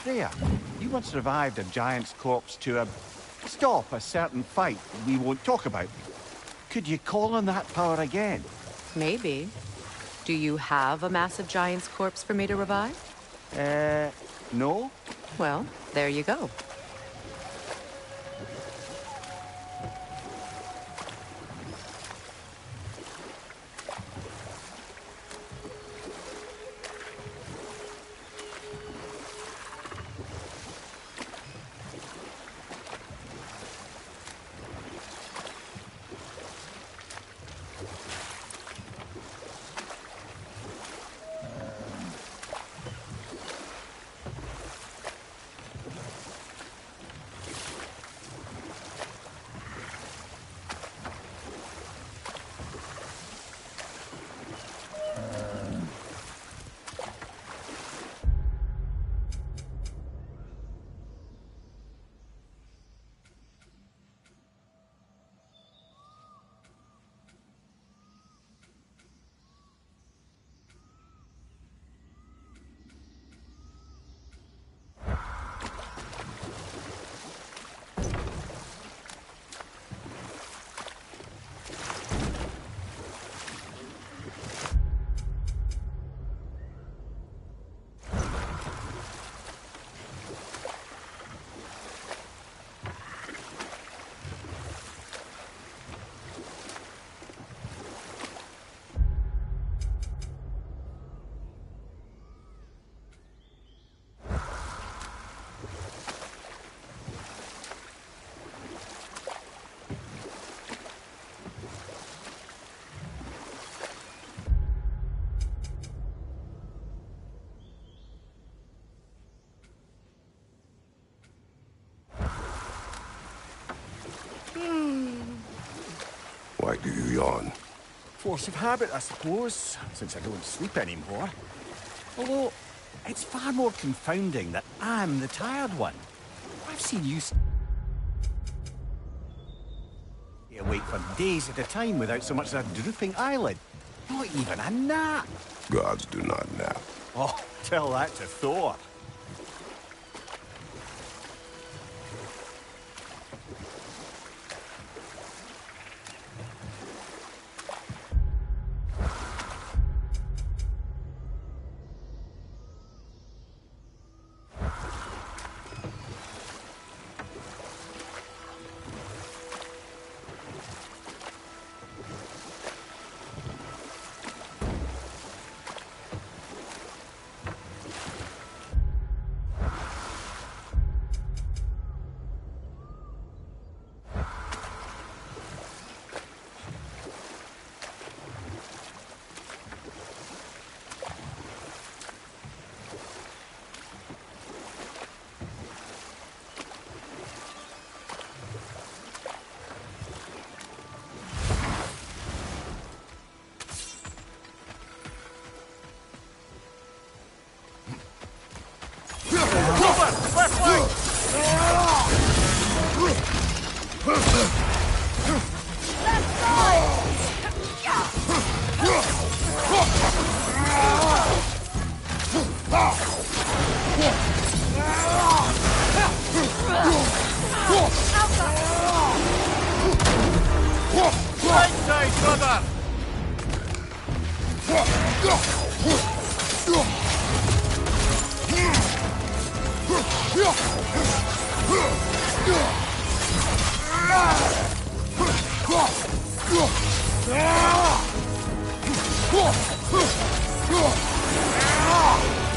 Freya, you once revived a giant's corpse to stop a certain fight we won't talk about. Could you call on that power again? Maybe. Do you have a massive giant's corpse for me to revive? No? Well, there you go. Why do you yawn? Force of habit, I suppose, since I don't sleep anymore. Although, it's far more confounding that I'm the tired one. I've seen you stay awake for days at a time without so much as a drooping eyelid. Not even a nap. Gods do not nap. Oh, tell that to Thor.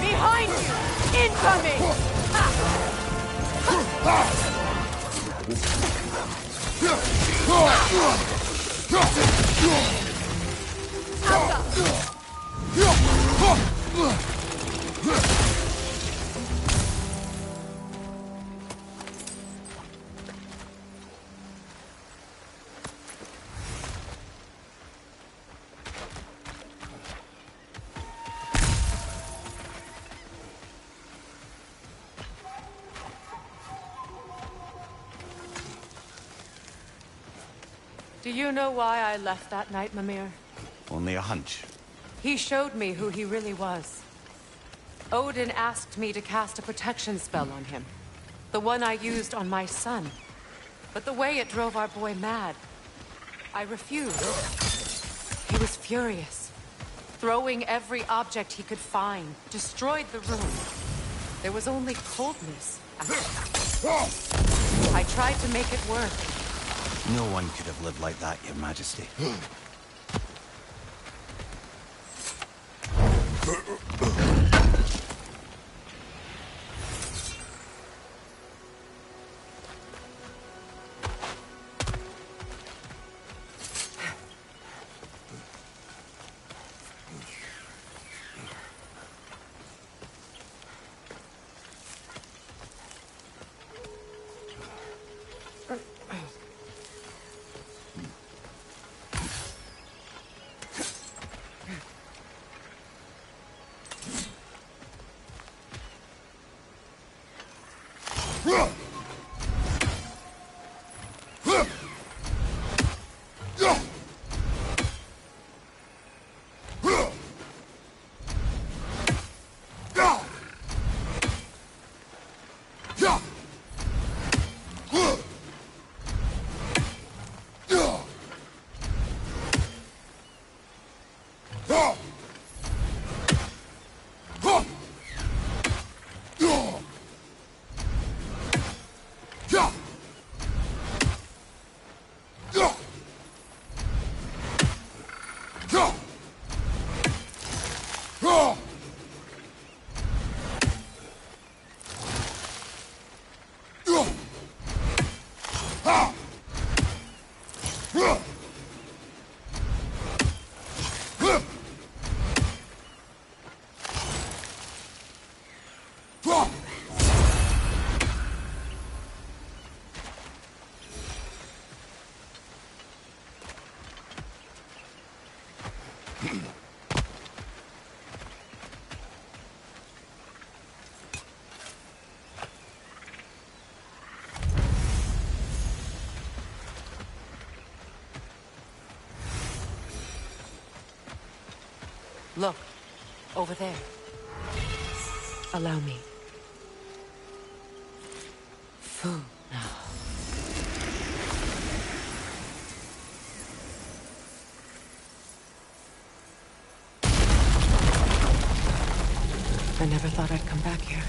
Behind you! Incoming! Do you know why I left that night, Mimir? Only a hunch. He showed me who he really was. Odin asked me to cast a protection spell on him. The one I used on my son. But the way it drove our boy mad, I refused. He was furious, throwing every object he could find, destroyed the room. There was only coldness after. I tried to make it work. No one could have lived like that, Your Majesty. Look, over there. Allow me. Food now. I never thought I'd come back here.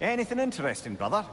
Anything interesting, brother?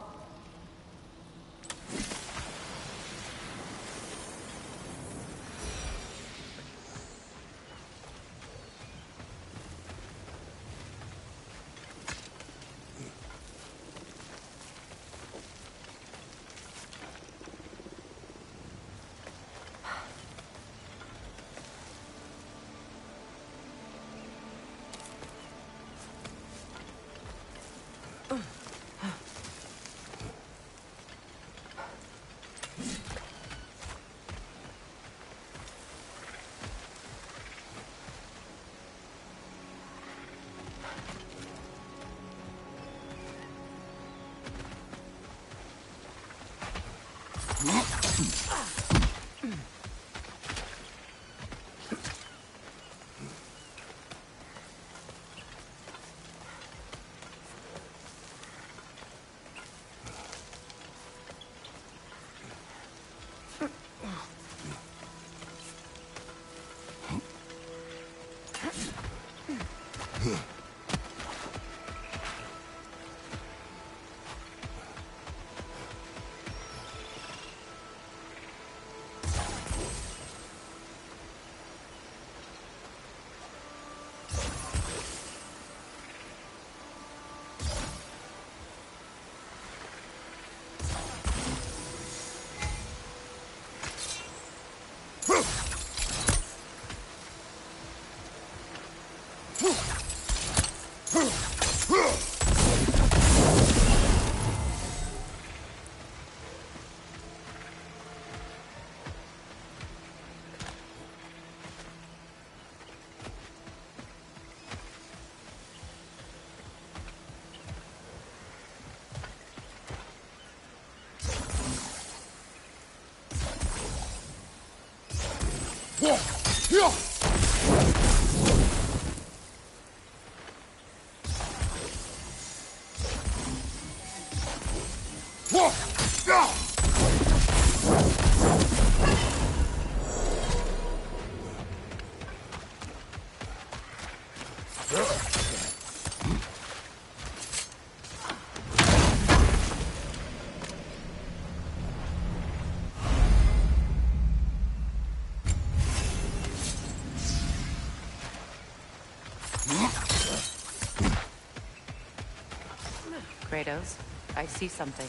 Kratos, I see something.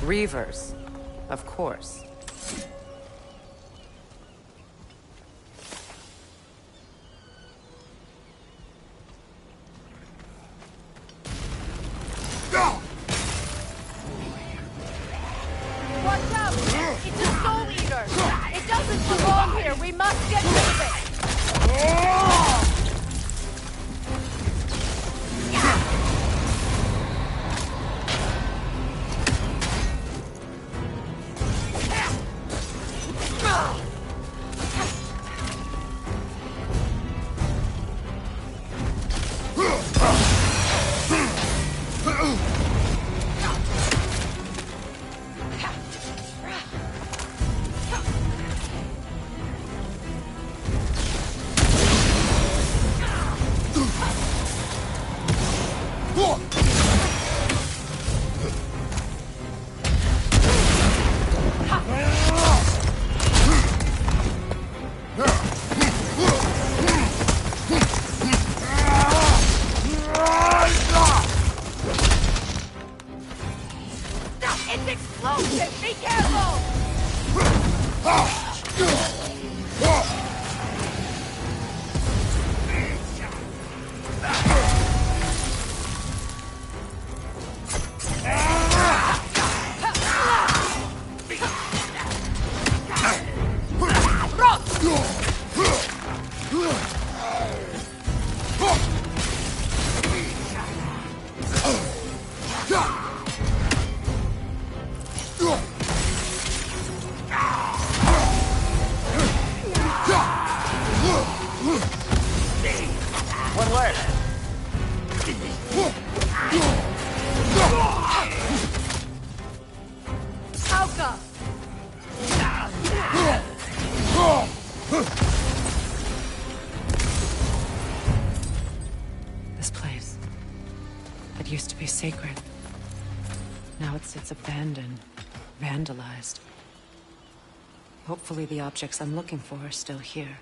Reavers, of course. Watch out! It's a soul eater! It doesn't belong here! We must get rid of it! It's explosive! Be careful! One left. Alka! This place. It used to be sacred. Now it sits abandoned, vandalized. Hopefully the objects I'm looking for are still here.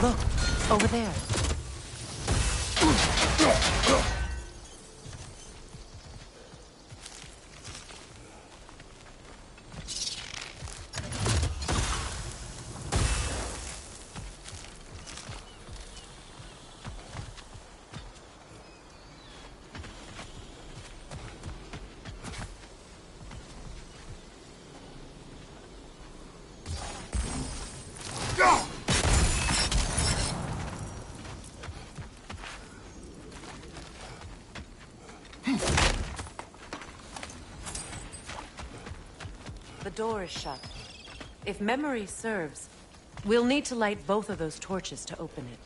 Look, over there. the door is shut. If memory serves, we'll need to light both of those torches to open it.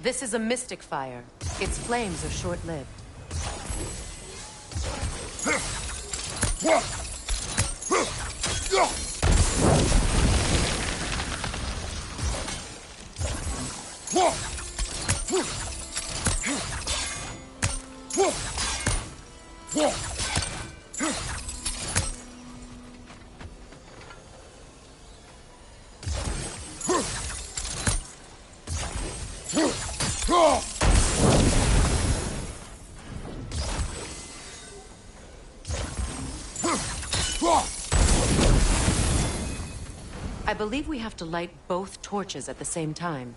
This is a mystic fire. Its flames are short-lived. I believe we have to light both torches at the same time.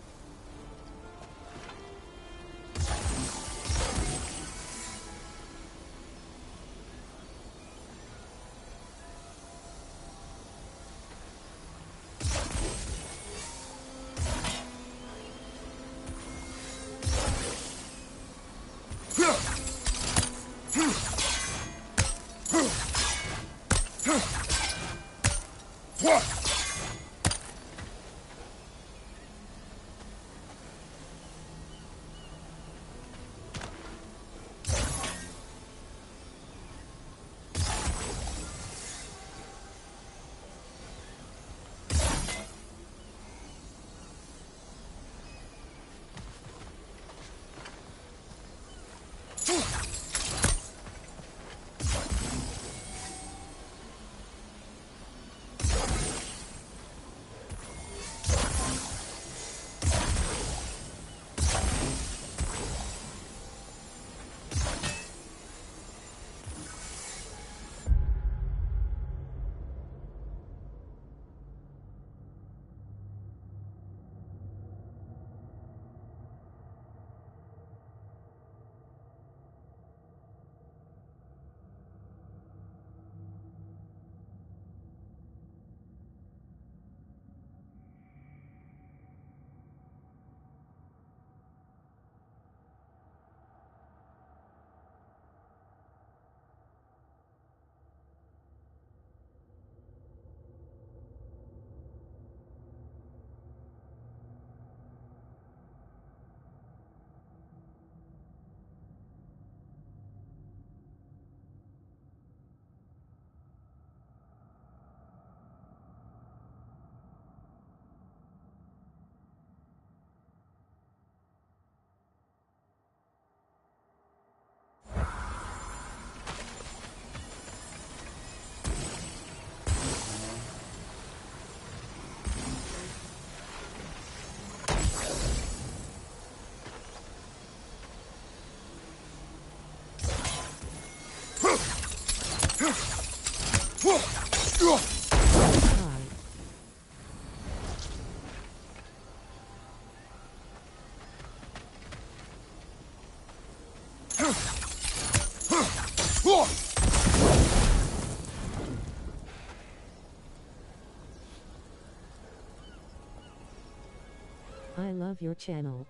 I love your channel.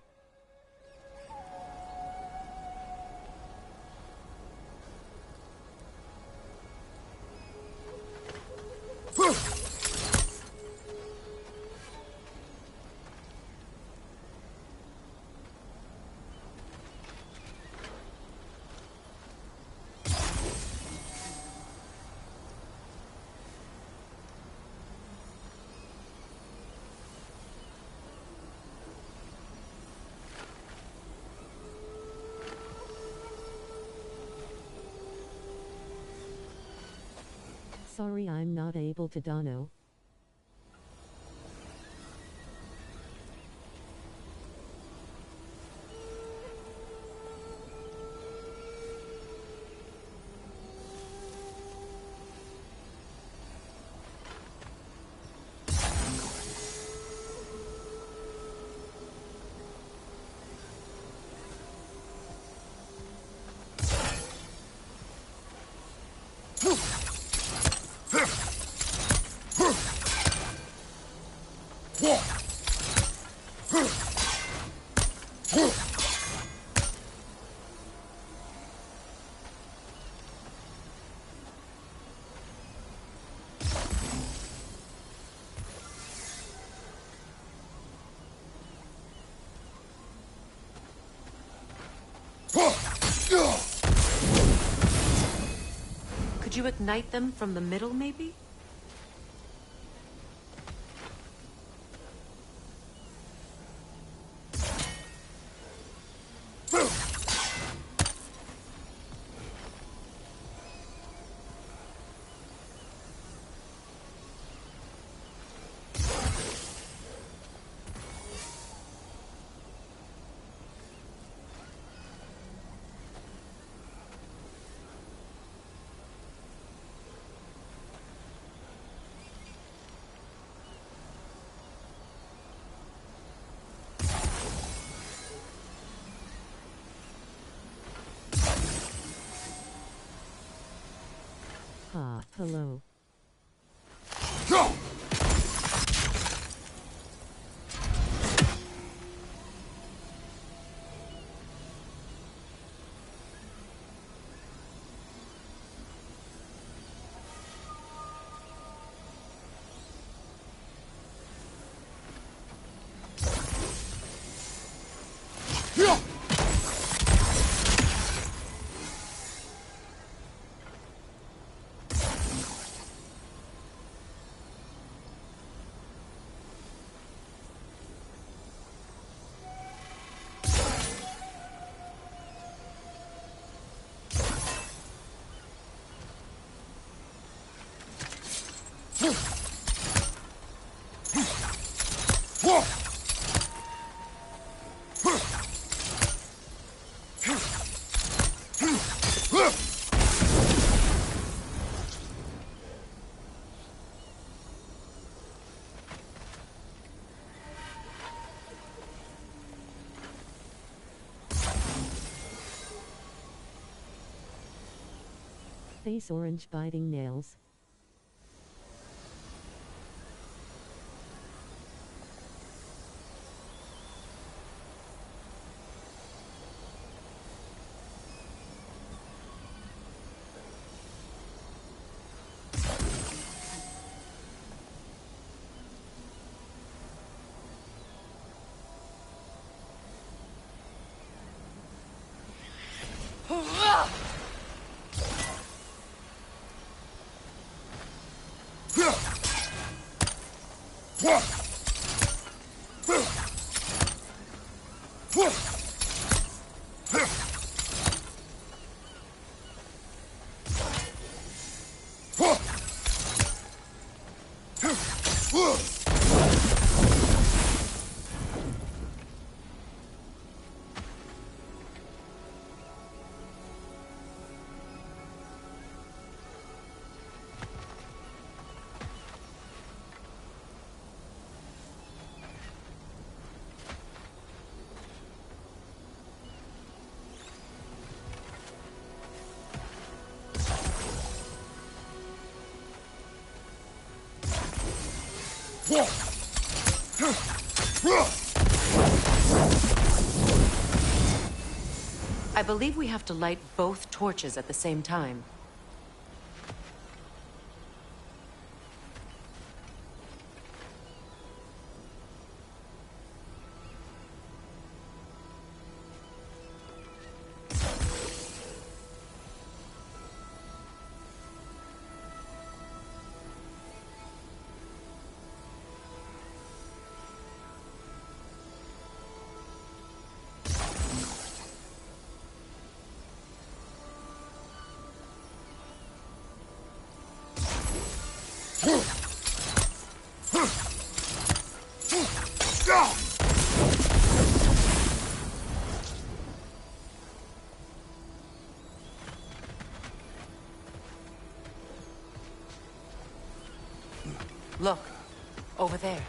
Sorry I'm not able to dono. Could you ignite them from the middle, maybe? Ah, hello. Face orange biting nails. I believe we have to light both torches at the same time. Look, over there.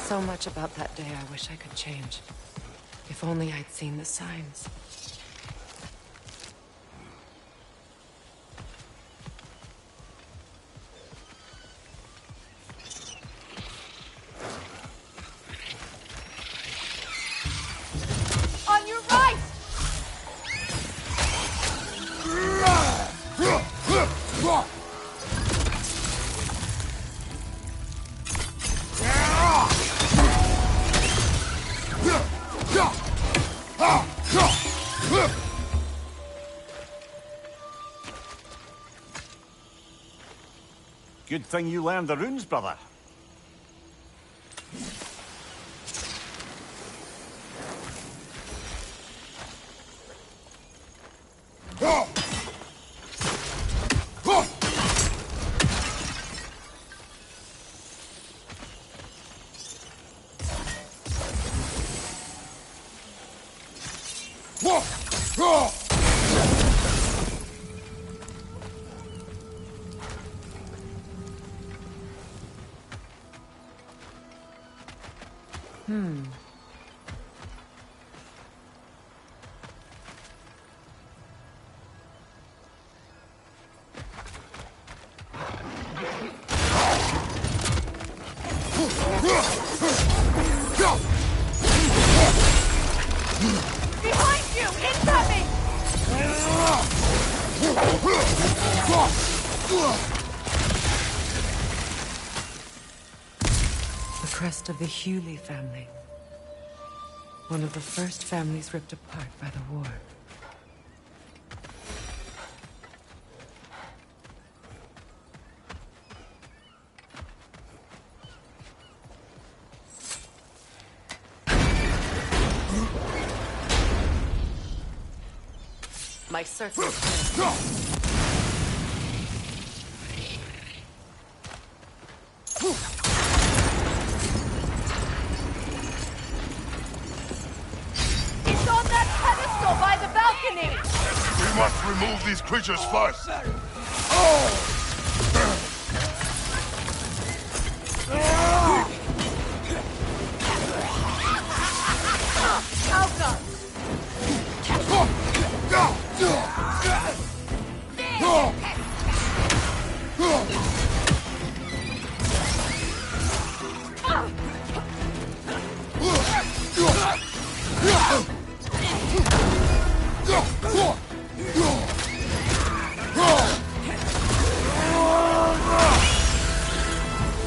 So much about that day I wish I could change. If only I'd seen the signs. On your right! Good thing you learned the runes, brother. Behind you! Incoming! The crest of the Hewley family. One of the first families ripped apart by the war. My circle. It's on that pedestal by the balcony! We must remove these creatures first. Alka!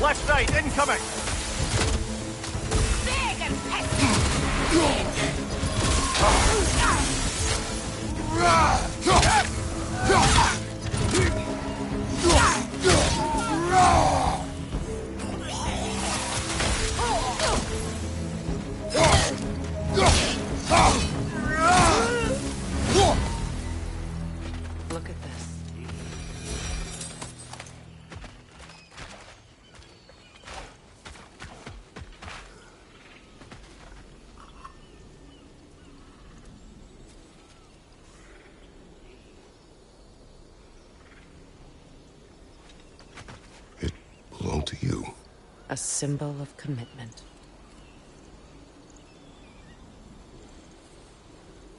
Left side, incoming! Big and pesky! Look at this. It belonged to you. A symbol of commitment.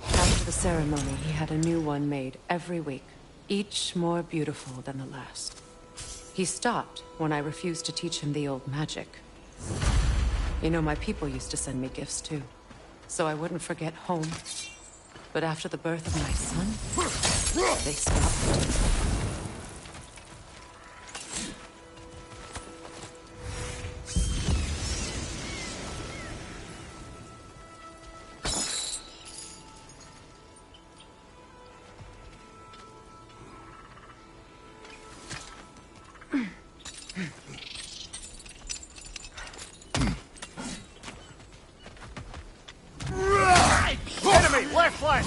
After the ceremony, he had a new one made every week, each more beautiful than the last. He stopped when I refused to teach him the old magic. You know, my people used to send me gifts too, so I wouldn't forget home. But after the birth of my son, they stopped. Enemy, left flank!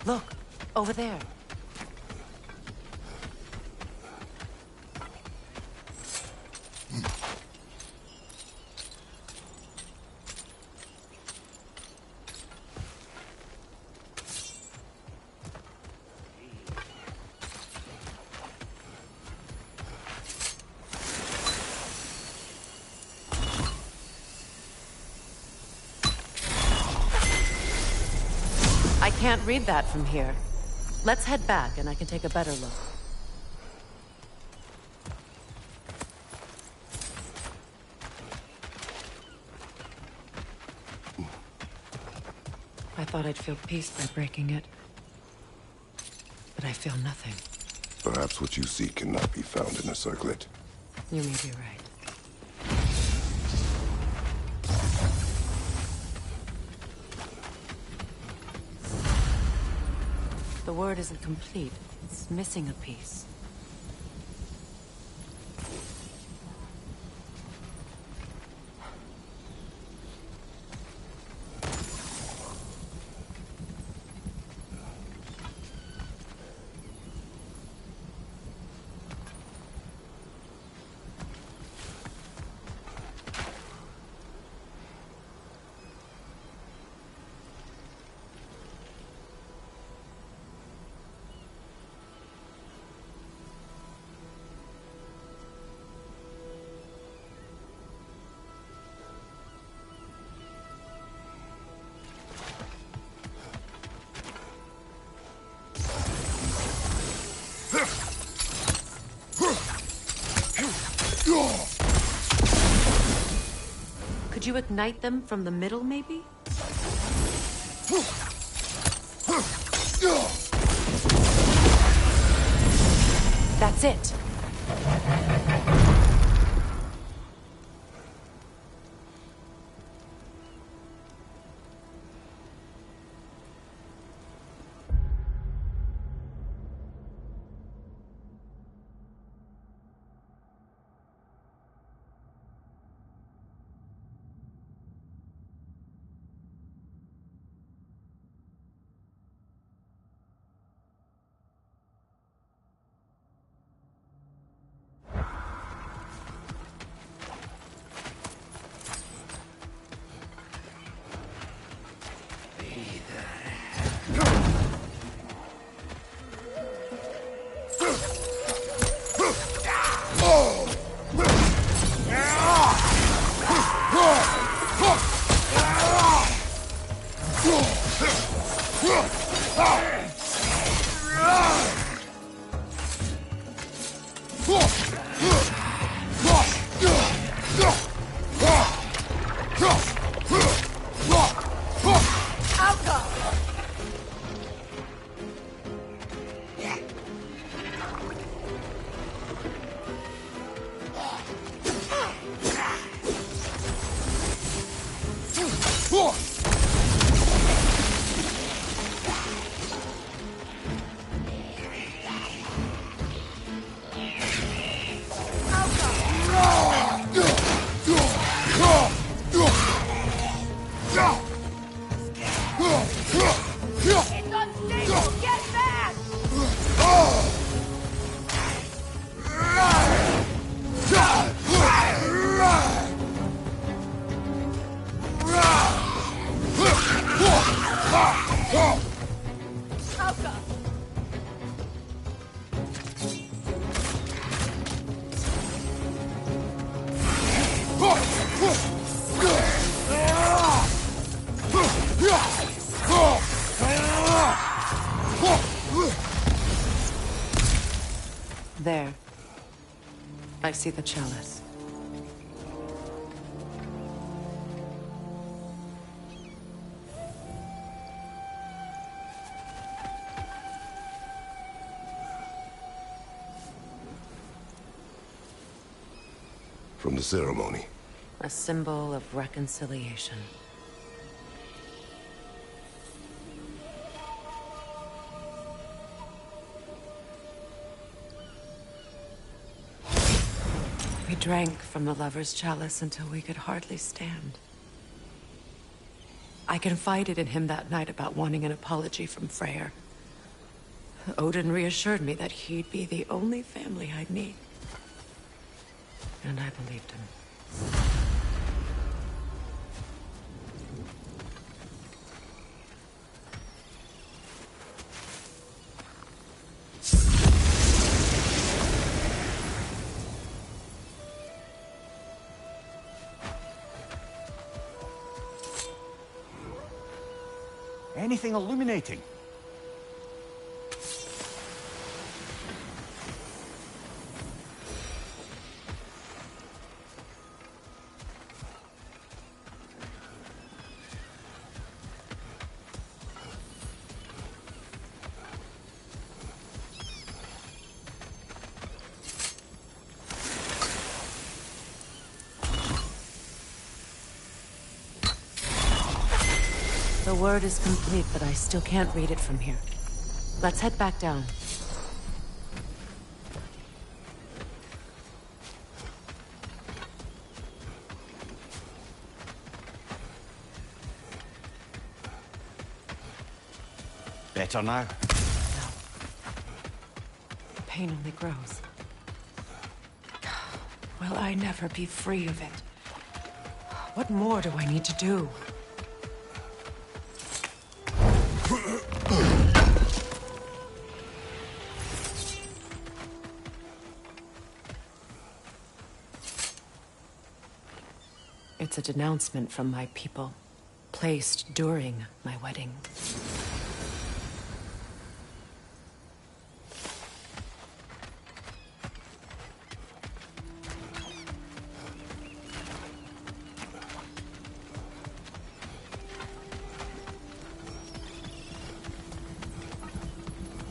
Look, over there. I can't read that from here. Let's head back and I can take a better look. I thought I'd feel peace by breaking it. But I feel nothing. Perhaps what you seek cannot be found in a circlet. You may be right. The word isn't complete. It's missing a piece. Could you ignite them from the middle, maybe? That's it. It's unstable! Get back! Alka! There. I see the chalice. From the ceremony. A symbol of reconciliation. We drank from the lover's chalice until we could hardly stand. I confided in him that night about wanting an apology from Freyr. Odin reassured me that he'd be the only family I'd need. And I believed him. Anything illuminating? The word is complete, but I still can't read it from here. Let's head back down. Better now? No. The pain only grows. Will I never be free of it? What more do I need to do? It's a denouncement from my people, placed during my wedding.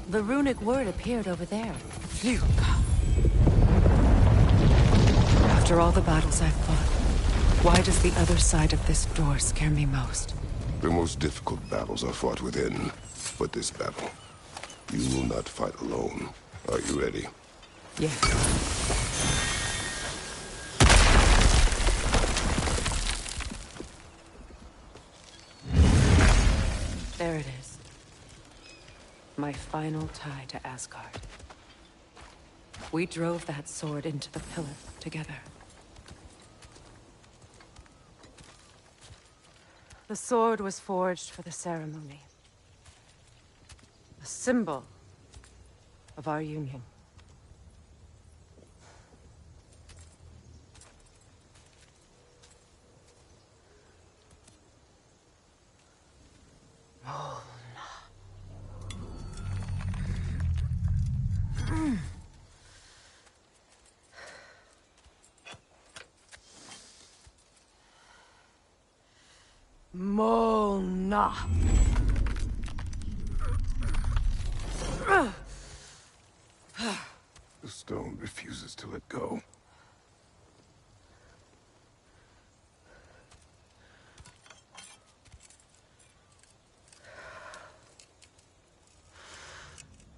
The runic word appeared over there. Phew. After all the battles I've fought, why does the other side of this door scare me most? The most difficult battles are fought within. But this battle, you will not fight alone. Are you ready? Yes. There it is. My final tie to Asgard. We drove that sword into the pillar together. The sword was forged for the ceremony. A symbol of our union. Mona. The stone refuses to let go.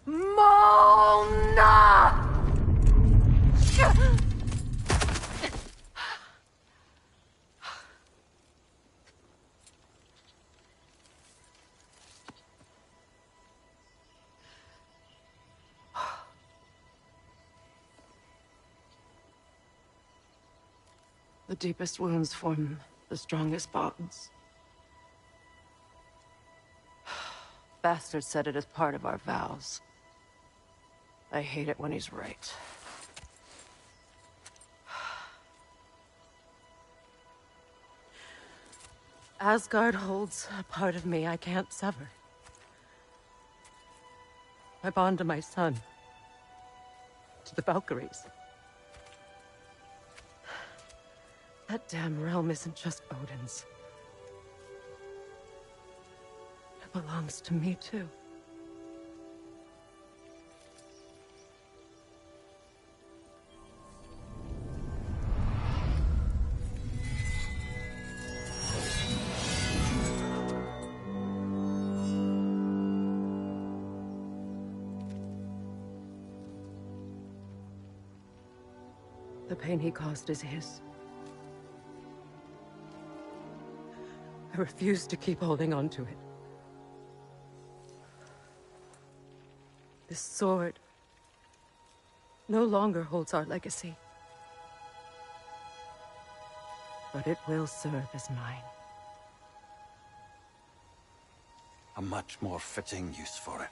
Mona! The deepest wounds form the strongest bonds. Bastard said it as part of our vows. I hate it when he's right. Asgard holds a part of me I can't sever. I bond to my son. To the Valkyries. That damn realm isn't just Odin's. It belongs to me, too. The pain he caused is his. I refuse to keep holding on to it. This sword no longer holds our legacy. But it will serve as mine. A much more fitting use for it.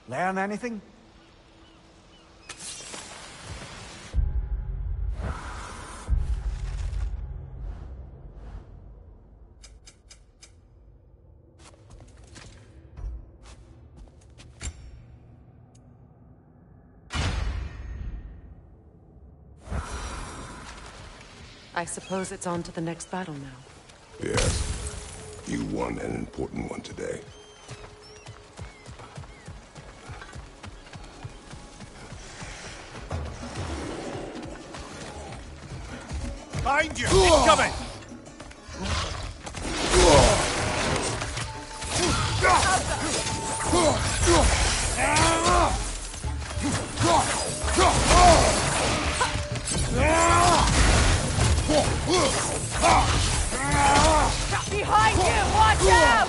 Learn anything? I suppose it's on to the next battle now. Yes. You won an important one today. Behind you! Incoming! Behind you! Watch out!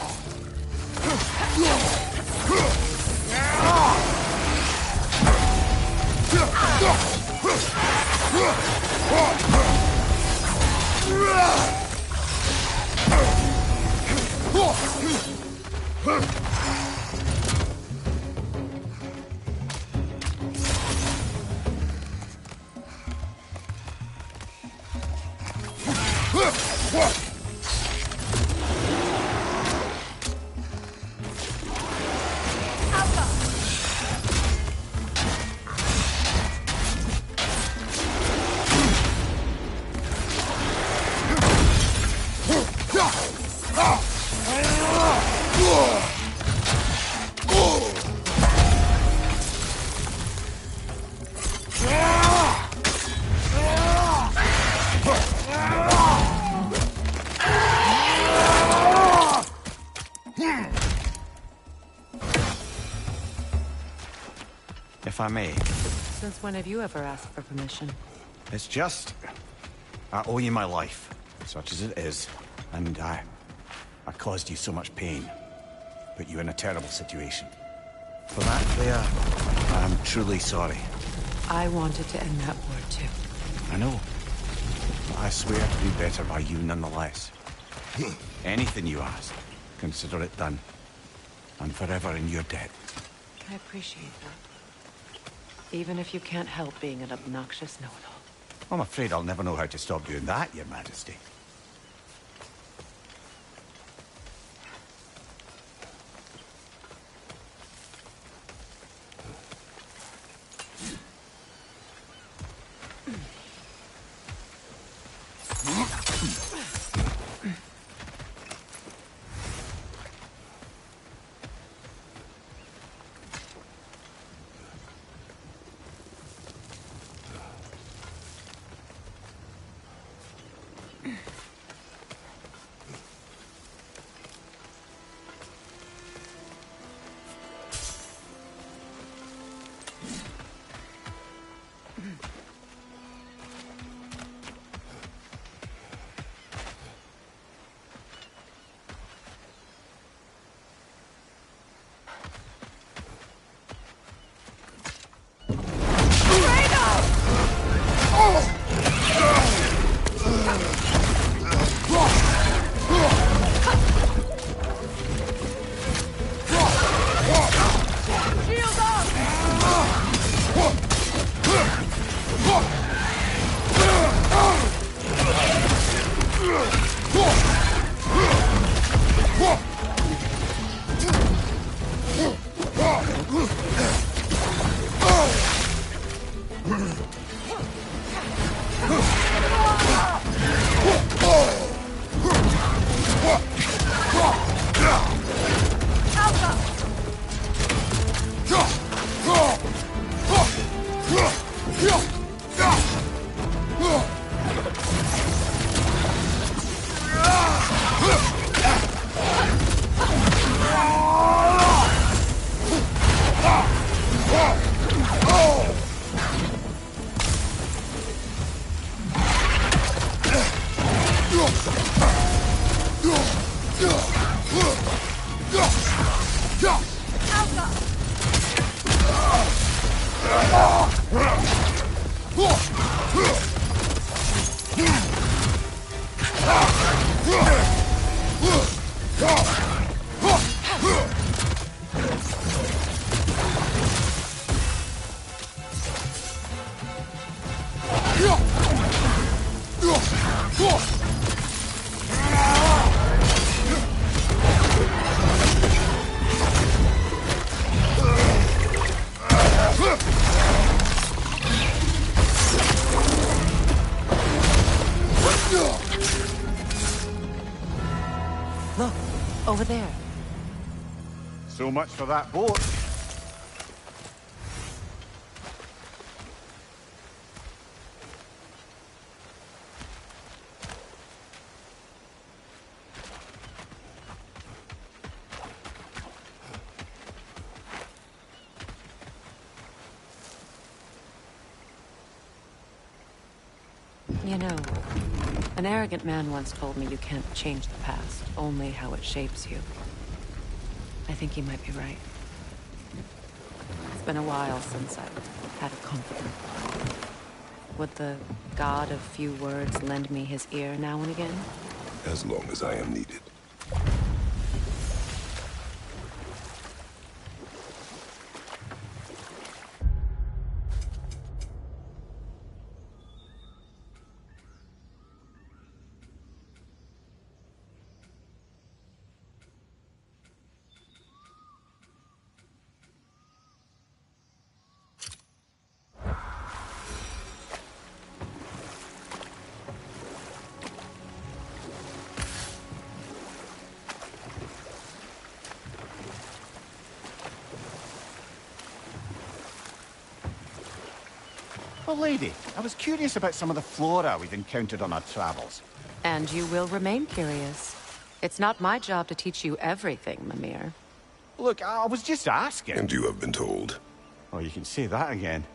If I may. Since when have you ever asked for permission? It's just... I owe you my life, such as it is. And I caused you so much pain. Put you in a terrible situation. For that, Claire, I'm truly sorry. I wanted to end that war too. I know. But I swear to do better by you nonetheless. Anything you ask, consider it done. I'm forever in your debt. I appreciate that. Even if you can't help being an obnoxious know-it-all. I'm afraid I'll never know how to stop doing that, Your Majesty. Look, over there. So much for that boat. You know, an arrogant man once told me you can't change the past, only how it shapes you. I think he might be right. It's been a while since I've had a confidant. Would the god of few words lend me his ear now and again? As long as I am needed. Well, lady, I was curious about some of the flora we've encountered on our travels. And you will remain curious. It's not my job to teach you everything, Mimir. Look, I was just asking. And you have been told. Oh, you can say that again.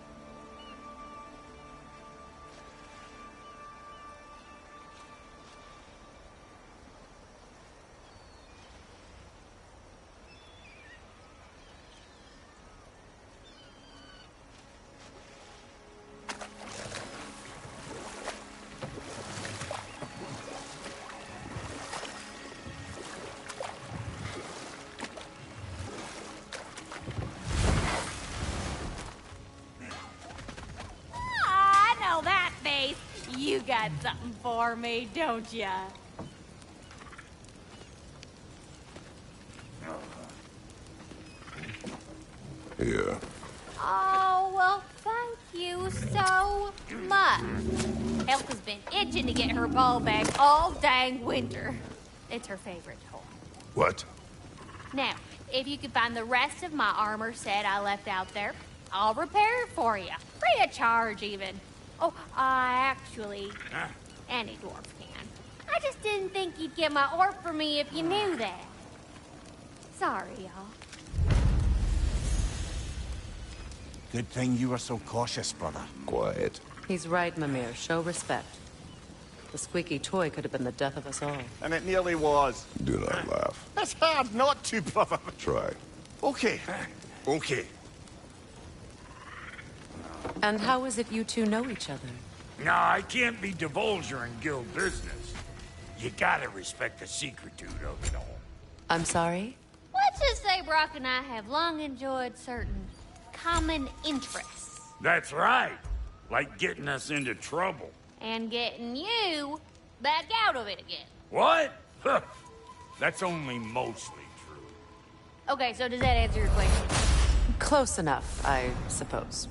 I know that face. You got something for me, don't ya? Here. Oh, well, thank you so much. Elk has been itching to get her ball back all dang winter. It's her favorite toy. What? Now, if you could find the rest of my armor set I left out there, I'll repair it for you. Free of charge, even. Oh, actually, any dwarf can. I just didn't think you'd get my orb for me if you knew that. Sorry, y'all. Good thing you were so cautious, brother. Quiet. He's right, Mimir. Show respect. The squeaky toy could have been the death of us all. And it nearly was. Do not laugh. It's hard not to, brother. Try. Okay. Okay. And how is it you two know each other? No, I can't be divulging guild business. You gotta respect the secretude of it all. I'm sorry? Let's just say Brock and I have long enjoyed certain common interests. That's right. Like getting us into trouble. And getting you back out of it again. What? Huh. That's only mostly true. Okay, so does that answer your question? Close enough, I suppose.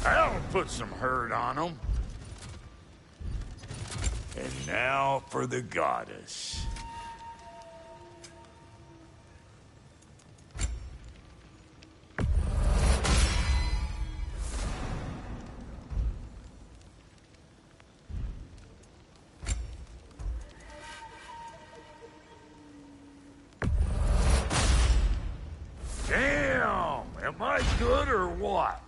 That'll put some hurt on them. And now for the goddess. Damn! Am I good or what?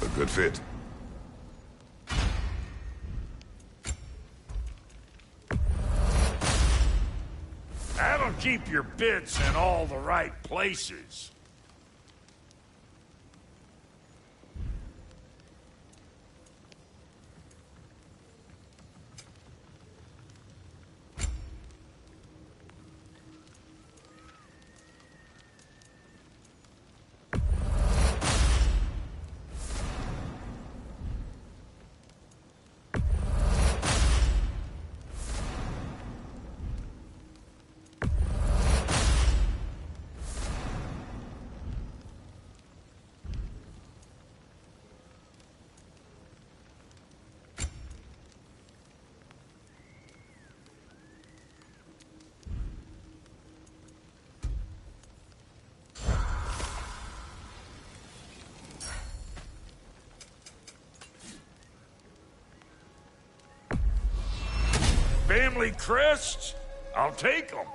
A good fit. That'll keep your bits in all the right places. family crests, I'll take them.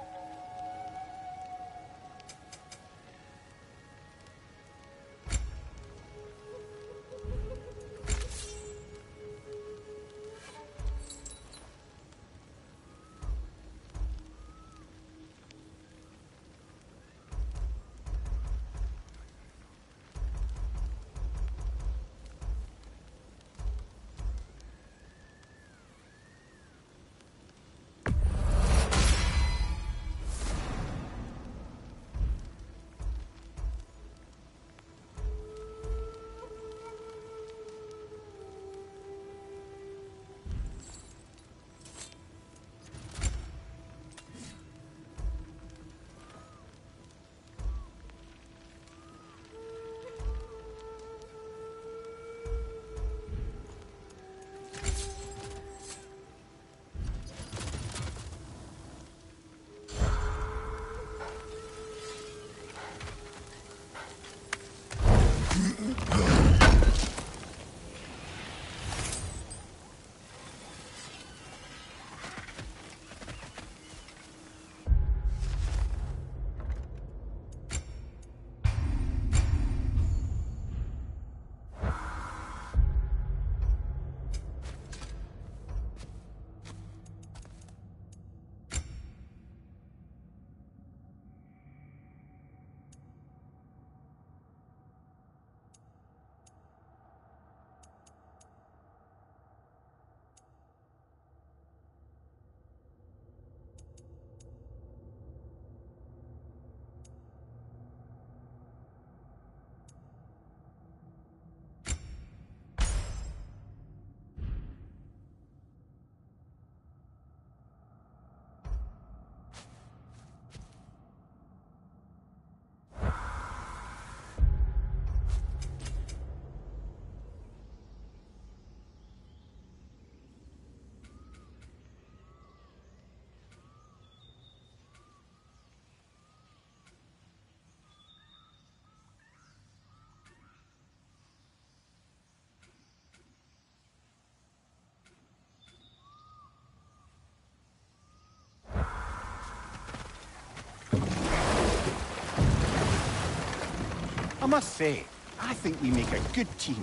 I must say, I think we make a good team.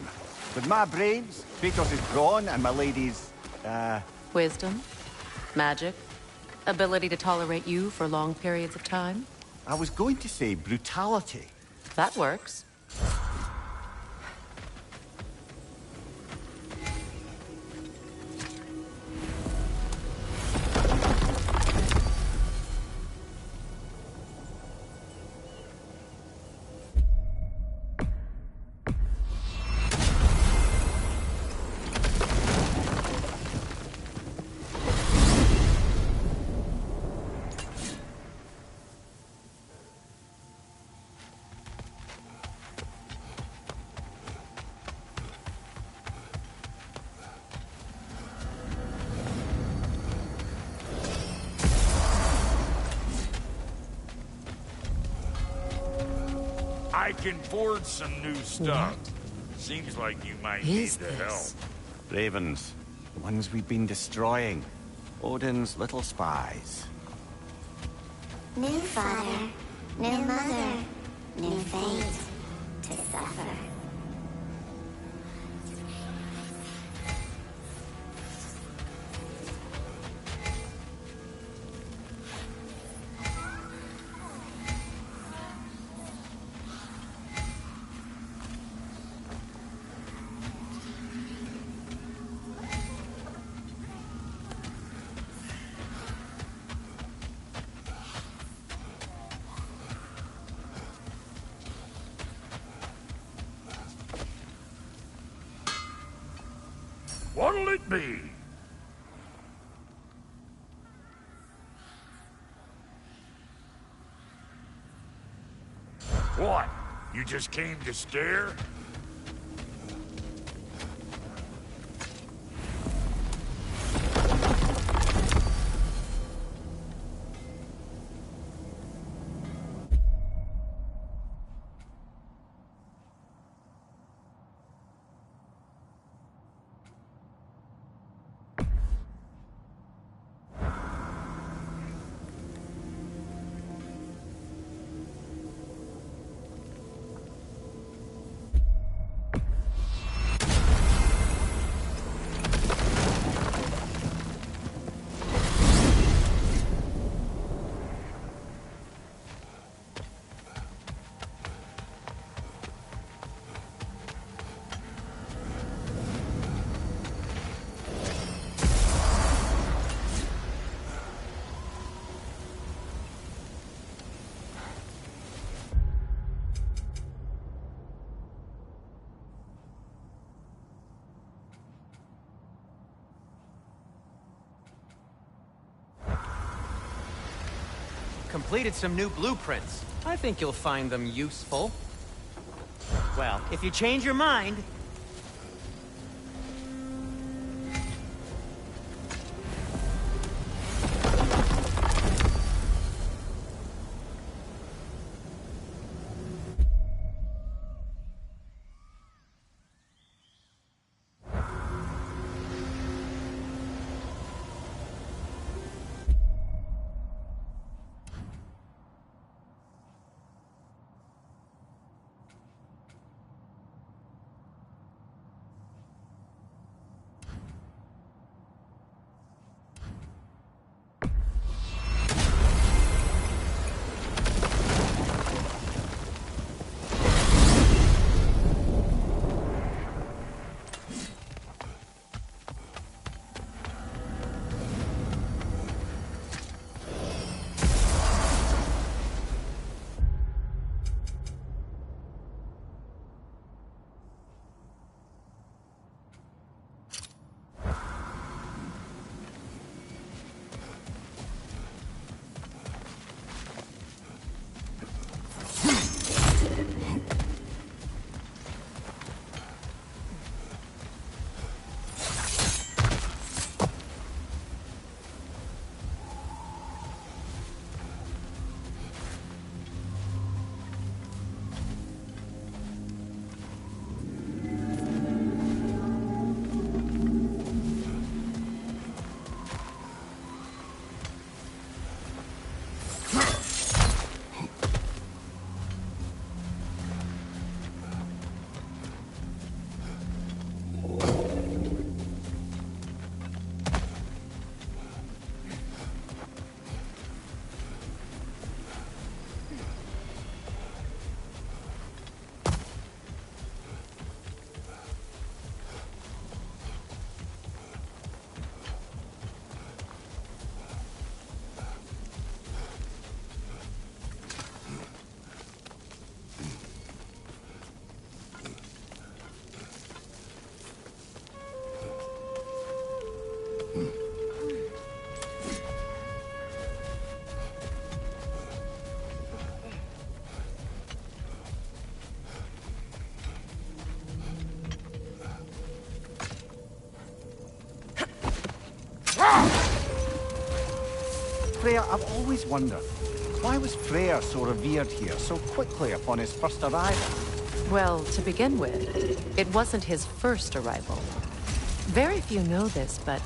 With my brains, Kratos' brawn, and my lady's, Wisdom, magic, ability to tolerate you for long periods of time. I was going to say brutality. That works. I can forge some new stuff. Seems like you might need the help. Ravens. The ones we've been destroying. Odin's little spies. New father, new mother, new fate to suffer. What'll it be? What? You just came to stare? completed some new blueprints. I think you'll find them useful. Well, if you change your mind... Freya, I've always wondered, why was Freyr so revered here so quickly upon his first arrival? Well, to begin with, it wasn't his first arrival. Very few know this, but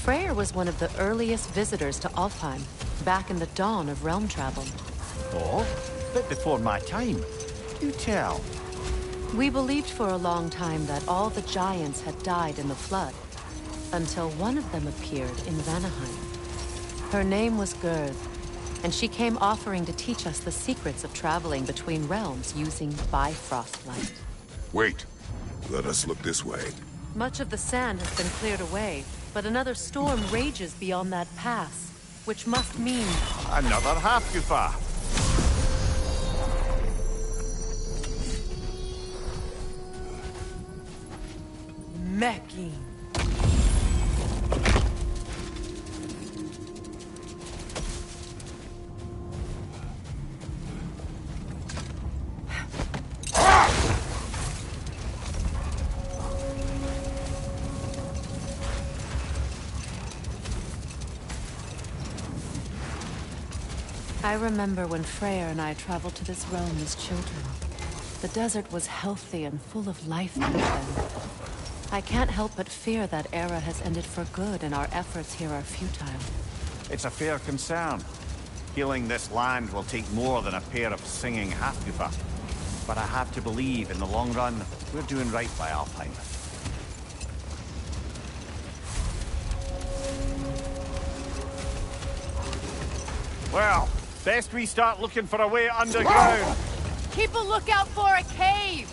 Freyr was one of the earliest visitors to Alfheim, back in the dawn of realm travel. Oh, a bit before my time. Do tell. We believed for a long time that all the giants had died in the flood, until one of them appeared in Vanaheim. Her name was Gerd, and she came offering to teach us the secrets of traveling between realms using Bifrost light. Wait. Let us look this way. Much of the sand has been cleared away, but another storm rages beyond that pass, which must mean... Another half-goofer. Mecking. I remember when Freyr and I traveled to this realm as children. The desert was healthy and full of life back then. I can't help but fear that era has ended for good and our efforts here are futile. It's a fair concern. Healing this land will take more than a pair of singing half-goofer. But I have to believe, in the long run, we're doing right by Alfheim. Well, best we start looking for a way underground. Keep a lookout for a cave!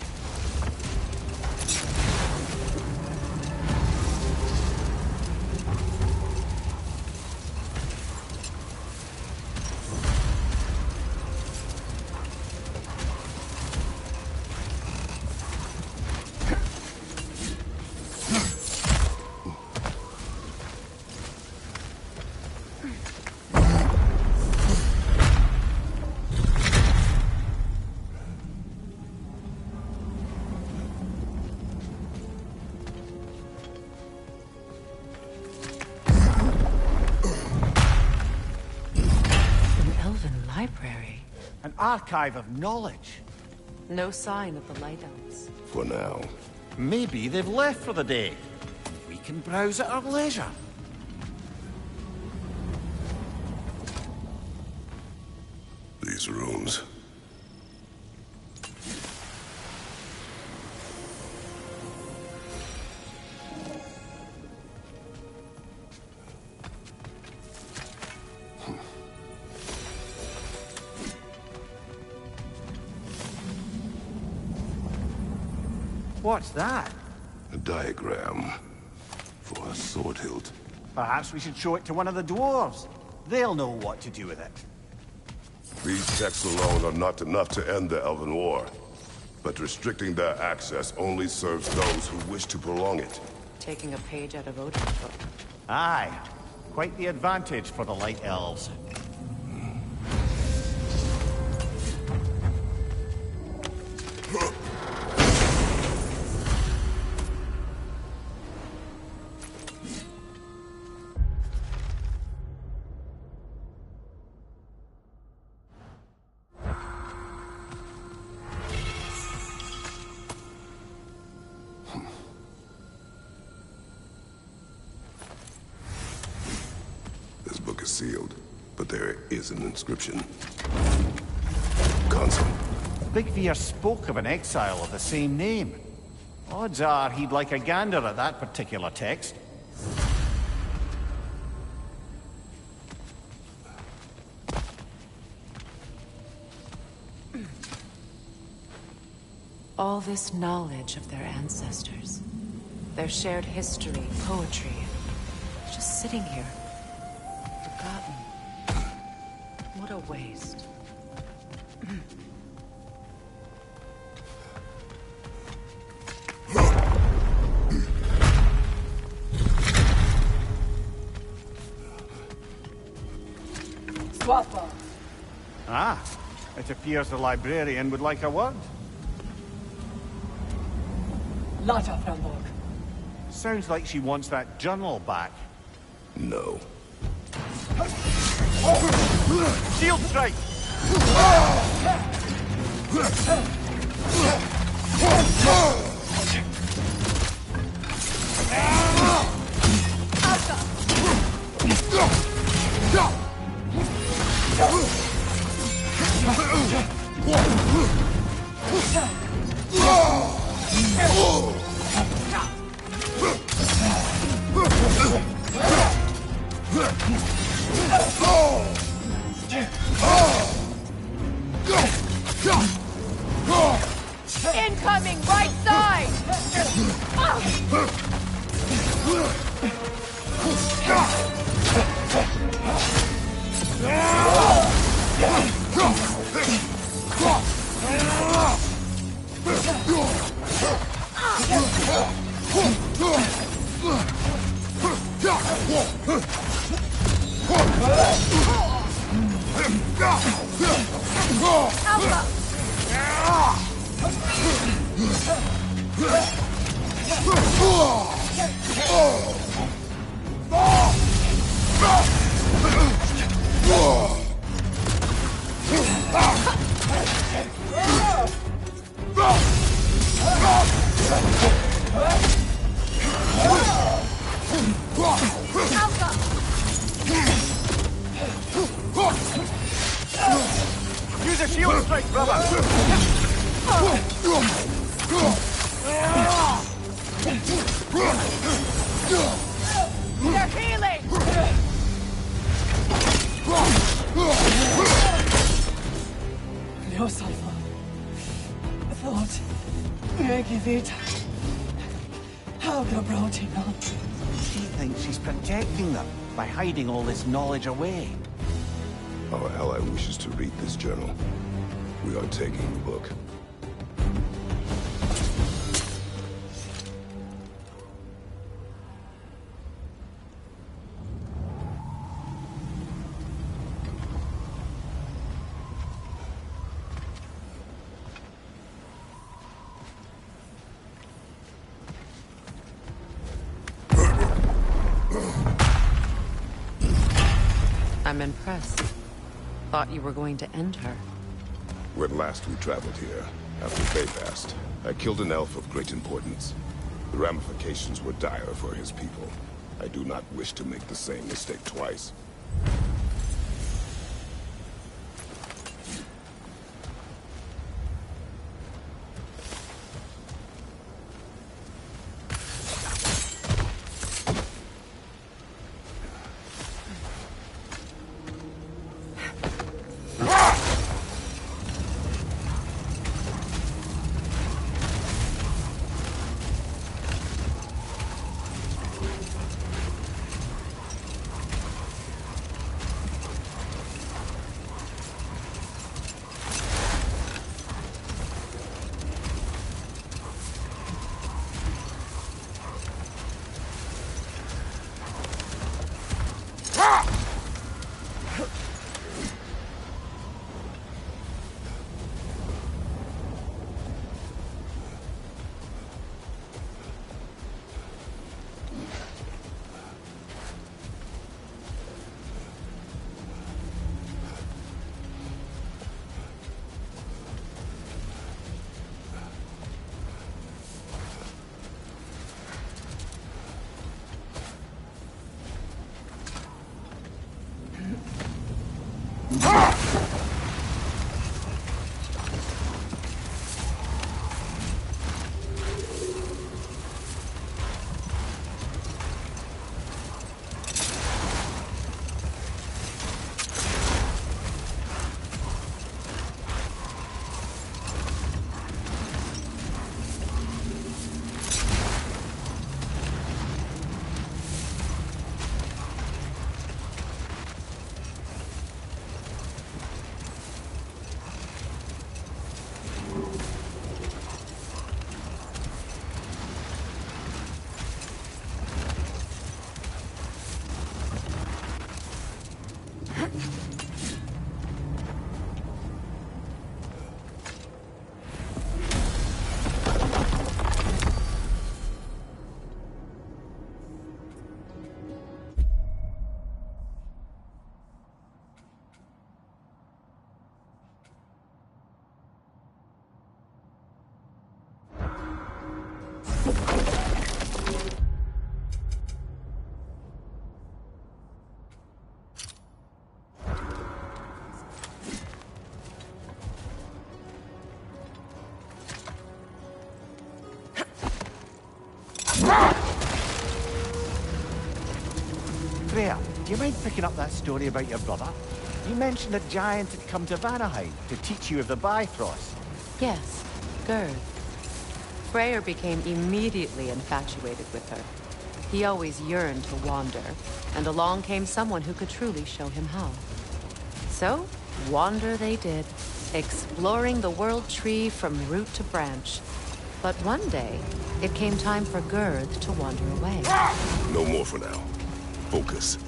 archive of knowledge. No sign of the Light Elves. For now. Maybe they've left for the day. We can browse at our leisure. These rooms. What's that? A diagram for a sword hilt. Perhaps we should show it to one of the dwarves. They'll know what to do with it. These texts alone are not enough to end the Elven War. But restricting their access only serves those who wish to prolong it. Taking a page out of Odin's book. Aye. Quite the advantage for the Light Elves. This book is sealed, but there is an inscription. Console. Big Veer spoke of an exile of the same name. Odds are he'd like a gander at that particular text. All this knowledge of their ancestors, their shared history, poetry, just sitting here, forgotten. What a waste. Swappa. Ah, it appears the librarian would like a word. Lata Framborg. Sounds like she wants that journal back. No. Shield strike! Incoming right side! Use a shield strike, brother! They're healing! Ljósalfa. Thought. Megivita. Haga Brotina. She thinks she's protecting them by hiding all this knowledge away. Our ally wishes to read this journal. We are taking the book. I'm impressed. Thought you were going to end her. When last we traveled here, after Bayfast, I killed an elf of great importance. The ramifications were dire for his people. I do not wish to make the same mistake twice. Freya, do you mind picking up that story about your brother? You mentioned a giant had come to Vanaheim to teach you of the Bifrost. Yes, Gerd. Freyr became immediately infatuated with her. He always yearned to wander, and along came someone who could truly show him how. So, wander they did, exploring the world tree from root to branch. But one day, it came time for Gerd to wander away. No more for now. Focus.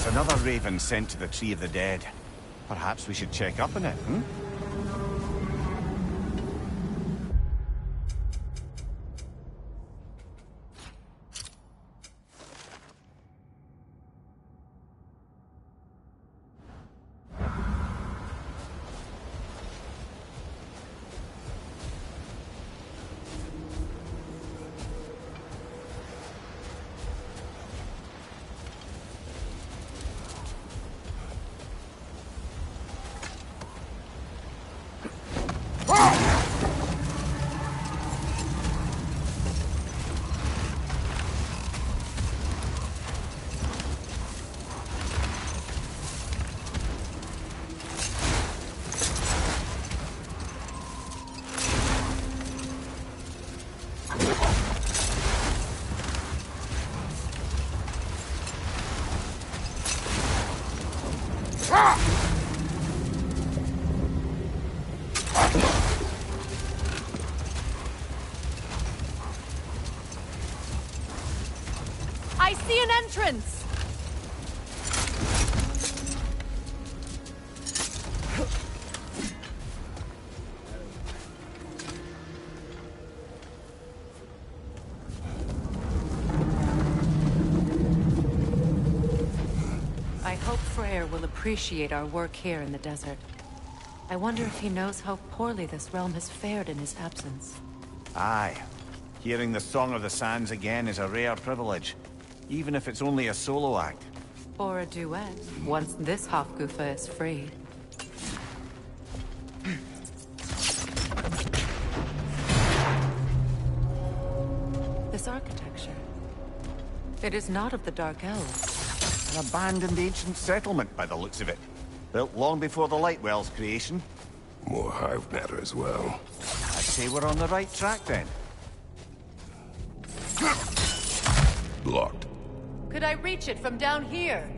Another raven sent to the Tree of the Dead. Perhaps we should check up on it, hmm? I see an entrance! I hope Freyr will appreciate our work here in the desert. I wonder if he knows how poorly this realm has fared in his absence. Aye. Hearing the Song of the Sands again is a rare privilege, even if it's only a solo act. Or a duet, once this Hofgufa is freed. This architecture. It is not of the Dark Elves. An abandoned ancient settlement, by the looks of it. Built long before the Lightwell's creation. More hive matter as well. I'd say we're on the right track, then. Blocked. Could I reach it from down here?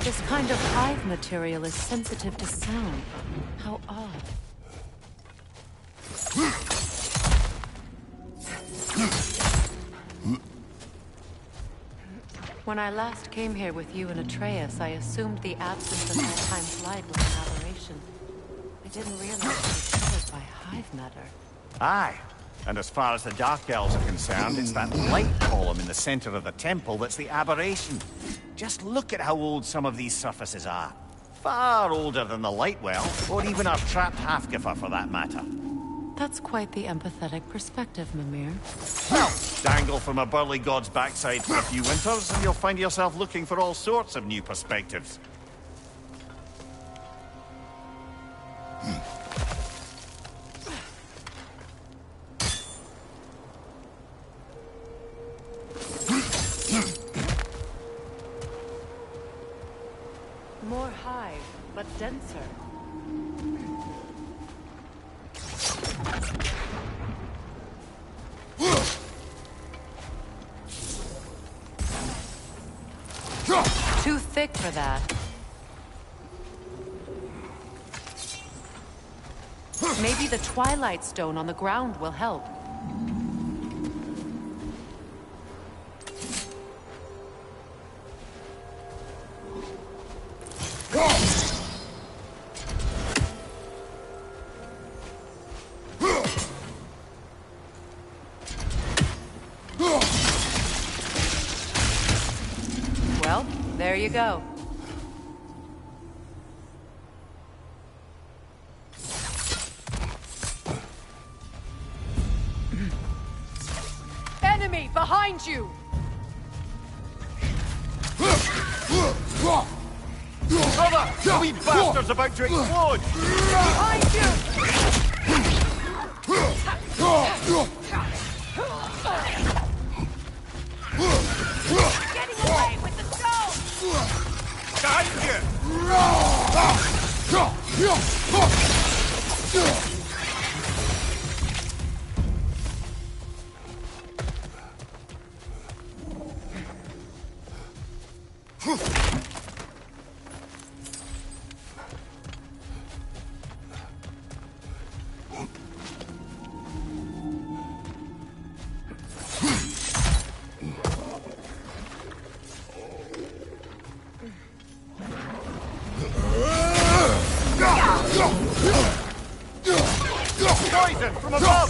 This kind of hive material is sensitive to sound. How odd. When I last came here with you and Atreus, I assumed the absence of Alphine's light was an aberration. I didn't realize it was covered by hive matter. Aye. And as far as the Dark Elves are concerned, it's that light column in the center of the temple that's the aberration. Just look at how old some of these surfaces are. Far older than the Lightwell, or even our trapped Hafgifa for that matter. That's quite the empathetic perspective, Mimir. Well, dangle from a burly god's backside for a few winters, and you'll find yourself looking for all sorts of new perspectives. More hive, but denser. Too thick for that. Maybe the Twilight Stone on the ground will help. Well, there you go. Enemy behind you! Brother! The wee bastard's about to explode! Behind you! Getting away with the stone! Behind you! Poison from above!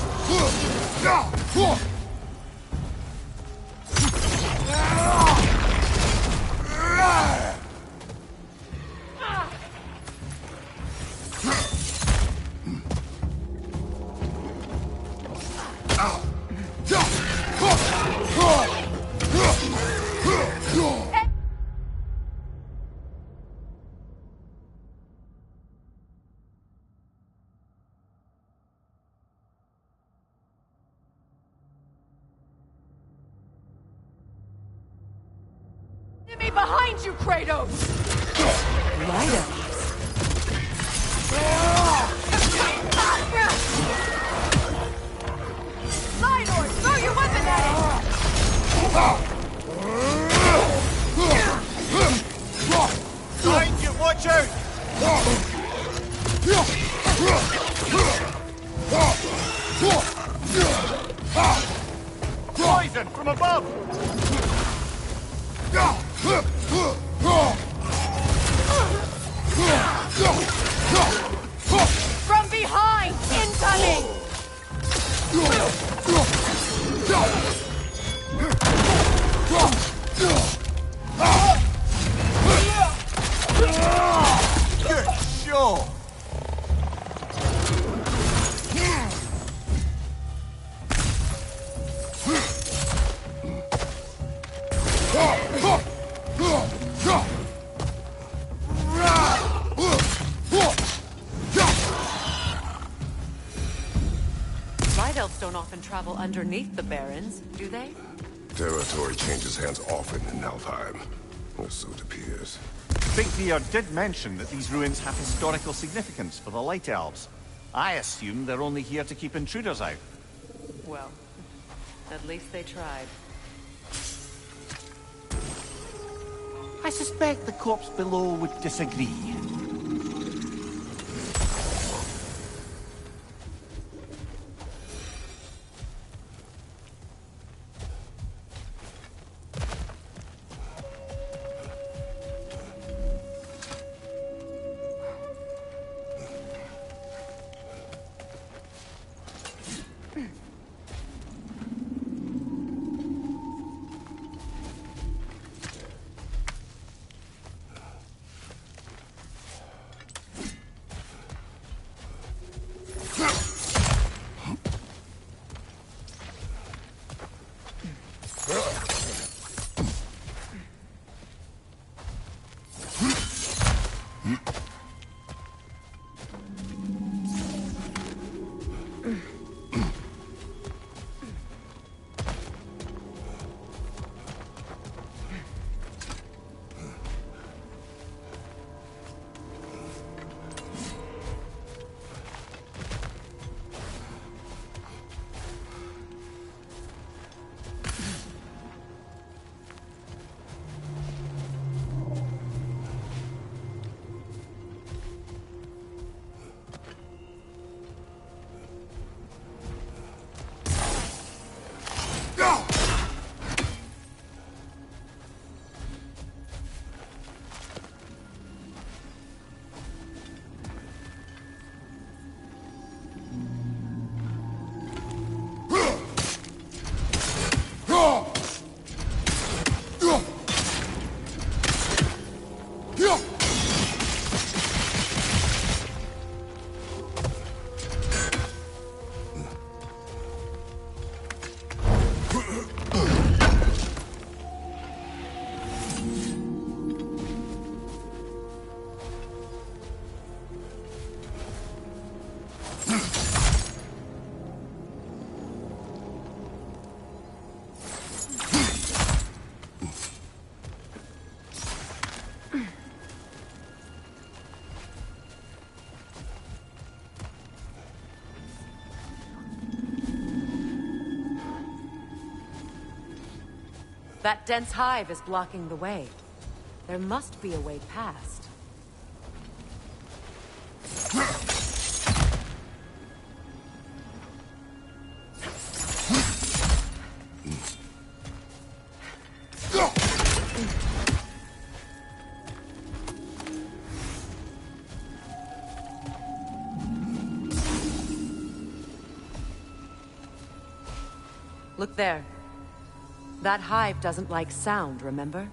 Enemy behind you, Kratos! Right up. Lord, throw your weapon at it! Behind you, watch out! Poison from above! From behind! Incoming! Good show! Night elves don't often travel underneath the barrens, do they? Territory changes hands often in Alfheim. Or so it appears. Big Beard did mention that these ruins have historical significance for the Light Elves. I assume they're only here to keep intruders out. Well, at least they tried. I suspect the corpse below would disagree. That dense hive is blocking the way. There must be a way past. Look there. That hive doesn't like sound, remember?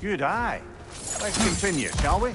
Good eye. Let's continue, shall we?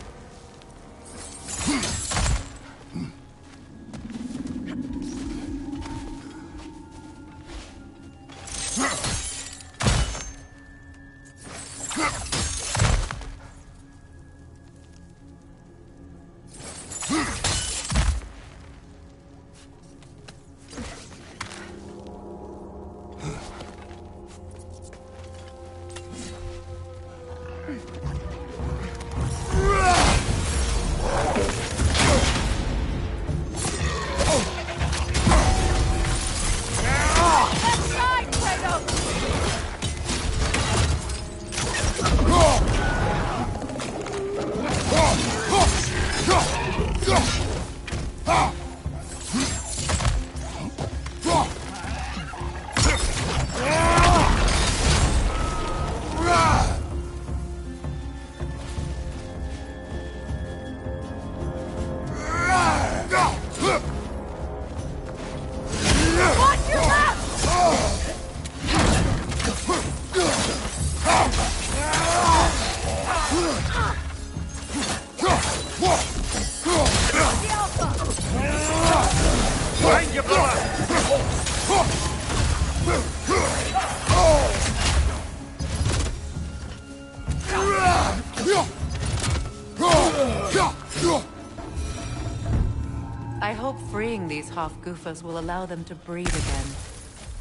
I hope freeing these Hofgufas will allow them to breathe again.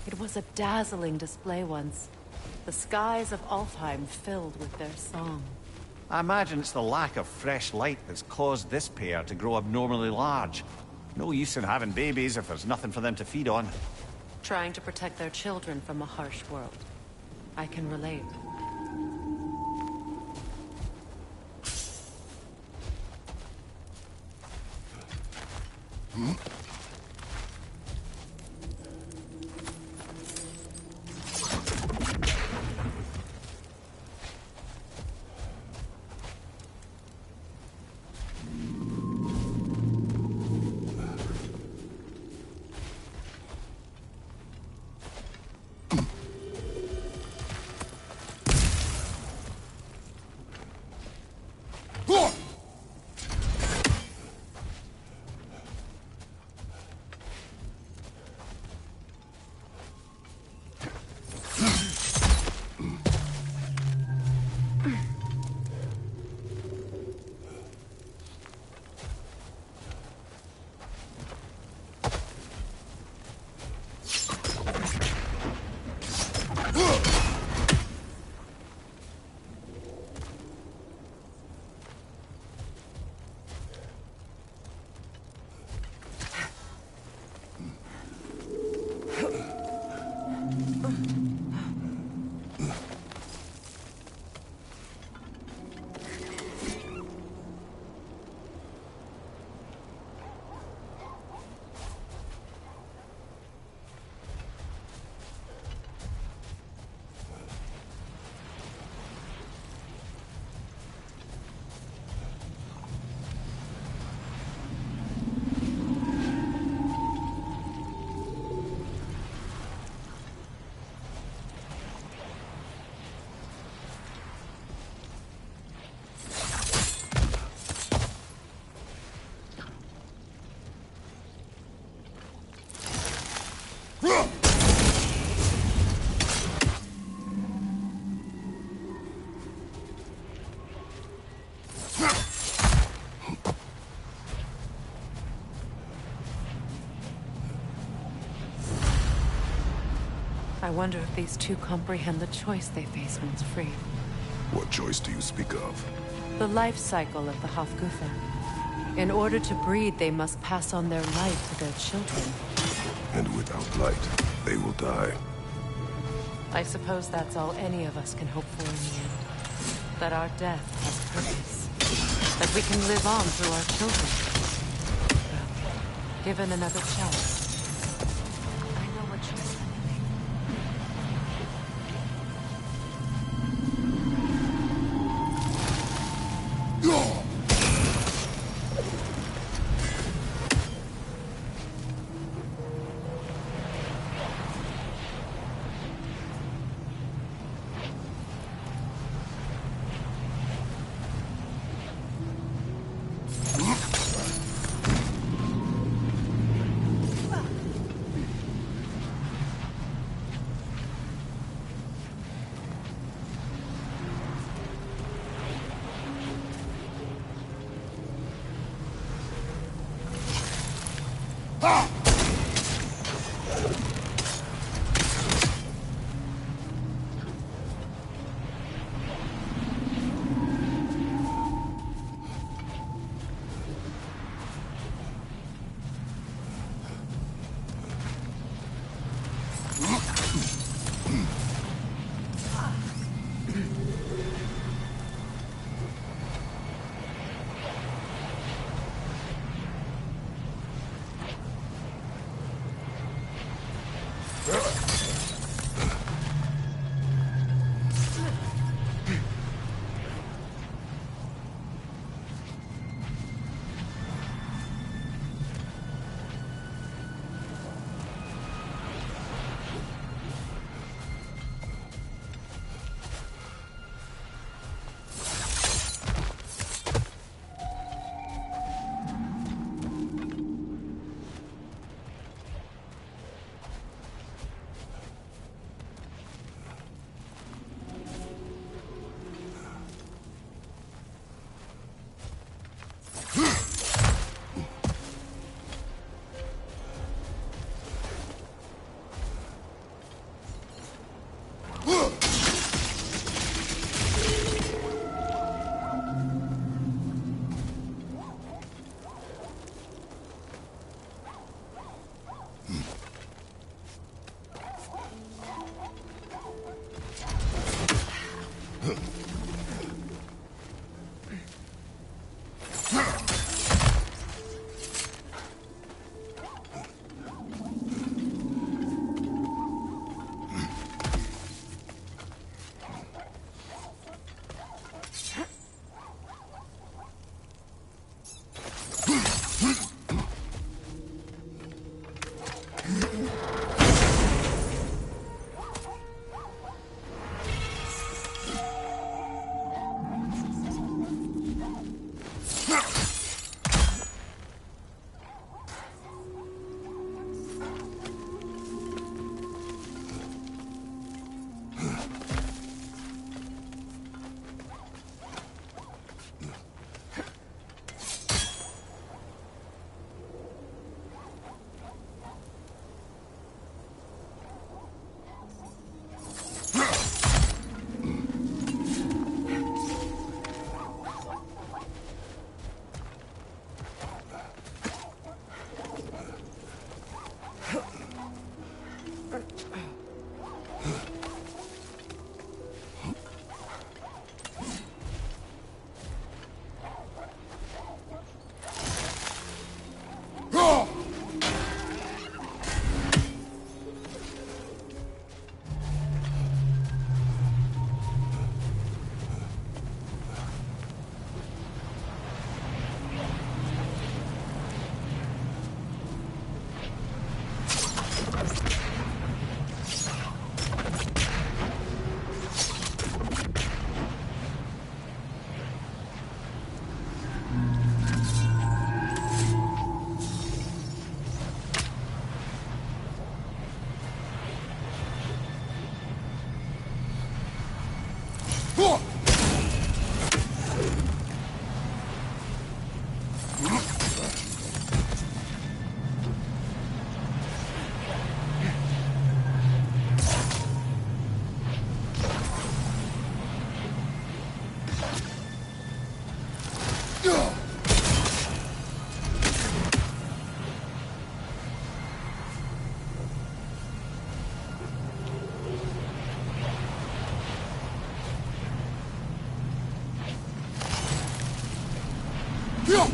It was a dazzling display once. The skies of Alfheim filled with their song. I imagine it's the lack of fresh light that's caused this pair to grow abnormally large. No use in having babies if there's nothing for them to feed on. Trying to protect their children from a harsh world. I can relate. I wonder if these two comprehend the choice they face once free. What choice do you speak of? The life cycle of the Hofgufa. In order to breed, they must pass on their light to their children. And without light, they will die. I suppose that's all any of us can hope for in the end. That our death has purpose. That we can live on through our children. Well, given another chance, I know what you're saying. Good.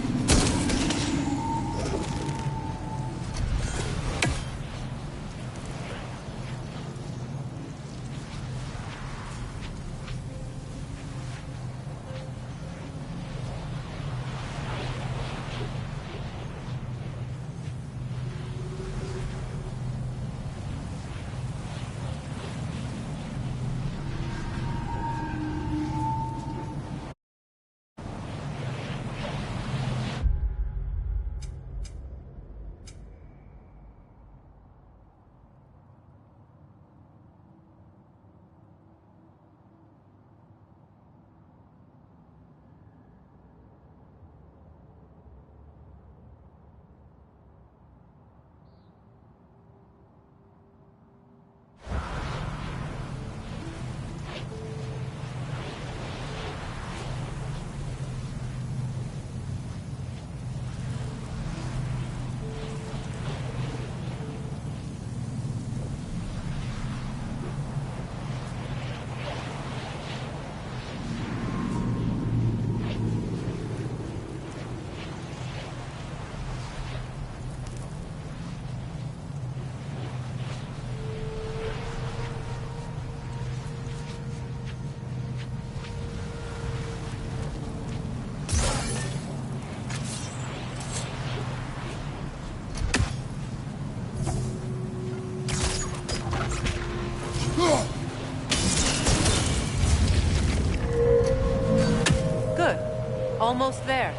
Almost there.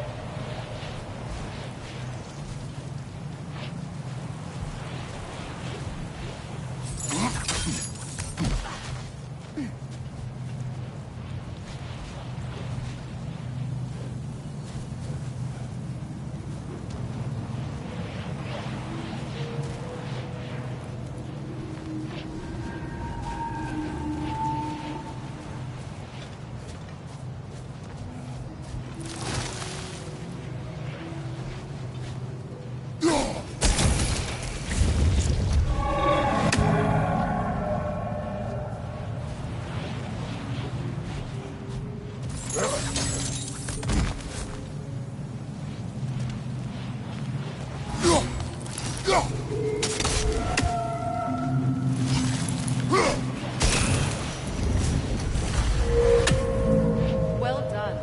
Well done.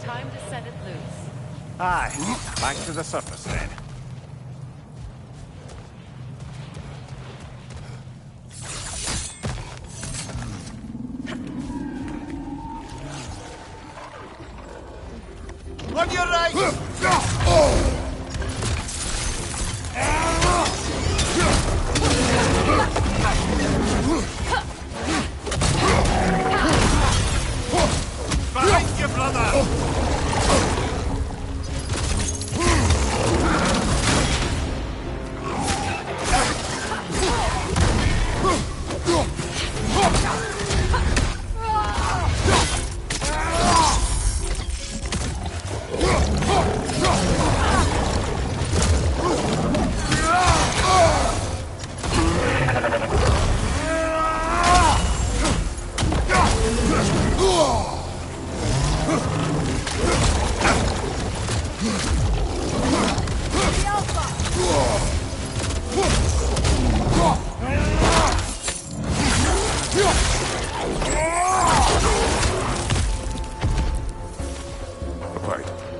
Time to set it loose. Aye, back to the surface then. On your right! Behind you, brother!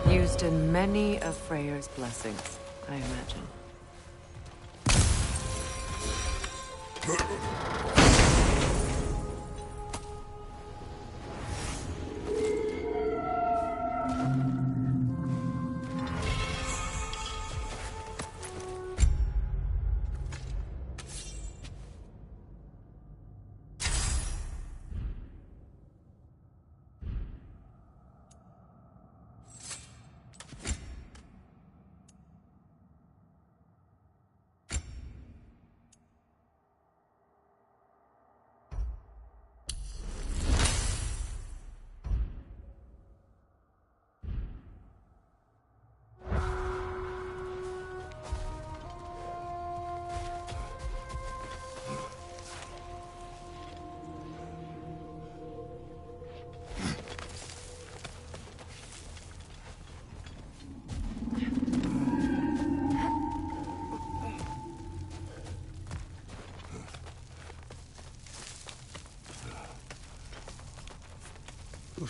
Used in many of Freyr's blessings, I imagine.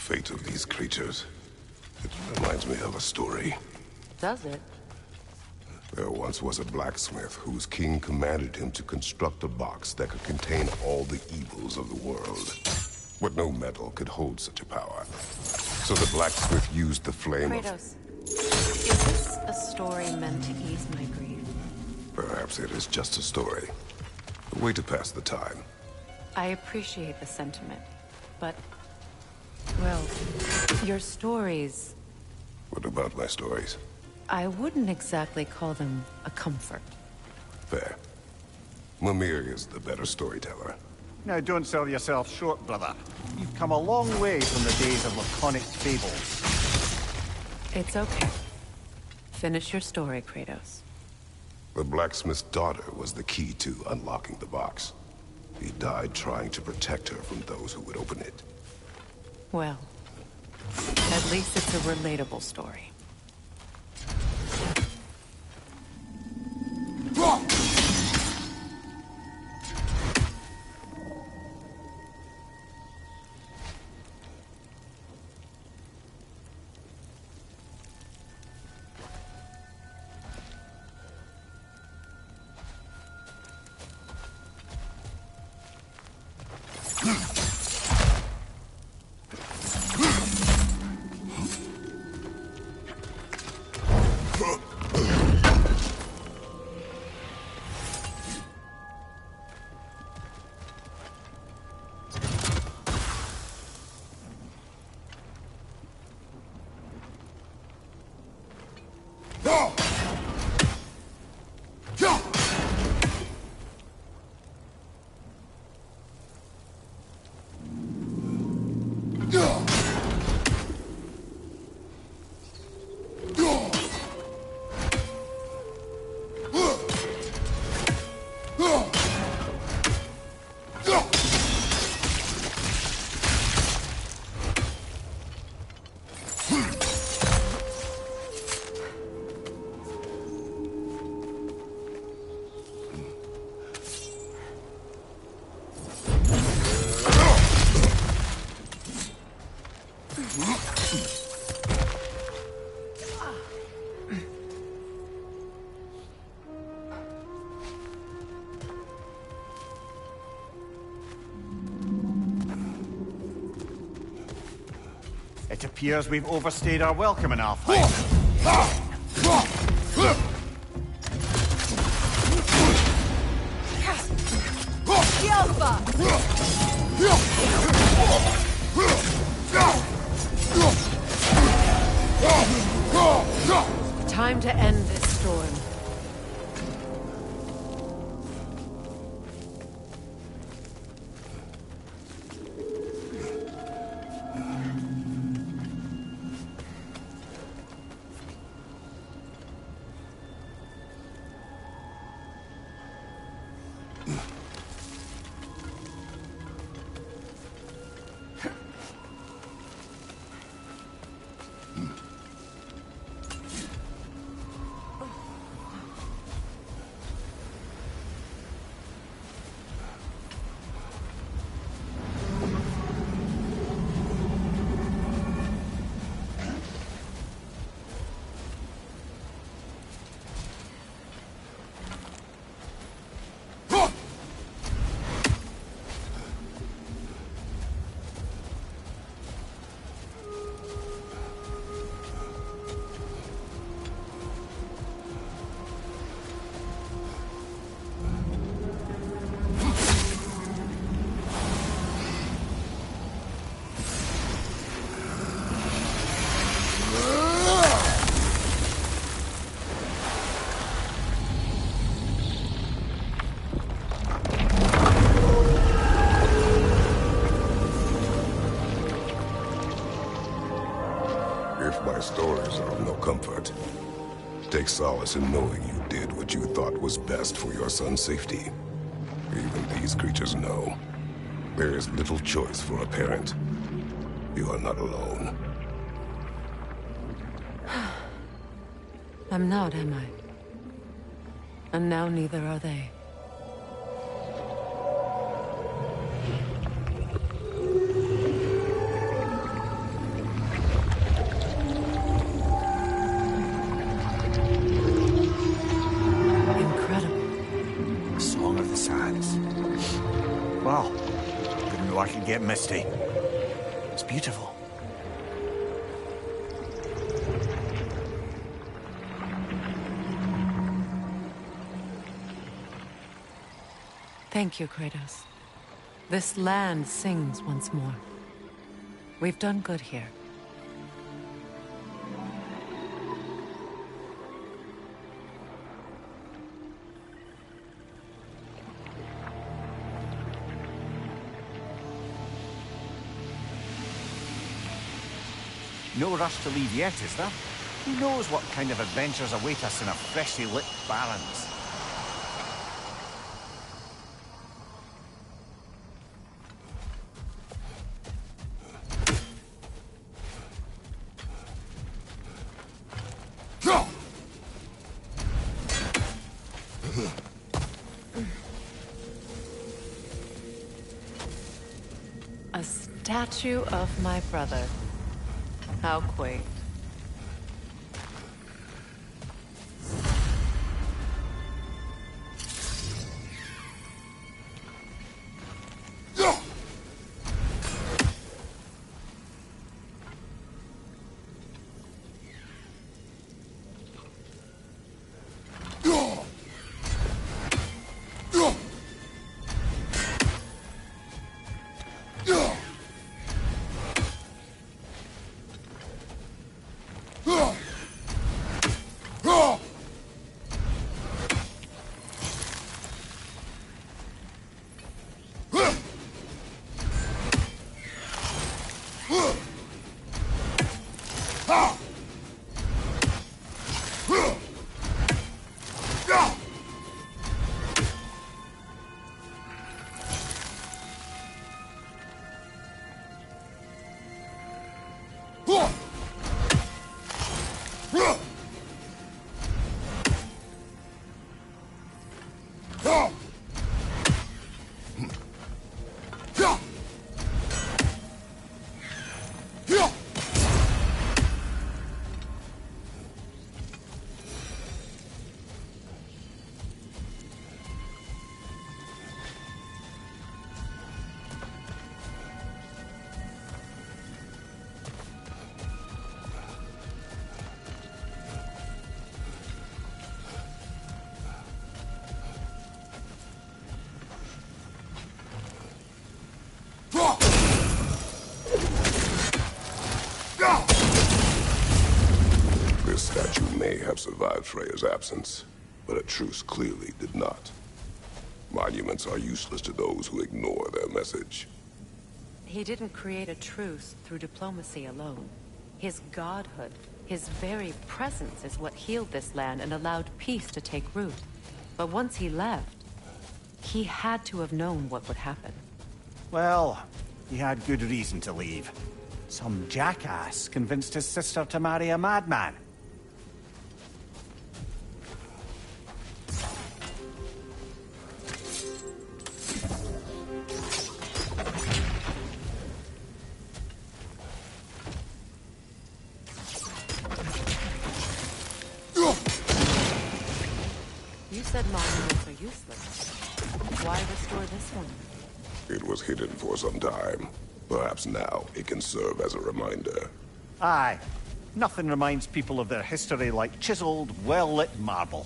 fate of these creatures. It reminds me of a story. Does it? There once was a blacksmith whose king commanded him to construct a box that could contain all the evils of the world. But no metal could hold such a power. So the blacksmith used the flame Kratos, is this a story meant to ease my grief? Perhaps it is just a story. A way to pass the time. I appreciate the sentiment, but... well, your stories... What about my stories? I wouldn't exactly call them a comfort. Fair. Mimir is the better storyteller. Now, don't sell yourself short, brother. You've come a long way from the days of laconic fables. It's okay. Finish your story, Kratos. The blacksmith's daughter was the key to unlocking the box. He died trying to protect her from those who would open it. Well, at least it's a relatable story. It appears we've overstayed our welcome in Alfheim. Time to end this storm. Stories are of no comfort. Take solace in knowing you did what you thought was best for your son's safety. Even these creatures know. There is little choice for a parent. You are not alone. I'm not, am I? And now neither are they. get misty. It's beautiful. Thank you, Kratos. This land sings once more. We've done good here. No rush to leave yet, is there? Who knows what kind of adventures await us in a freshly lit Barrens? A statue of my brother. How quaint. This statue may have survived Freya's absence, but a truce clearly did not. Monuments are useless to those who ignore their message. He didn't create a truce through diplomacy alone. His godhood, his very presence is what healed this land and allowed peace to take root. But once he left, he had to have known what would happen. Well, he had good reason to leave. Some jackass convinced his sister to marry a madman. You said monuments are useless. Why restore this one? It was hidden for some time. Perhaps now it can serve as a reminder. Aye. Nothing reminds people of their history like chiseled, well-lit marble.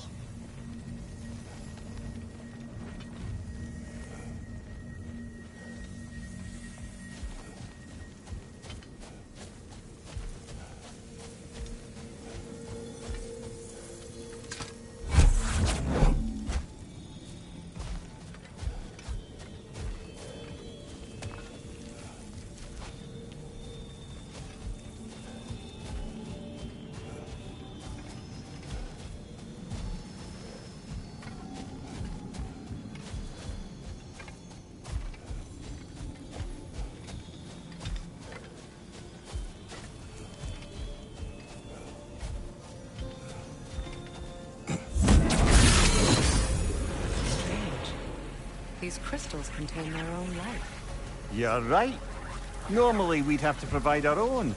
These crystals contain their own life. You're right. Normally we'd have to provide our own.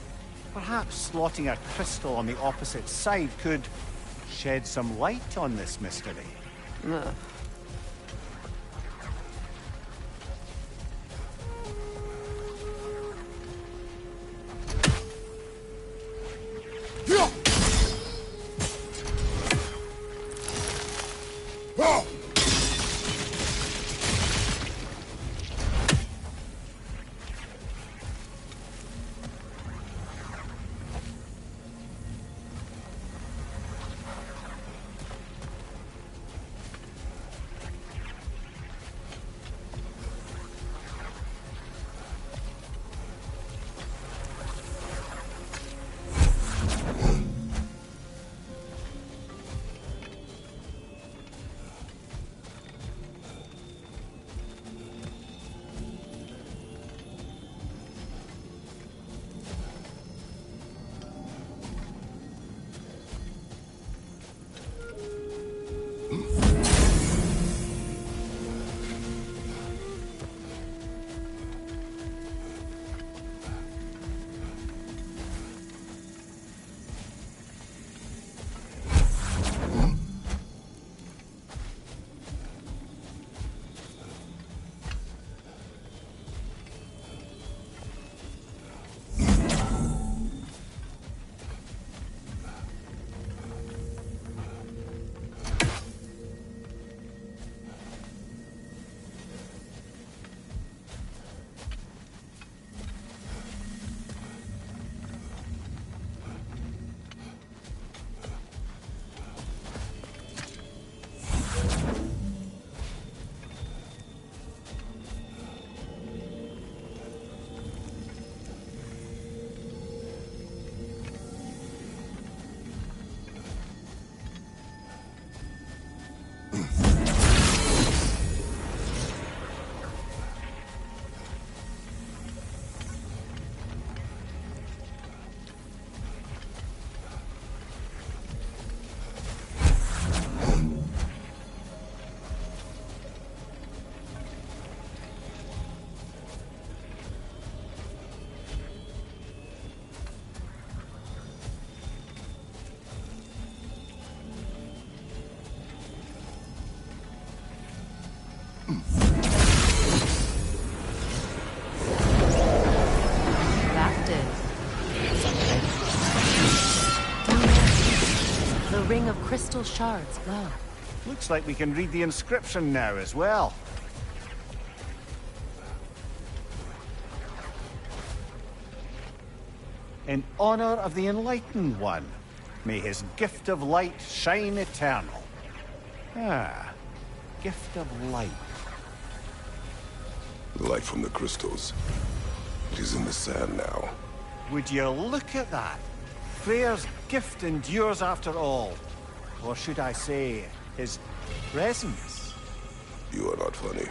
Perhaps slotting a crystal on the opposite side could shed some light on this mystery. That did something. The ring of crystal shards glow. Looks like we can read the inscription now as well. In honor of the Enlightened One, may his gift of light shine eternal. Ah, gift of light. The light from the crystals. It is in the sand now. Would you look at that? Freyr's gift endures after all. Or should I say, his presence? You are not funny.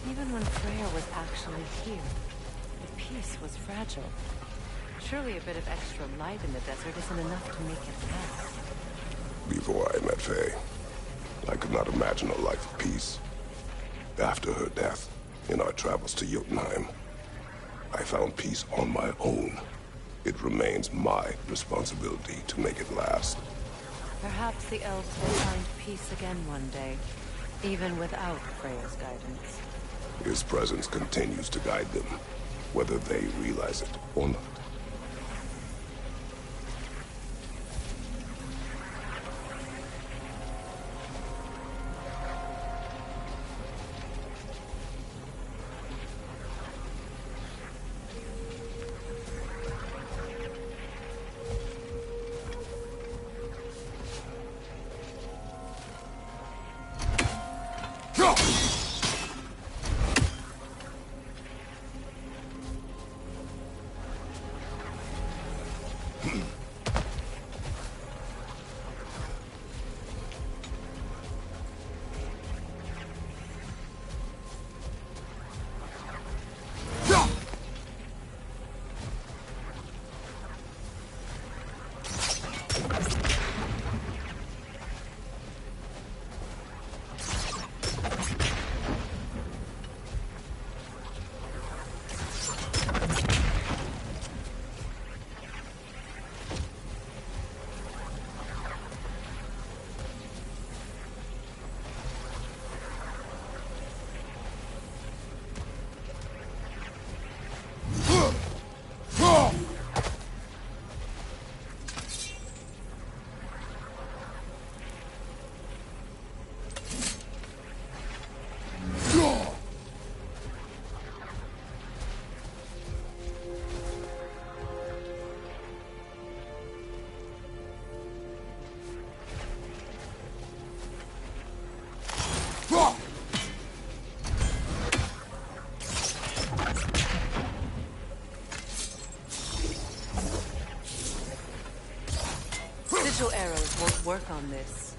Even when Freya was actually here, the peace was fragile. Surely a bit of extra light in the desert isn't enough to make it last. Before I met Faye, I could not imagine a life of peace. After her death, in our travels to Jotunheim, I found peace on my own. It remains my responsibility to make it last. Perhaps the elves will find peace again one day, even without Freya's guidance. His presence continues to guide them, whether they realize it or not. Sigil arrows won't work on this.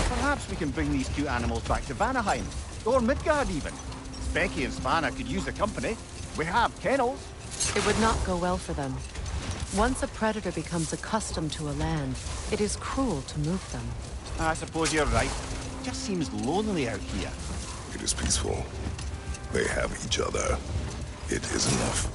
Perhaps we can bring these cute animals back to Vanaheim, or Midgard even. Becky and Spanna could use the company. We have kennels. It would not go well for them. Once a predator becomes accustomed to a land, it is cruel to move them. I suppose you're right. It just seems lonely out here. It is peaceful. They have each other. It is enough.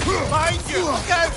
Behind you! Look out!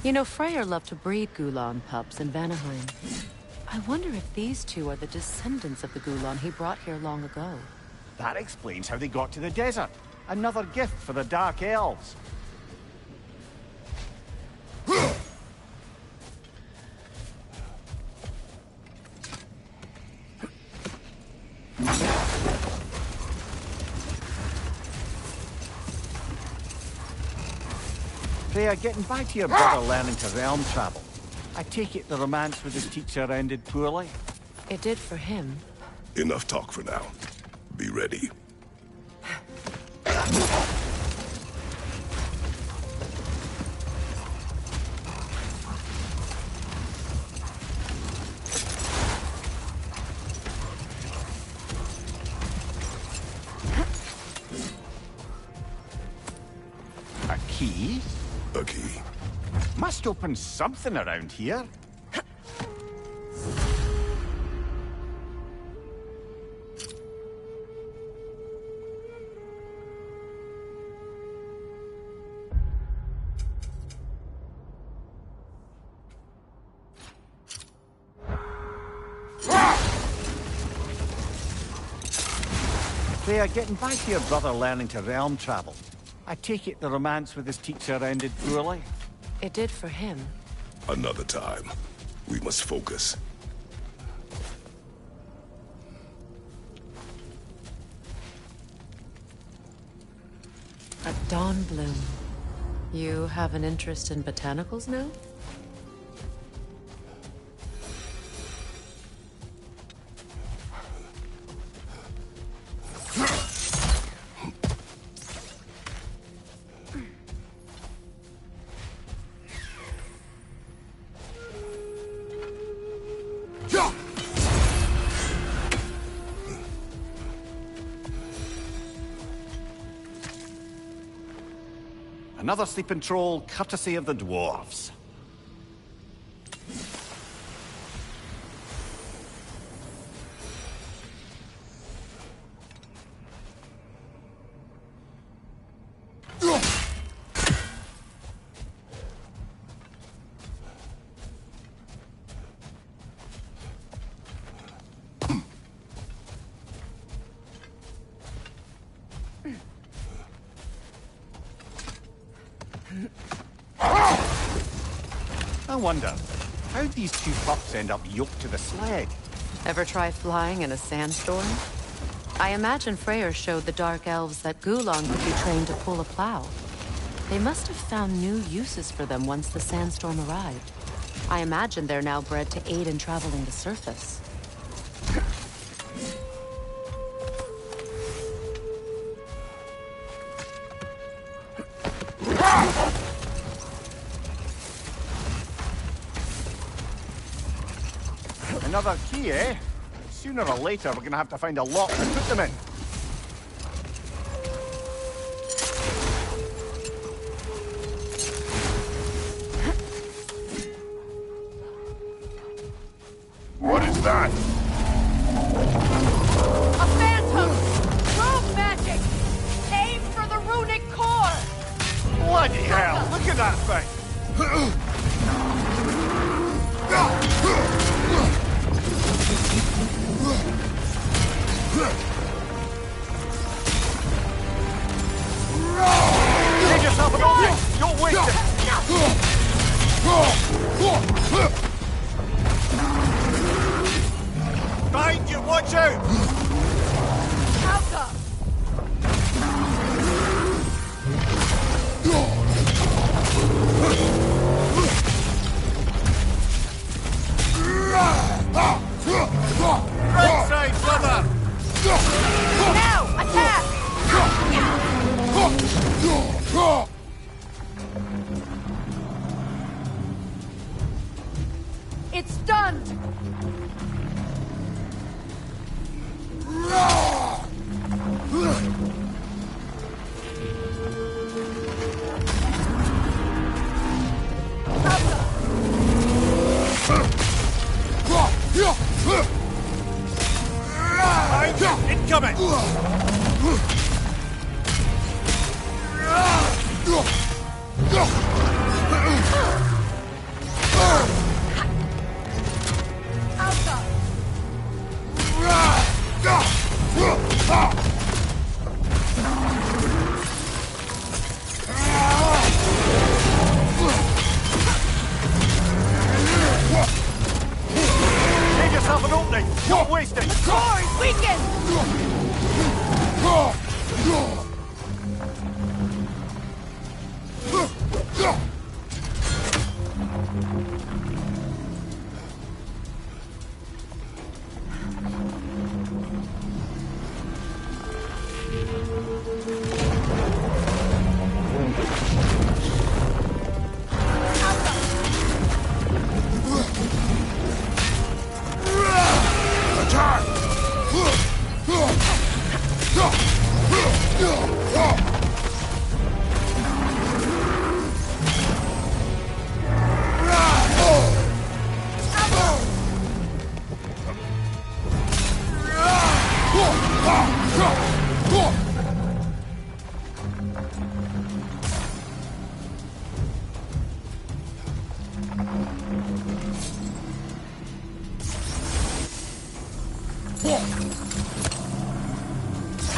You know, Freyr loved to breed Gulan pups in Vanaheim. I wonder if these two are the descendants of the Gulan he brought here long ago. That explains how they got to the desert. Another gift for the Dark Elves. Freya, getting back to your brother learning to realm travel. I take it the romance with his teacher ended poorly? It did for him. Enough talk for now. Be ready. A key? A key. Must open something around here. Freya, getting back to your brother learning to realm travel. I take it the romance with his teacher ended poorly? It did for him. Another time. We must focus. A dawn bloom. You have an interest in botanicals now? Another sleeping troll, courtesy of the dwarves. I wonder, how'd these two pups end up yoked to the sled? Ever try flying in a sandstorm? I imagine Freyr showed the Dark Elves that Gulon could be trained to pull a plow. They must have found new uses for them once the sandstorm arrived. I imagine they're now bred to aid in traveling the surface. Another key, eh? Sooner or later, we're gonna have to find a lock to put them in. What is that? A phantom! Rogue magic! Aim for the runic core! Bloody hell! Look at that thing! Take yourself an opening! Don't waste it! Behind you! Watch out! Alka! Right side, brother! Now! Attack! It's stunned! Incoming! Alka! Take yourself an opening! Don't waste it! Core is weakened!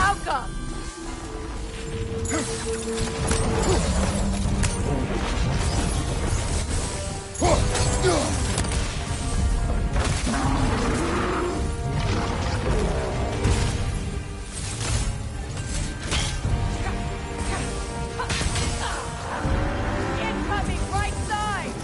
Alka! Incoming right side!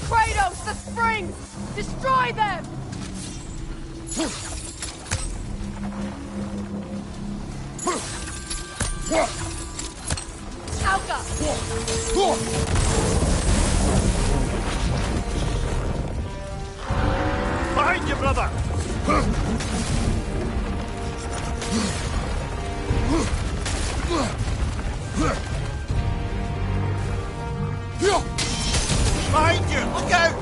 Kratos, the springs! Destroy them! Behind you, brother! Behind you! Look out!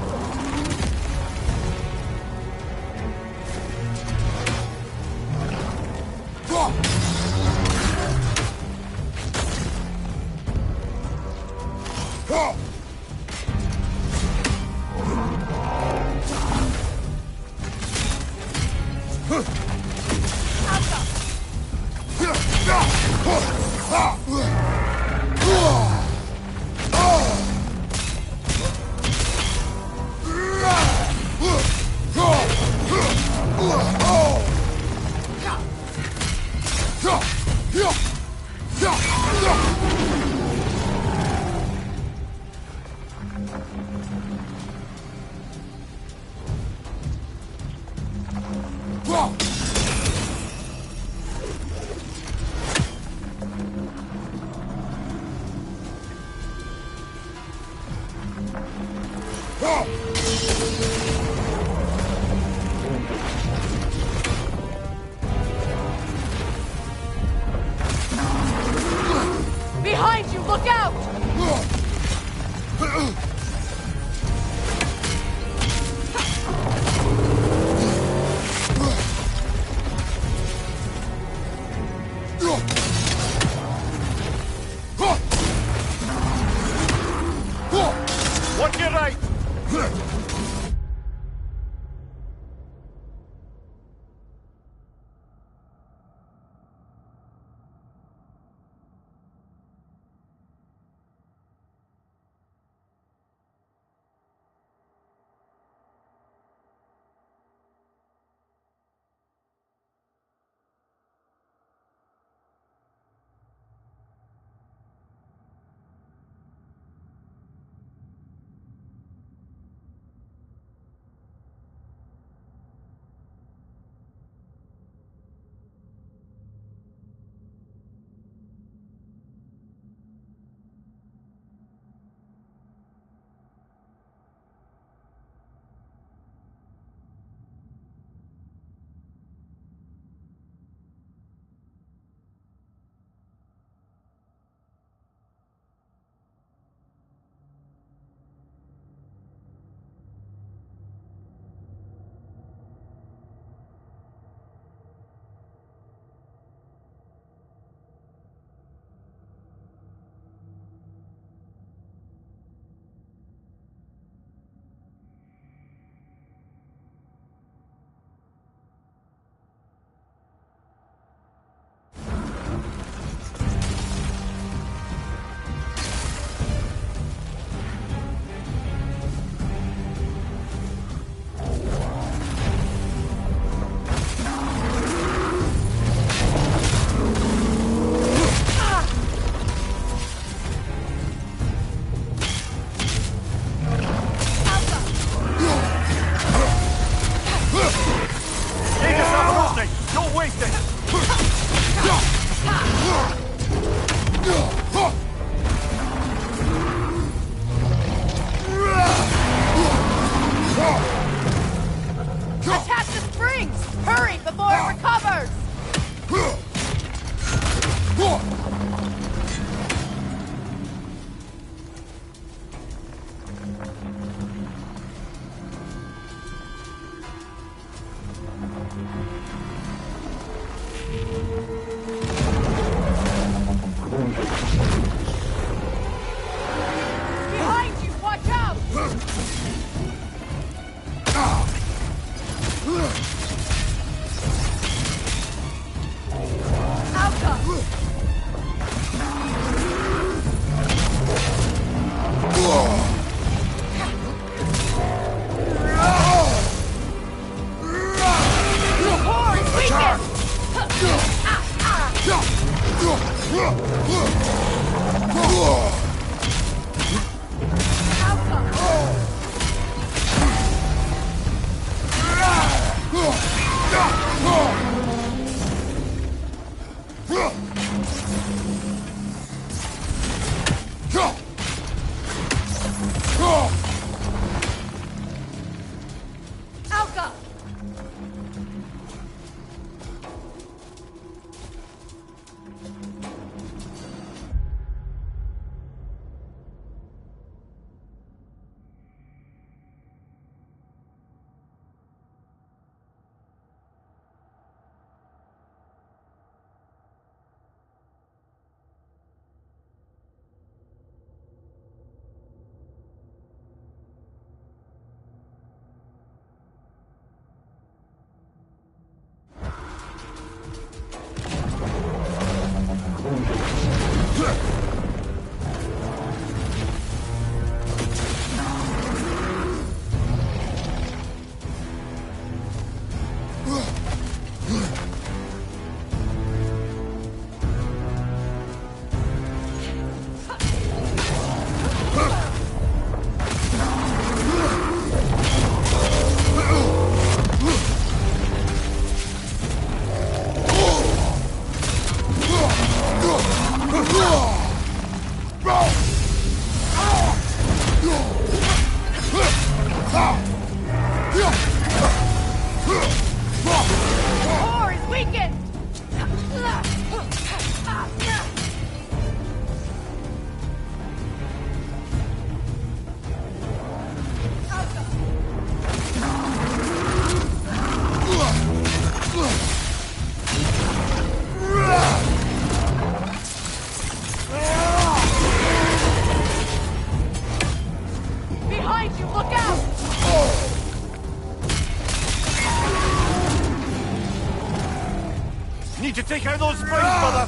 Need to take out those spines, brother!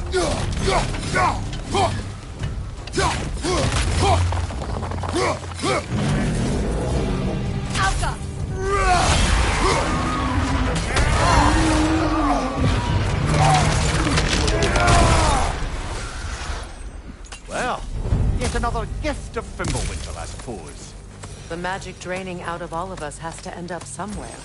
Alka! Well, yet another gift of Fimbulwinter, I suppose. The magic draining out of all of us has to end up somewhere.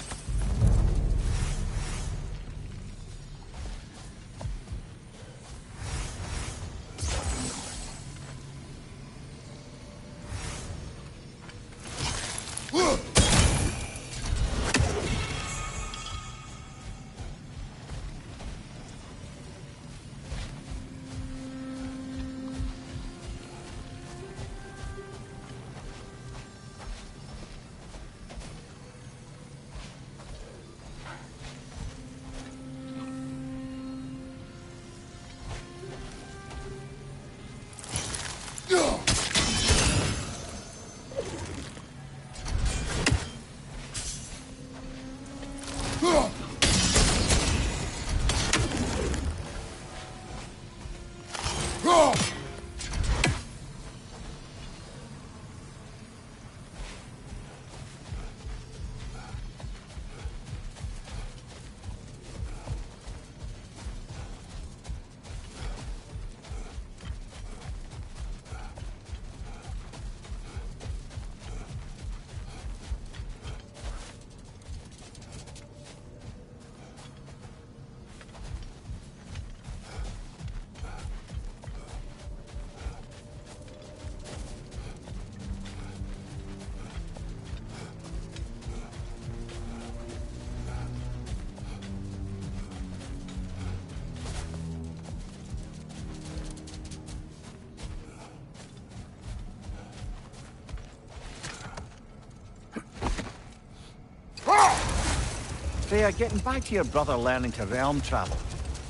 Freya, getting back to your brother learning to realm travel.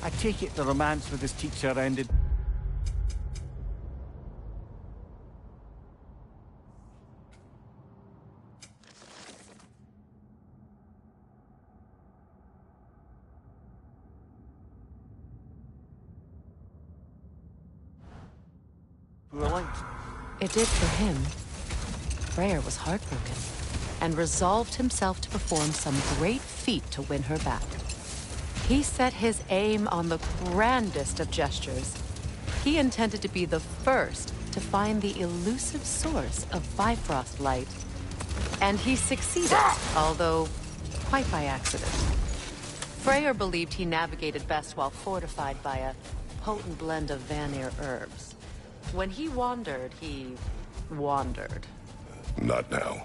I take it the romance with his teacher ended. It did for him. Freyr was heartbroken and resolved himself to perform some great feat to win her back. He set his aim on the grandest of gestures. He intended to be the first to find the elusive source of Bifrost light. And he succeeded, although quite by accident. Freyr believed he navigated best while fortified by a potent blend of Vanir herbs. When he wandered, he wandered. Not now.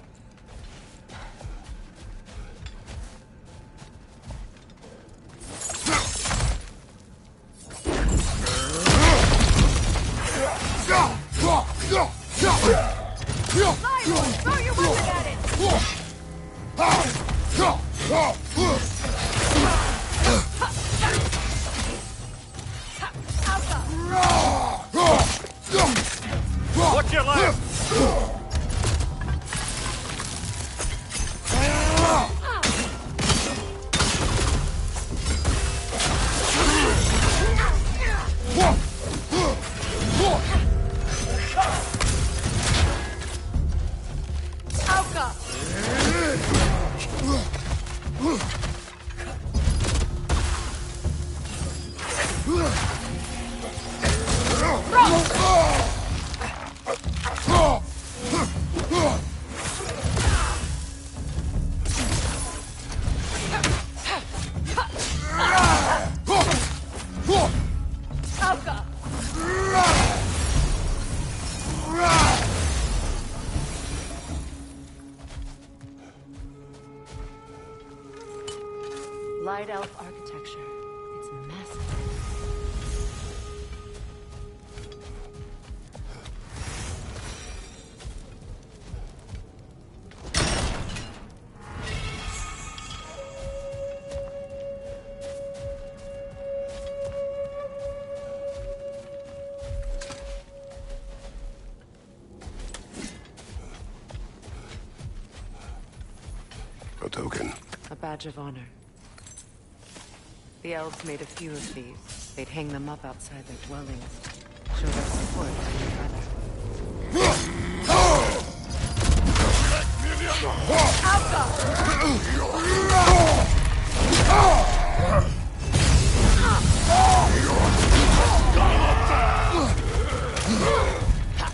Throw your weapon at it! Watch your left! Light elf architecture. It's massive. A token. A badge of honor. The elves made a few of these. They'd hang them up outside their dwellings. Show their support for your brother.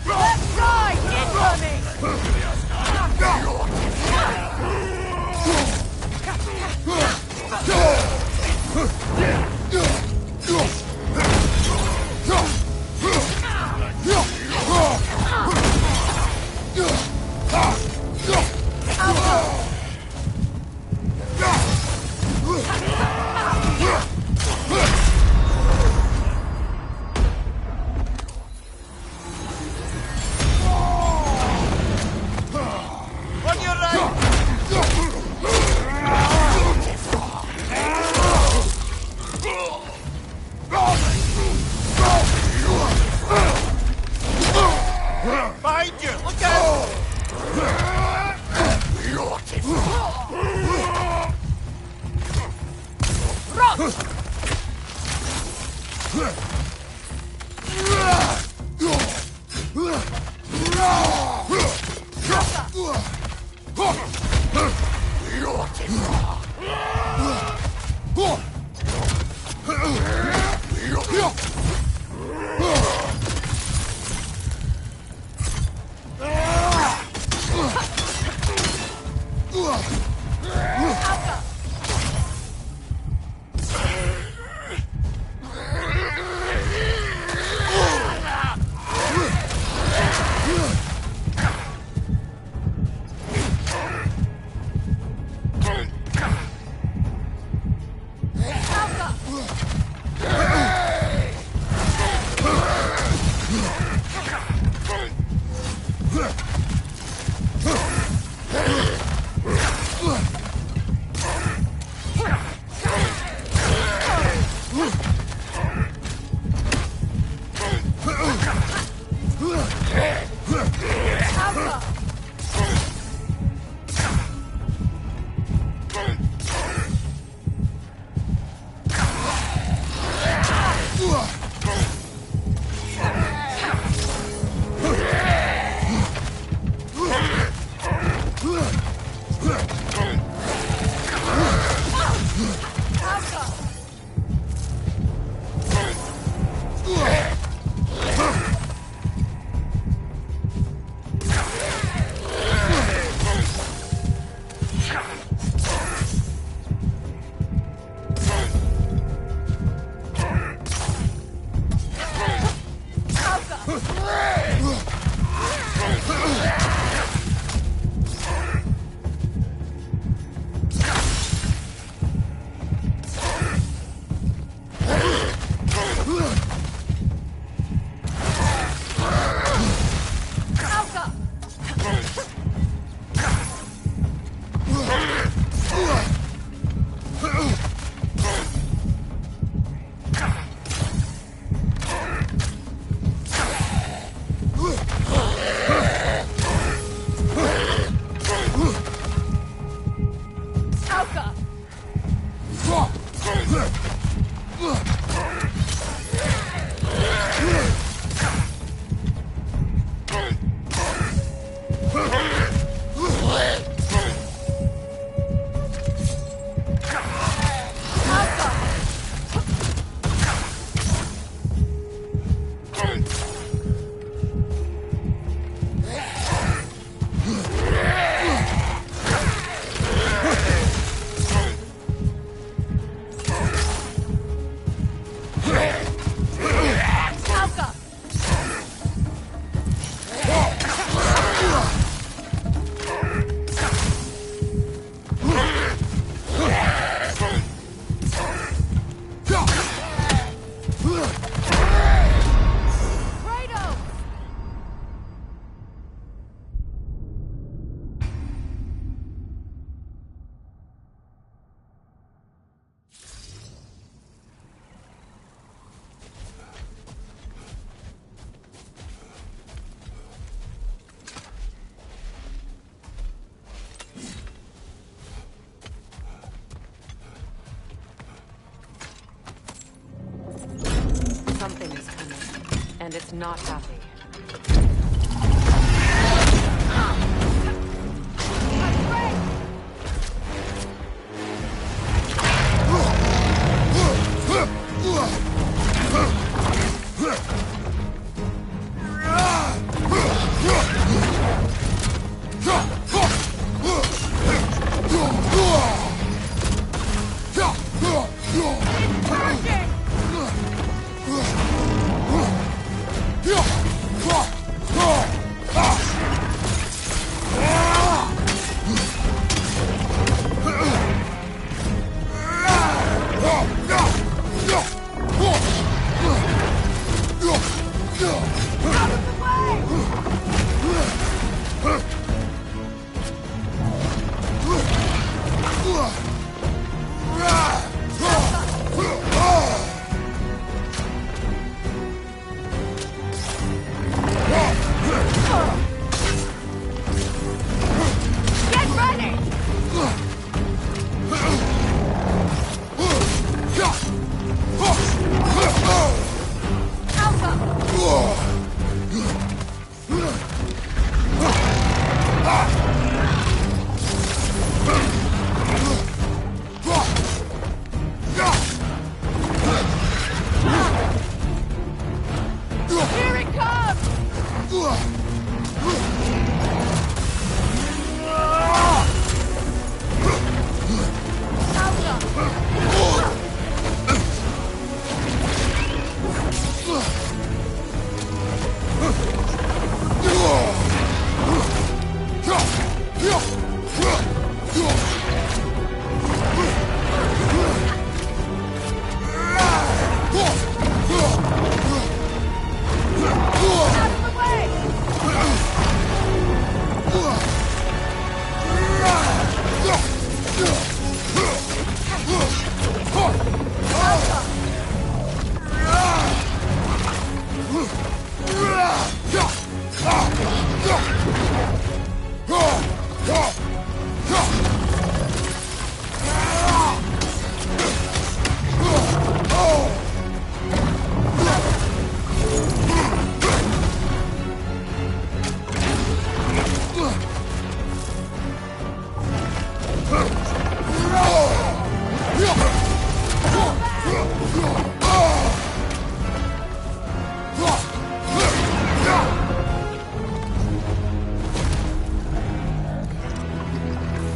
Left side! Incoming! Something is coming, and it's not happy.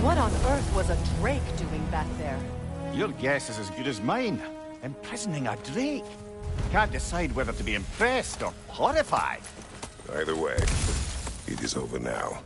What on earth was a drake doing back there? Your guess is as good as mine. Imprisoning a drake. Can't decide whether to be impressed or horrified. Either way, it is over now.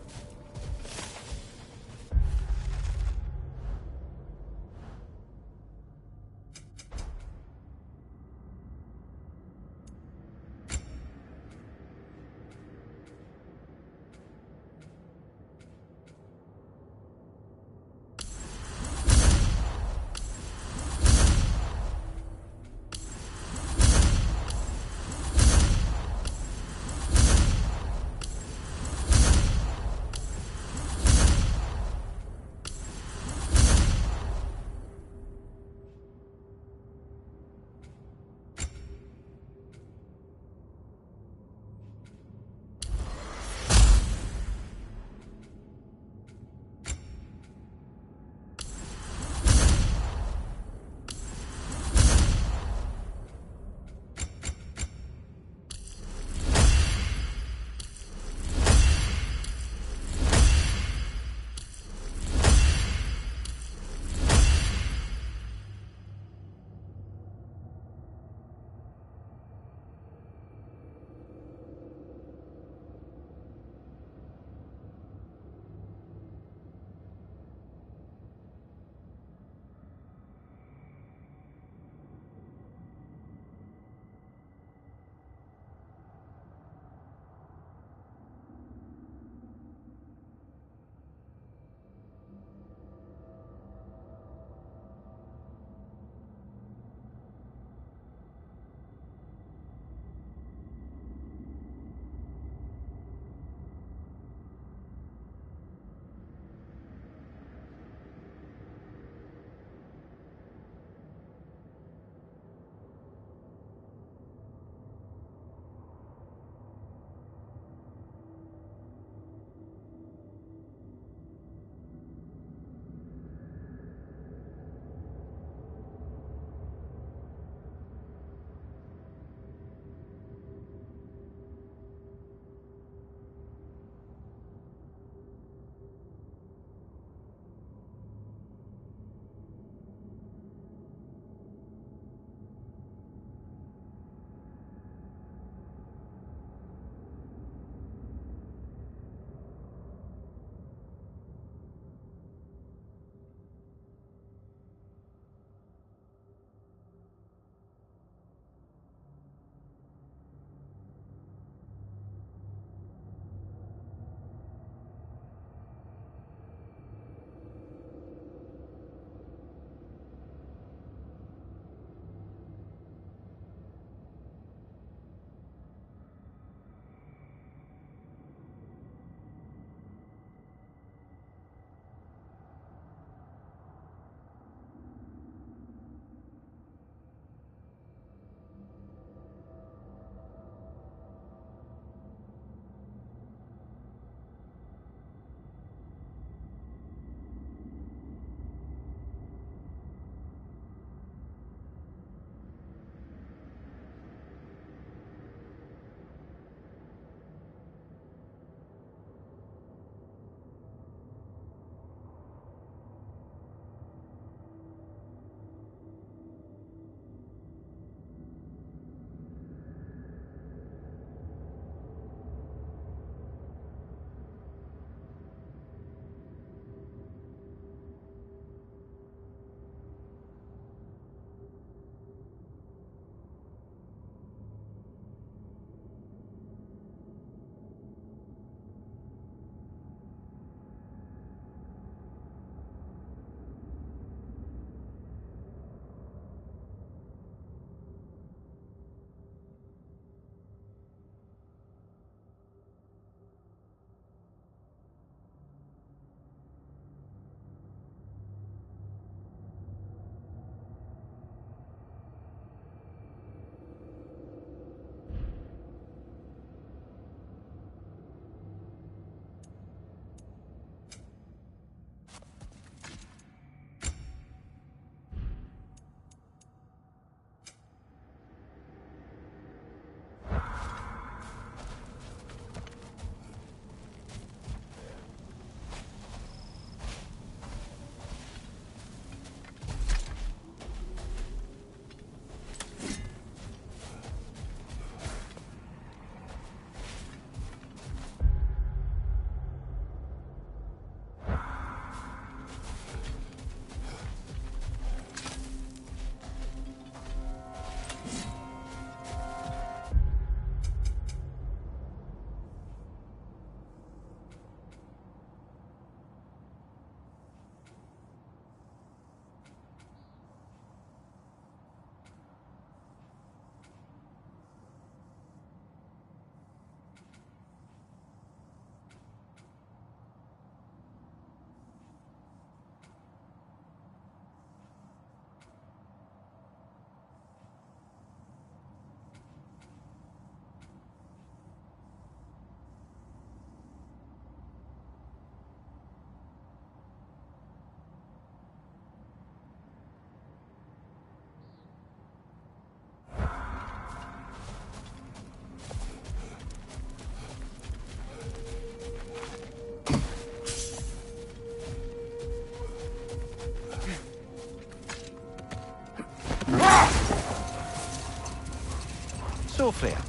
So, Freya,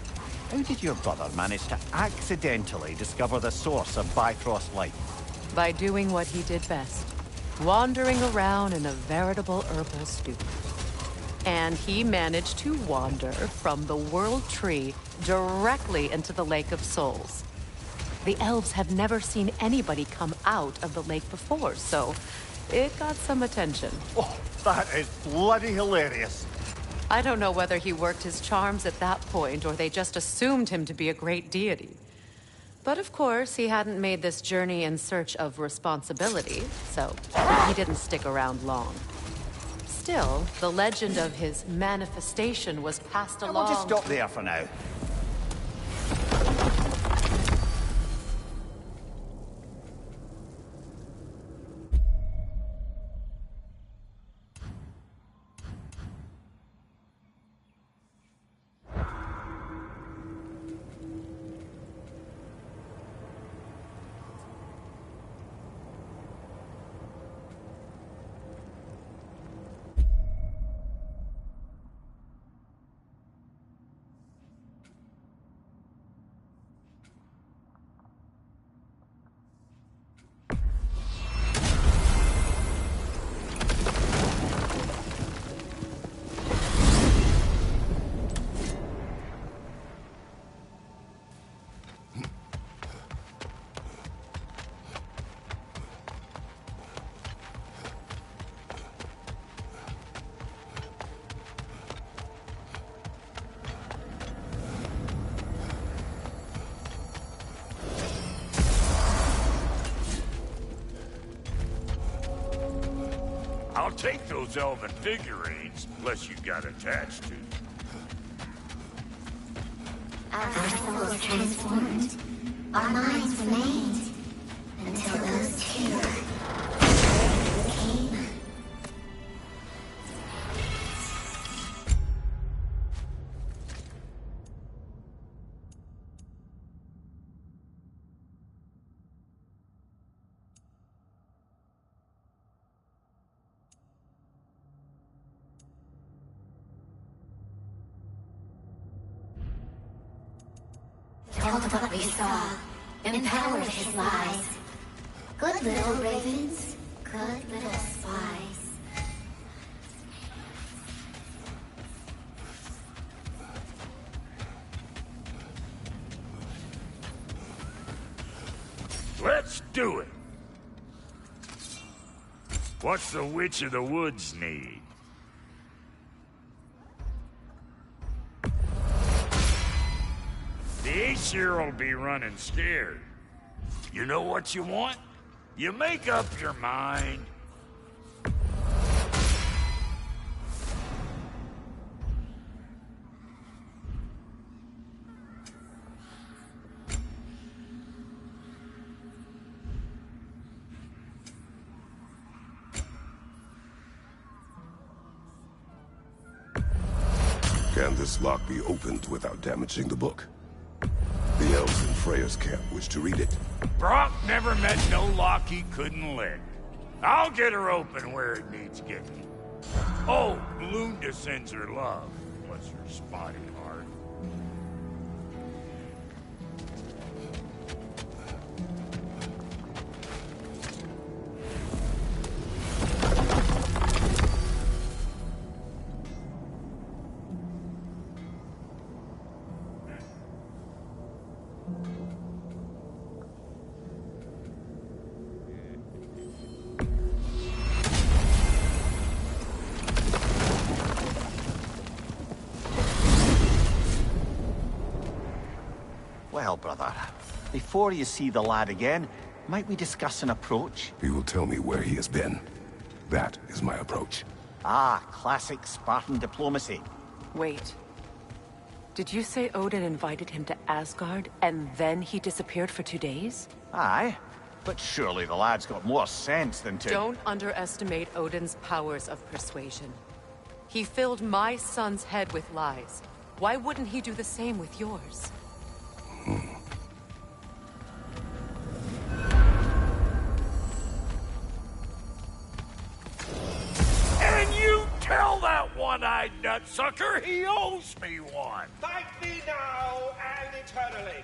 how did your brother manage to accidentally discover the source of Bifrost life? By doing what he did best. Wandering around in a veritable herbal stew. And he managed to wander from the World Tree directly into the Lake of Souls. The elves have never seen anybody come out of the lake before, so it got some attention. Oh, that is bloody hilarious. I don't know whether he worked his charms at that point or they just assumed him to be a great deity. But of course, he hadn't made this journey in search of responsibility, so he didn't stick around long. Still, the legend of his manifestation was passed along. We'll just stop there for now. I'll take those elven figurines, unless you got attached to. Our souls transformed. Our minds remained. Until those two came. Told what we saw, empowered his lies. Good little ravens, good little spies. Let's do it! What's the Witch of the Woods need? The Aesir'll be running scared. You know what you want? You make up your mind. Can this lock be opened without damaging the book? The elves in Freya's camp wish to read it. Brock never met no lock he couldn't lick. I'll get her open where it needs getting. Oh, Lunda sends her love. Bless her spotty heart. Well, brother, before you see the lad again, might we discuss an approach? He will tell me where he has been. That is my approach. Ah, classic Spartan diplomacy. Wait. Did you say Odin invited him to Asgard, and then he disappeared for 2 days? Aye, but surely the lad's got more sense than to... Don't underestimate Odin's powers of persuasion. He filled my son's head with lies. Why wouldn't he do the same with yours? And you tell that one-eyed nutsucker. He owes me one. Fight me now and eternally.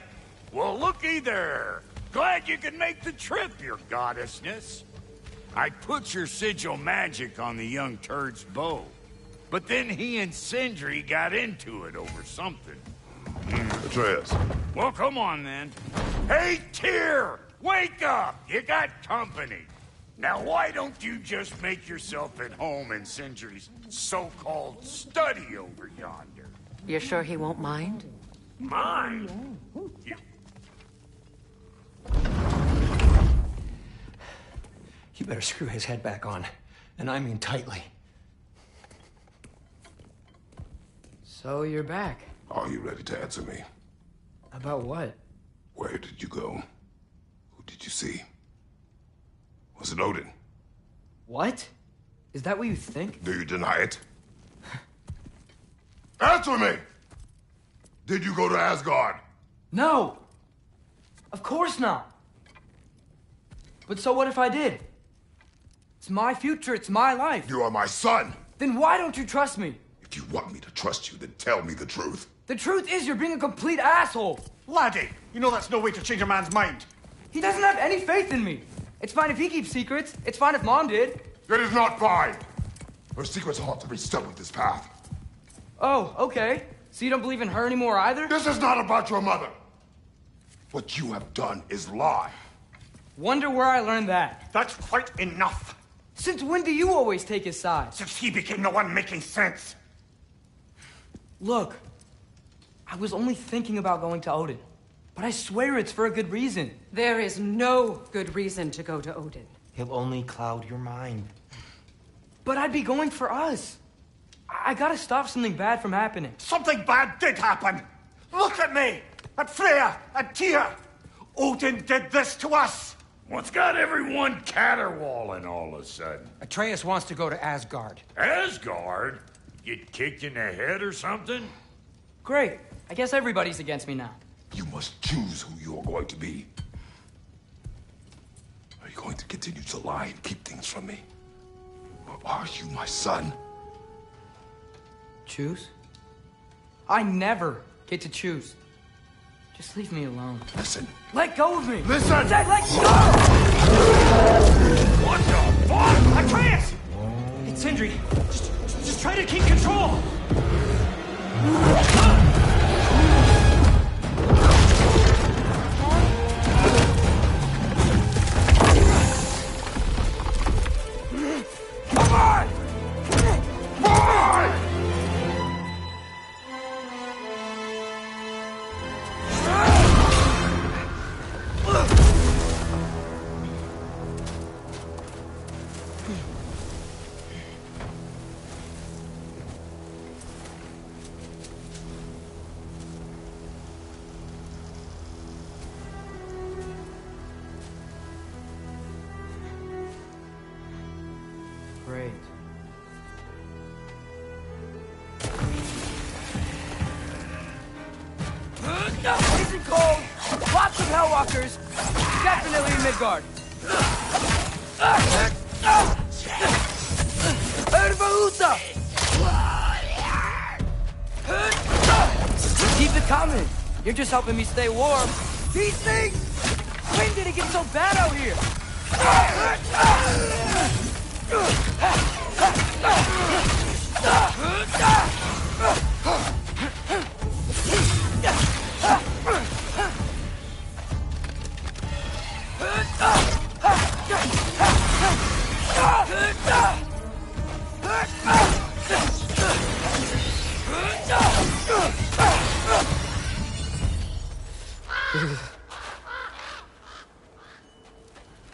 Well, looky there. Glad you can make the trip, your goddessness. I put your sigil magic on the young turd's bow. But then he and Sindri got into it over something. Atreus. Well, come on, then. Hey, Tyr! Wake up! You got company. Now, why don't you just make yourself at home in Sindri's so-called study over yonder? You're sure he won't mind? Mind? You better screw his head back on. And I mean tightly. So you're back. Are you ready to answer me? About what? Where did you go? Who did you see? Was it Odin? What? Is that what you think? Do you deny it? Answer me! Did you go to Asgard? No! Of course not! But so what if I did? It's my future, it's my life. You are my son! Then why don't you trust me? If you want me to trust you, then tell me the truth. The truth is you're being a complete asshole! Laddie, you know that's no way to change a man's mind. He doesn't have any faith in me. It's fine if he keeps secrets. It's fine if Mom did. It is not fine! Her secrets ought to be stuck with this path. Oh, okay. So you don't believe in her anymore either? This is not about your mother! What you have done is lie. Wonder where I learned that. That's quite enough. Since when do you always take his side? Since he became the one making sense. Look, I was only thinking about going to Odin. But I swear it's for a good reason. There is no good reason to go to Odin. He'll only cloud your mind. But I'd be going for us. I gotta stop something bad from happening. Something bad did happen. Look at me, at Freya, at Tyr. Odin did this to us. What's got everyone caterwauling all of a sudden? Atreus wants to go to Asgard. Asgard? Get kicked in the head or something? Great. I guess everybody's against me now. You must choose who you are going to be. Are you going to continue to lie and keep things from me? Or are you my son? Choose? I never get to choose. Just leave me alone. Listen. Let go of me! Listen! I said let go! What the fuck? Atreus! It's Sindri. Just try to keep control. Come on! Boy! Great. Freezing cold, lots of Hellwalkers, definitely in Midgard. Ervahuta! Keep it coming. You're just helping me stay warm. These things! When did it get so bad out here?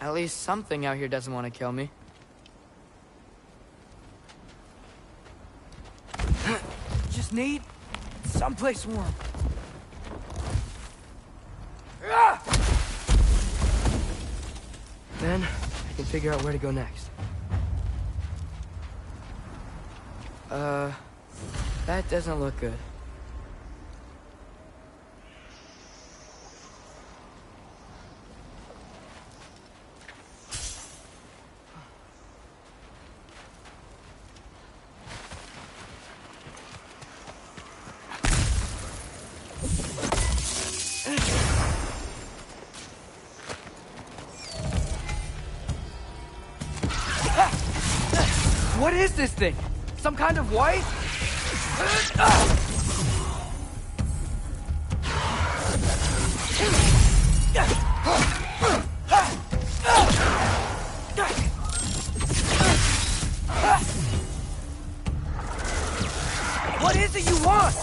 At least something out here doesn't want to kill me. Just need someplace warm. Then I can figure out where to go next. That doesn't look good. What is this thing? Some kind of white? What is it you want?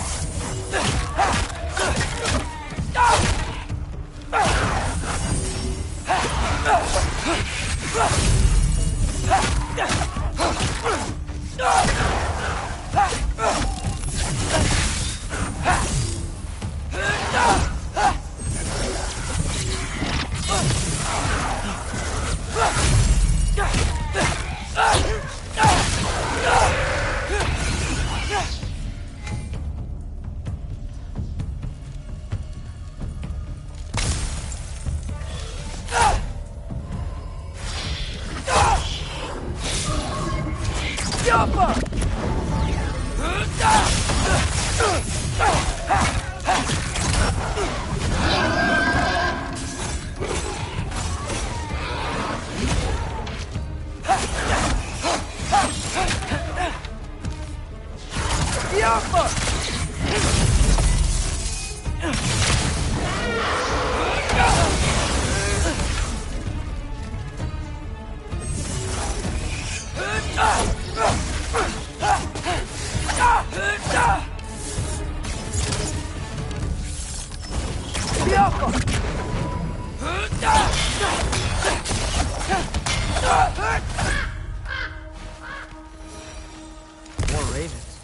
More ravens.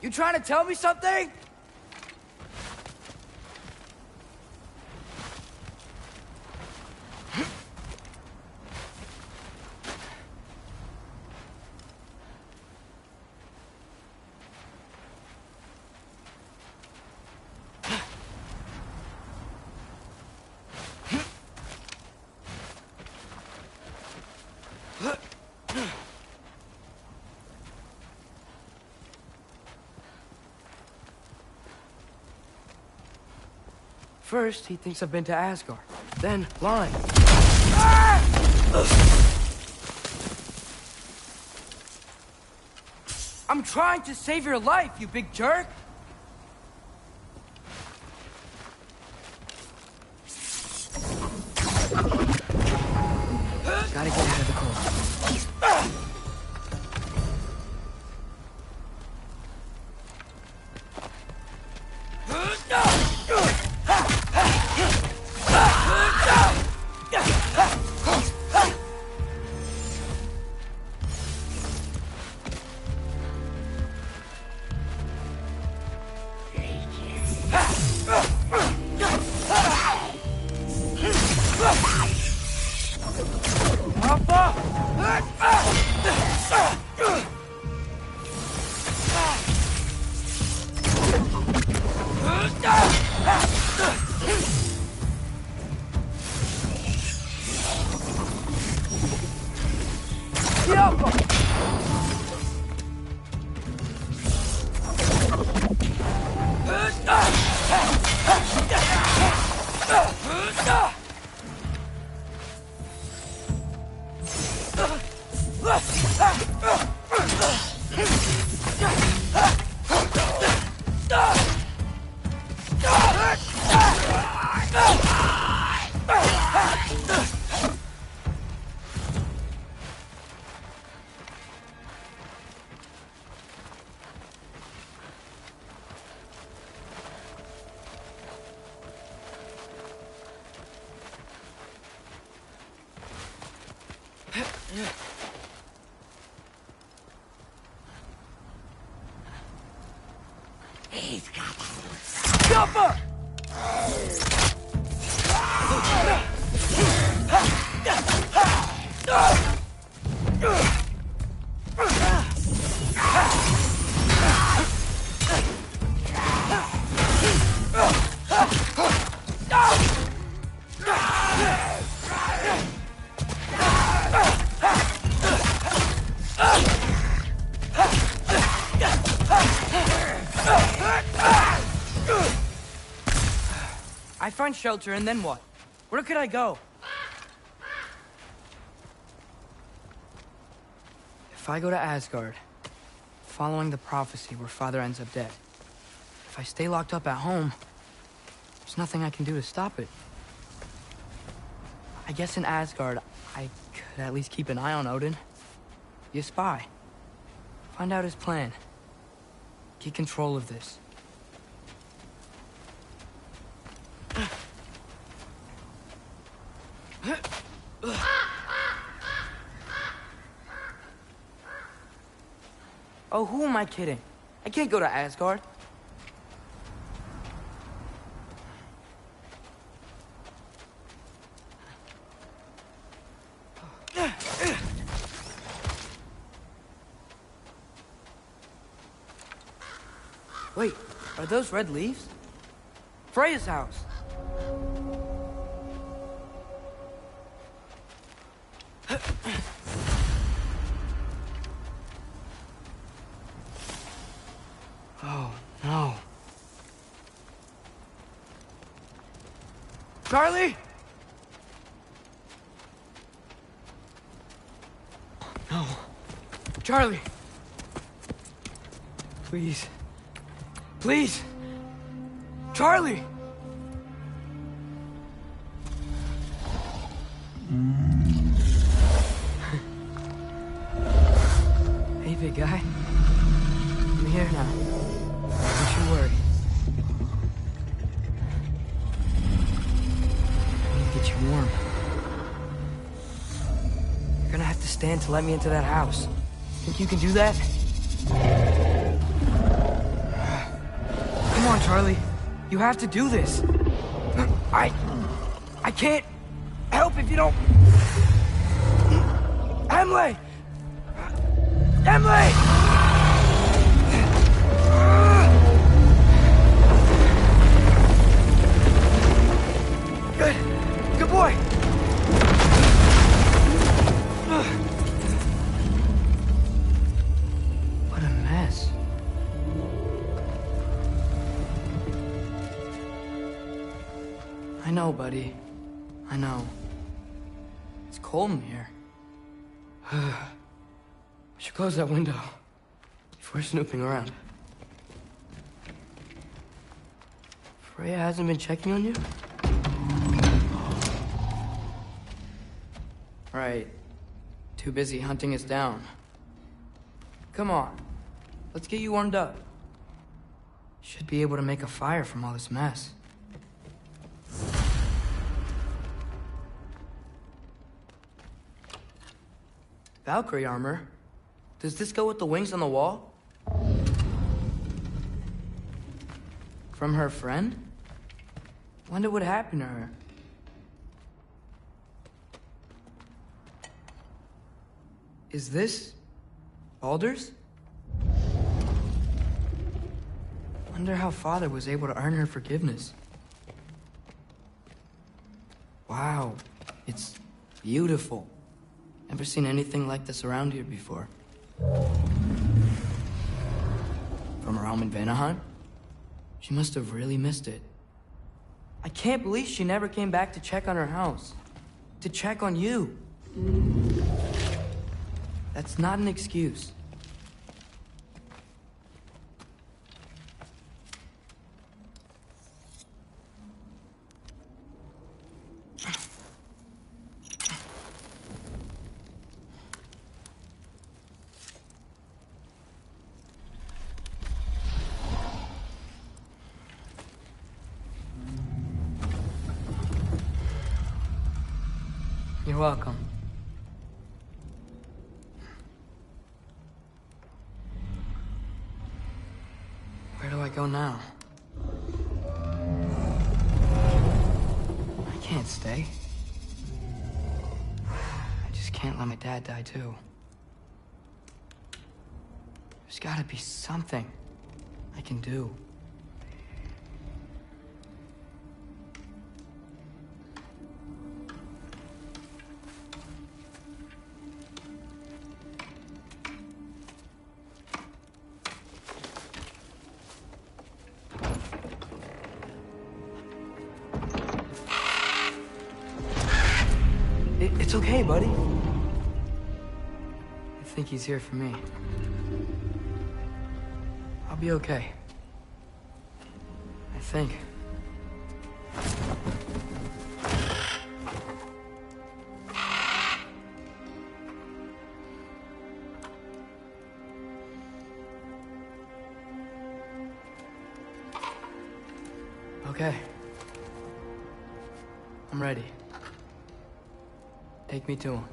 You trying to tell me something? First, he thinks I've been to Asgard. Then, lying. I'm trying to save your life, you big jerk! Gotta get out of the cold. He's got Jumper! I find shelter, and then what? Where could I go? If I go to Asgard, following the prophecy where Father ends up dead, if I stay locked up at home, there's nothing I can do to stop it. I guess in Asgard, I could at least keep an eye on Odin. Be a spy. Find out his plan. Get control of this. Oh, who am I kidding? I can't go to Asgard. Wait, are those red leaves? Freya's house. Oh, no. Charlie? No. Charlie. Please. Please. Charlie. Hey, big guy. I'm here now. Don't you worry. I need to get you warm. You're gonna have to stand to let me into that house. Think you can do that? Come on, Charlie. You have to do this. I can't help if you don't... Emily! Emily! Good boy. What a mess. I know, buddy. I know. It's cold in here. I should close that window before snooping around. Freya hasn't been checking on you? Right. Too busy hunting us down. Come on. Let's get you warmed up. Should be able to make a fire from all this mess. Valkyrie armor? Does this go with the wings on the wall? From her friend? Wonder what happened to her. Is this Baldur's? Wonder how Father was able to earn her forgiveness. Wow, it's beautiful. Never seen anything like this around here before. From her home in Vanaheim? She must have really missed it. I can't believe she never came back to check on her house. To check on you. That's not an excuse. You're welcome. Where do I go now? I can't stay. I just can't let my dad die too. There's gotta be something I can do. It's okay, buddy. I think he's here for me. I'll be okay. I think. Okay. I'm ready. Take me to him.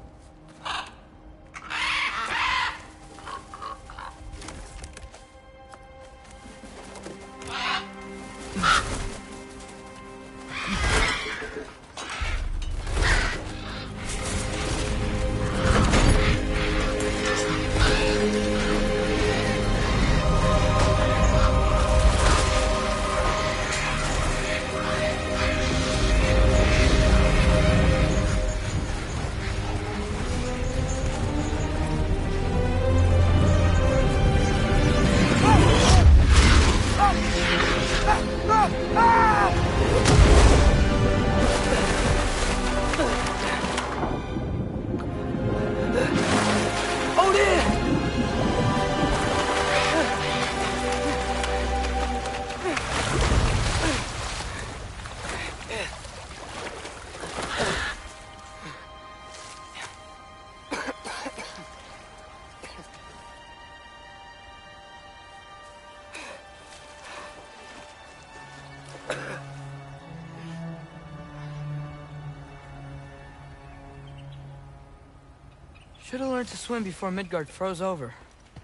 Should have learned to swim before Midgard froze over.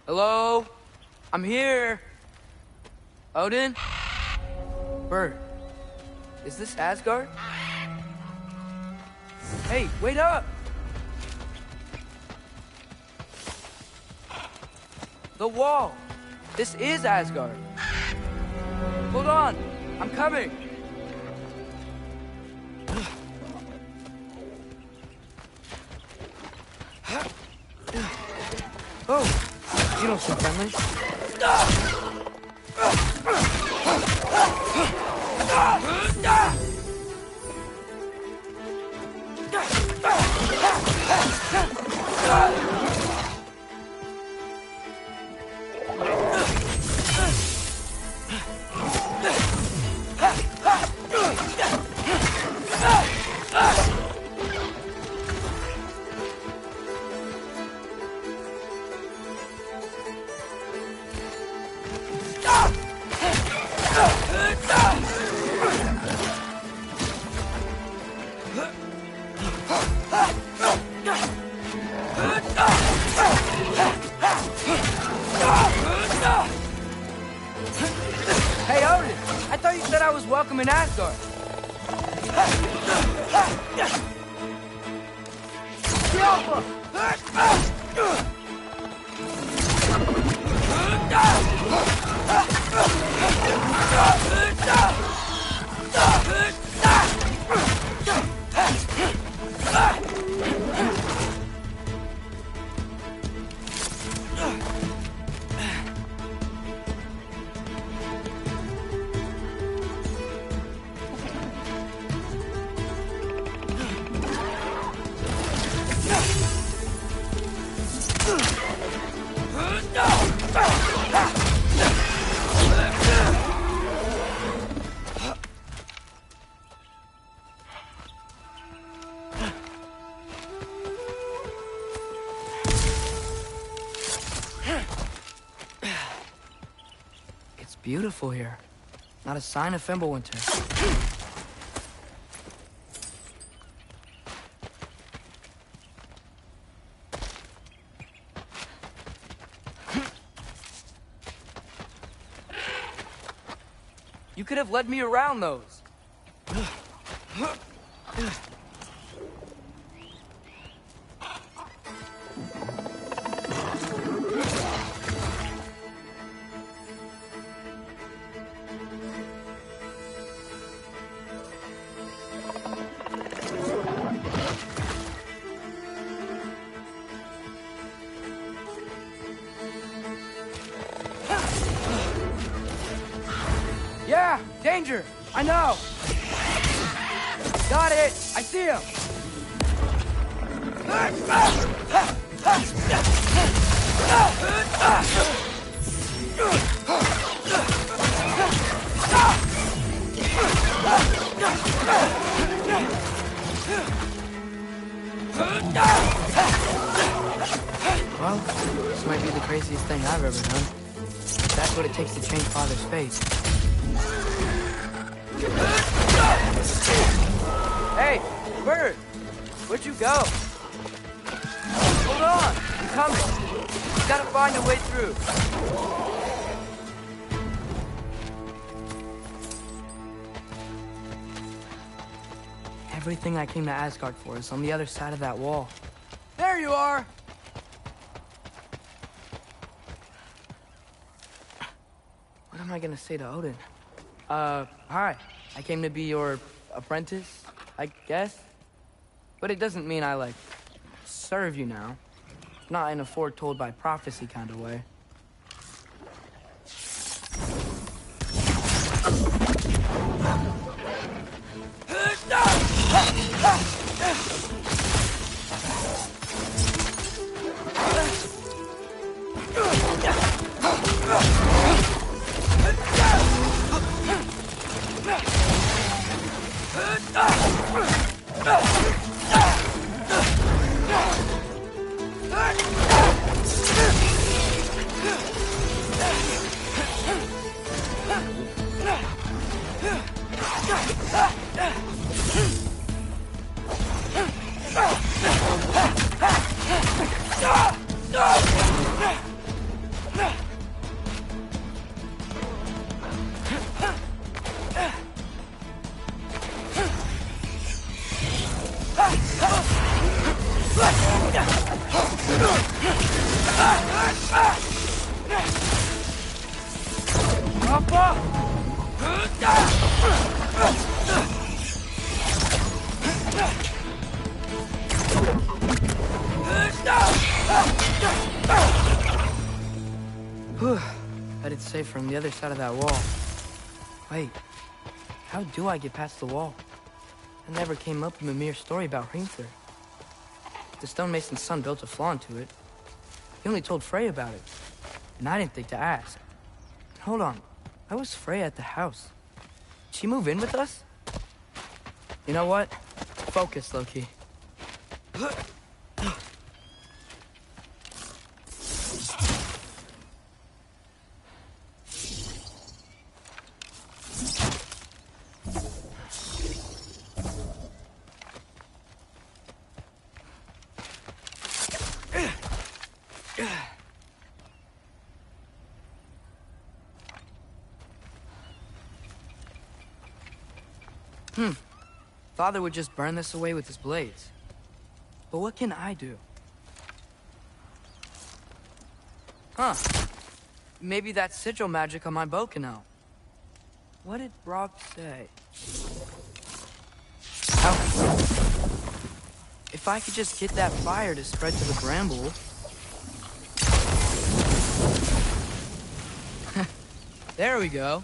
Hello? I'm here. Odin? Bert. Is this Asgard? Hey, wait up! The wall! This is Asgard. Hold on! I'm coming! Oh, you don't seem friendly. Hey, Odin! I thought you said I was welcome in Asgard. It's beautiful here. Not a sign of Fimbulwinter. You could have led me around those. Yeah, danger! I know! Got it! I see him! Well, this might be the craziest thing I've ever done. That's what it takes to change Father's fate. Hey, Bird! Where'd you go? Hold on! I'm coming! We gotta find a way through. Everything I came to Asgard for is on the other side of that wall. There you are! What am I gonna say to Odin? Hi. I came to be your apprentice, I guess? But it doesn't mean I, like, serve you now. Not in a foretold by prophecy kind of way. Headed safe from the other side of that wall. Wait, how do I get past the wall? I never came up with a mere story about Hrimthur. The stonemason's son built a flaw into it. He only told Frey about it, and I didn't think to ask. Hold on, why was Frey at the house? Did she move in with us? You know what? Focus, Loki. Father would just burn this away with his blades. But what can I do? Huh. Maybe that sigil magic on my bow can help. What did Brock say? If I could just get that fire to spread to the bramble... There we go.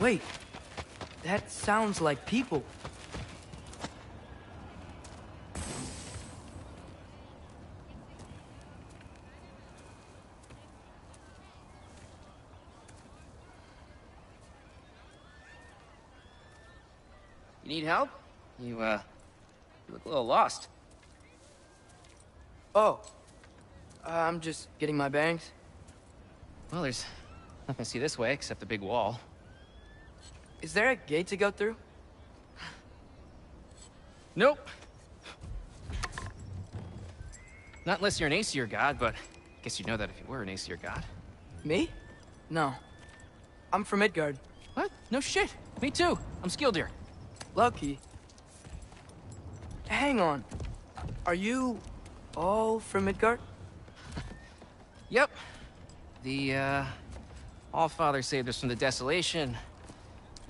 Wait, that sounds like people. You need help? You look a little lost. Oh, I'm just getting my bangs. Well, there's nothing to see this way except the big wall. Is there a gate to go through? Nope. Not unless you're an Aesir god, but I guess you'd know that if you were an Aesir god. Me? No. I'm from Midgard. What? No shit. Me too. I'm Skildir. Lucky. Hang on. Are you all from Midgard? Yep. The, Allfather saved us from the desolation.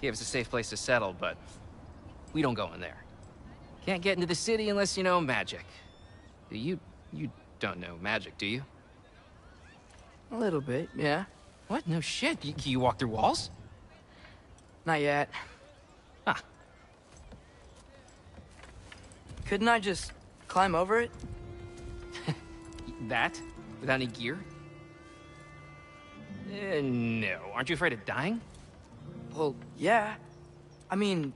Gave us a safe place to settle, but we don't go in there. Can't get into the city unless you know magic. You don't know magic, do you? A little bit, yeah. What? No shit. You walk through walls? Not yet. Huh. Couldn't I just climb over it? That? Without any gear? No. Aren't you afraid of dying? Well, yeah. I mean,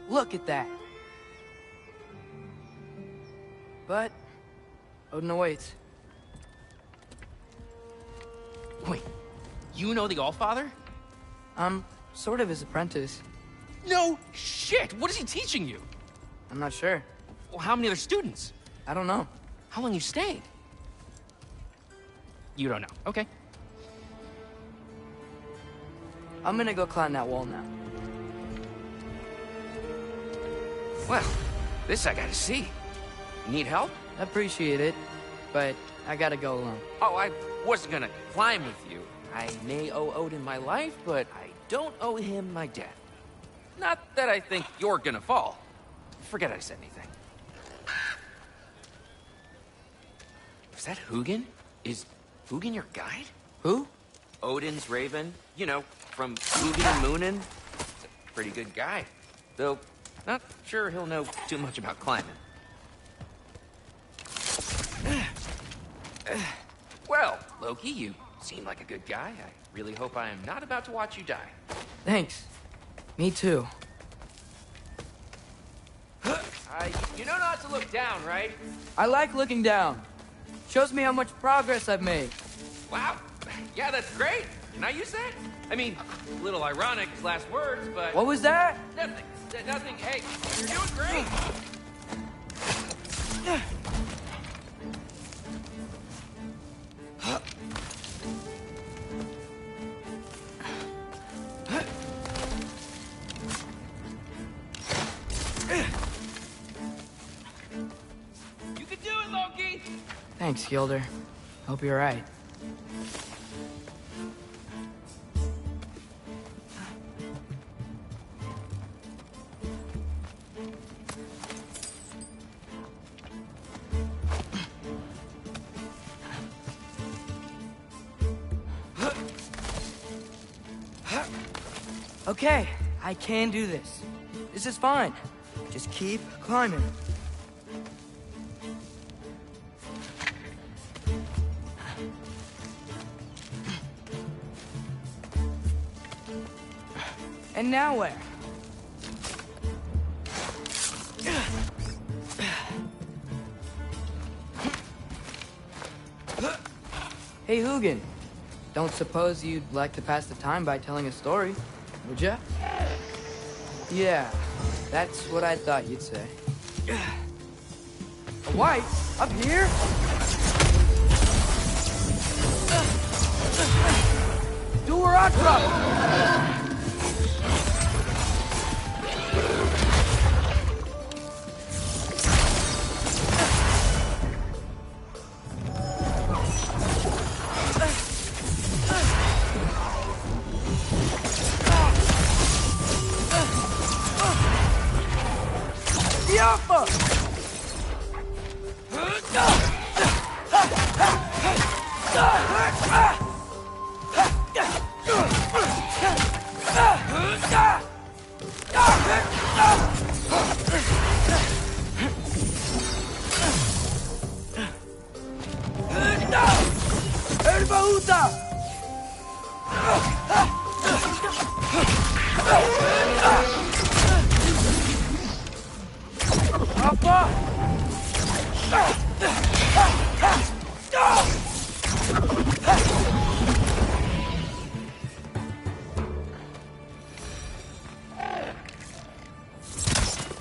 look at that. But Odin awaits. Wait, you know the Allfather? I'm sort of his apprentice. No shit! What is he teaching you? I'm not sure. Well, how many other students? I don't know. How long you stayed? You don't know. Okay. I'm gonna go climb that wall now. Well, this I gotta see. Need help? Appreciate it, but I gotta go alone. Oh, I wasn't gonna climb with you. I may owe Odin my life, but I don't owe him my death. Not that I think you're gonna fall. Forget I said anything. Was that Hugin? Is Hugin your guide? Who? Odin's raven. You know, from Hugin and Moonin. He's a pretty good guy. Though, not sure he'll know too much about climbing. Well, Loki, you seem like a good guy. I really hope I am not about to watch you die. Thanks. Me too. You know not to look down, right? I like looking down. Shows me how much progress I've made. Wow. Yeah, that's great. Can I use that? I mean, a little ironic, his last words, but... What was that? Nothing. Nothing. Hey, you're doing great. You can do it, Loki! Thanks, Gilder. Hope you're right. Okay, I can do this. This is fine. Just keep climbing. And now where? Hey, Hugin. Don't suppose you'd like to pass the time by telling a story, would ya? Yeah, that's what I thought you'd say. A white? Up here? Duaratra!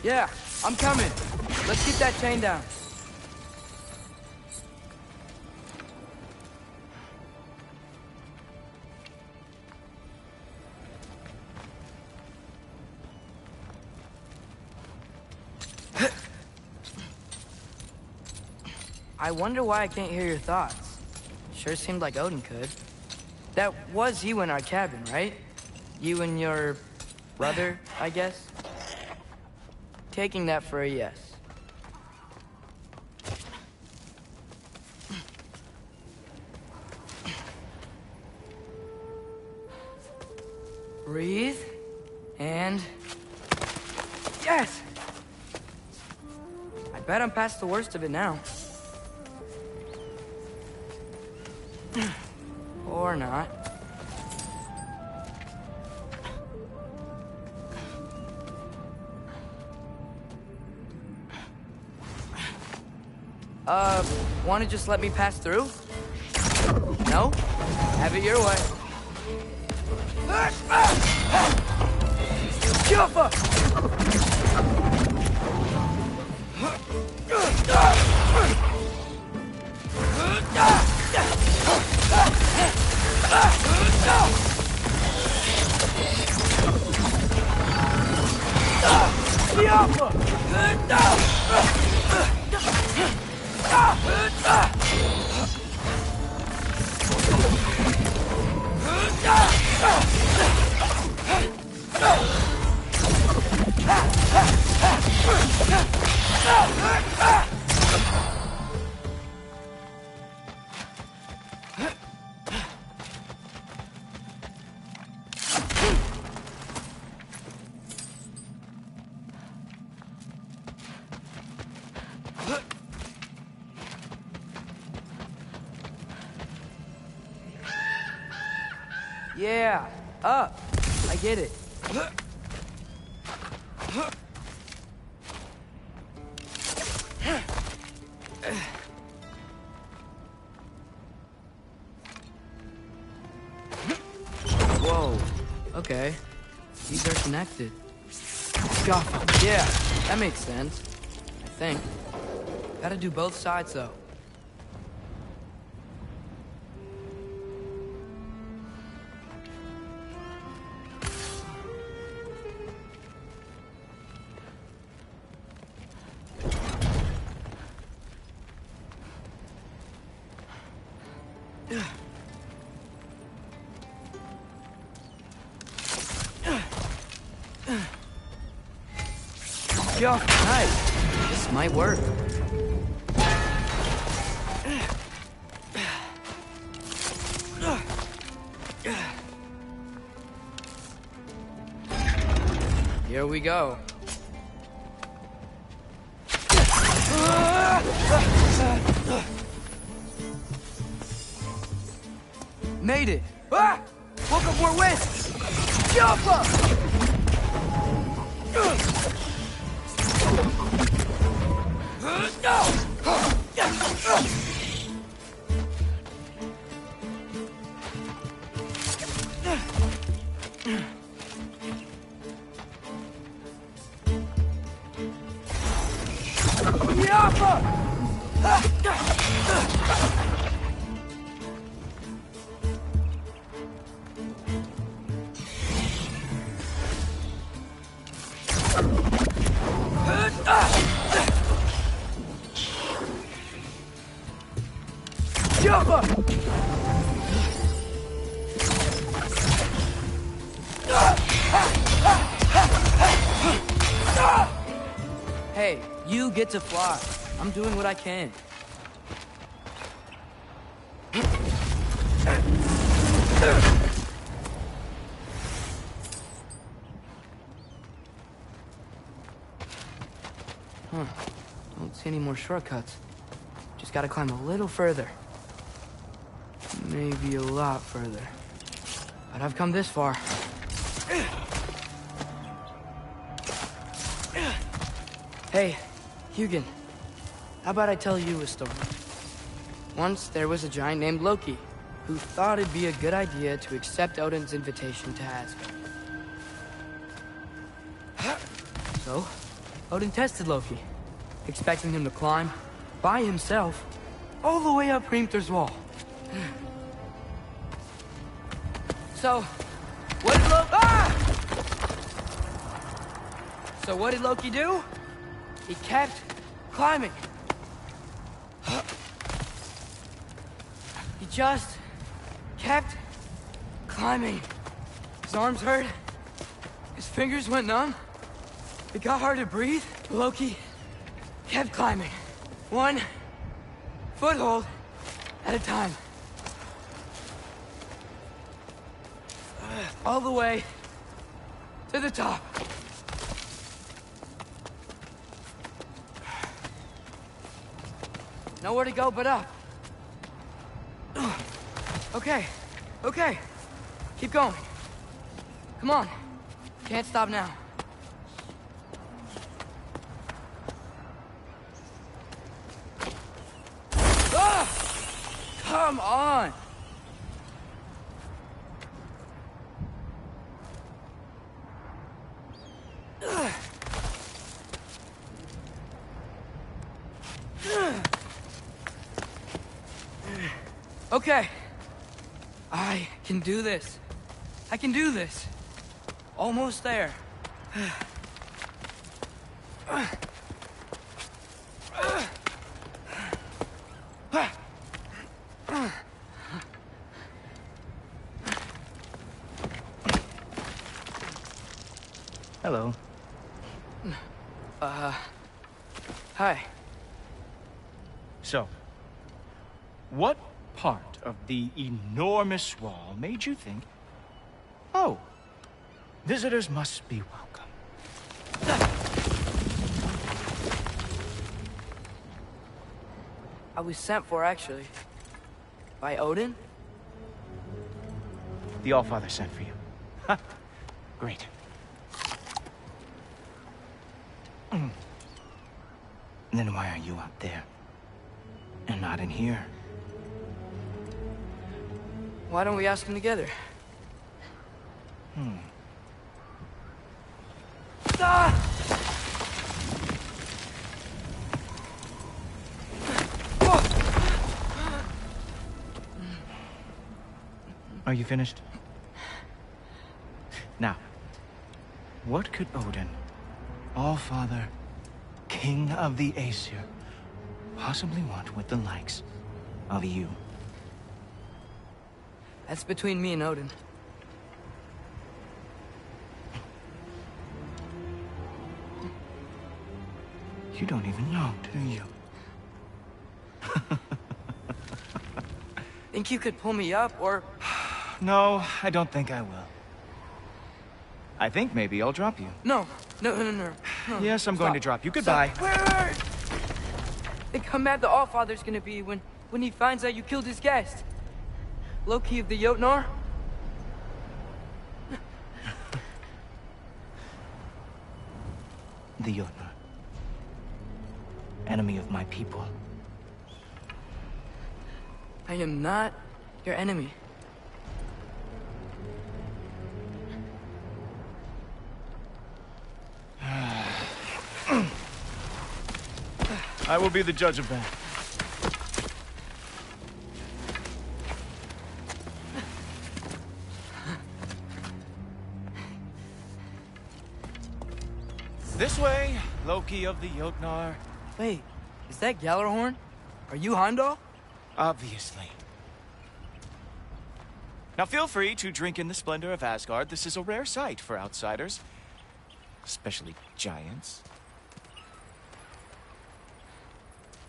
Yeah, I'm coming. Let's get that chain down. I wonder why I can't hear your thoughts. Sure seemed like Odin could. That was you in our cabin, right? You and your brother, I guess? Taking that for a yes. Breathe. And... yes! I bet I'm past the worst of it now. Or not. Wanna just let me pass through? No? Have it your way. Jumper! Yeah, up. I get it. Whoa. Okay. These are connected. Yeah, that makes sense. I think. Gotta do both sides, though. Yo, nice. This might work. Here we go. Made it. Ah! Woke up more wind. Jump up! Hey, you get to fly. I'm doing what I can. Huh. Don't see any more shortcuts. Just gotta climb a little further. Maybe a lot further. But I've come this far. Hey, Hugin. How about I tell you a story? Once there was a giant named Loki, who thought it'd be a good idea to accept Odin's invitation to Asgard. So, Odin tested Loki, expecting him to climb, by himself, all the way up Hrimthur's wall. So, what did Loki do? He kept climbing. just kept climbing. His arms hurt. His fingers went numb. It got hard to breathe. Loki kept climbing. One foothold at a time. All the way to the top. Nowhere to go but up. Okay, okay. Keep going. Come on. Can't stop now. Ah! Come on! Okay. I can do this. I can do this. Almost there. Hello. Hi. So, what part of the enormous wall made you think, oh, visitors must be welcome? I was sent for, actually. By Odin? The Allfather sent for you. Ha! Great. Then why are you out there? And not in here? Why don't we ask them together? Ah! Are you finished? Now, what could Odin, Allfather, King of the Aesir, possibly want with the likes of you? That's between me and Odin. You don't even know, do you? Think you could pull me up, or... No, I don't think I will. I think maybe I'll drop you. No. Yes, I'm going to drop you. Goodbye. Wait. Think how mad the Allfather's gonna be when he finds out you killed his guest. Loki of the Jotnar? The Jotnar. Enemy of my people. I am not your enemy. I will be the judge of that. This way, Loki of the Jotnar. Wait, is that Gjallarhorn? Are you Heimdall? Obviously. Now feel free to drink in the splendor of Asgard. This is a rare sight for outsiders. Especially giants.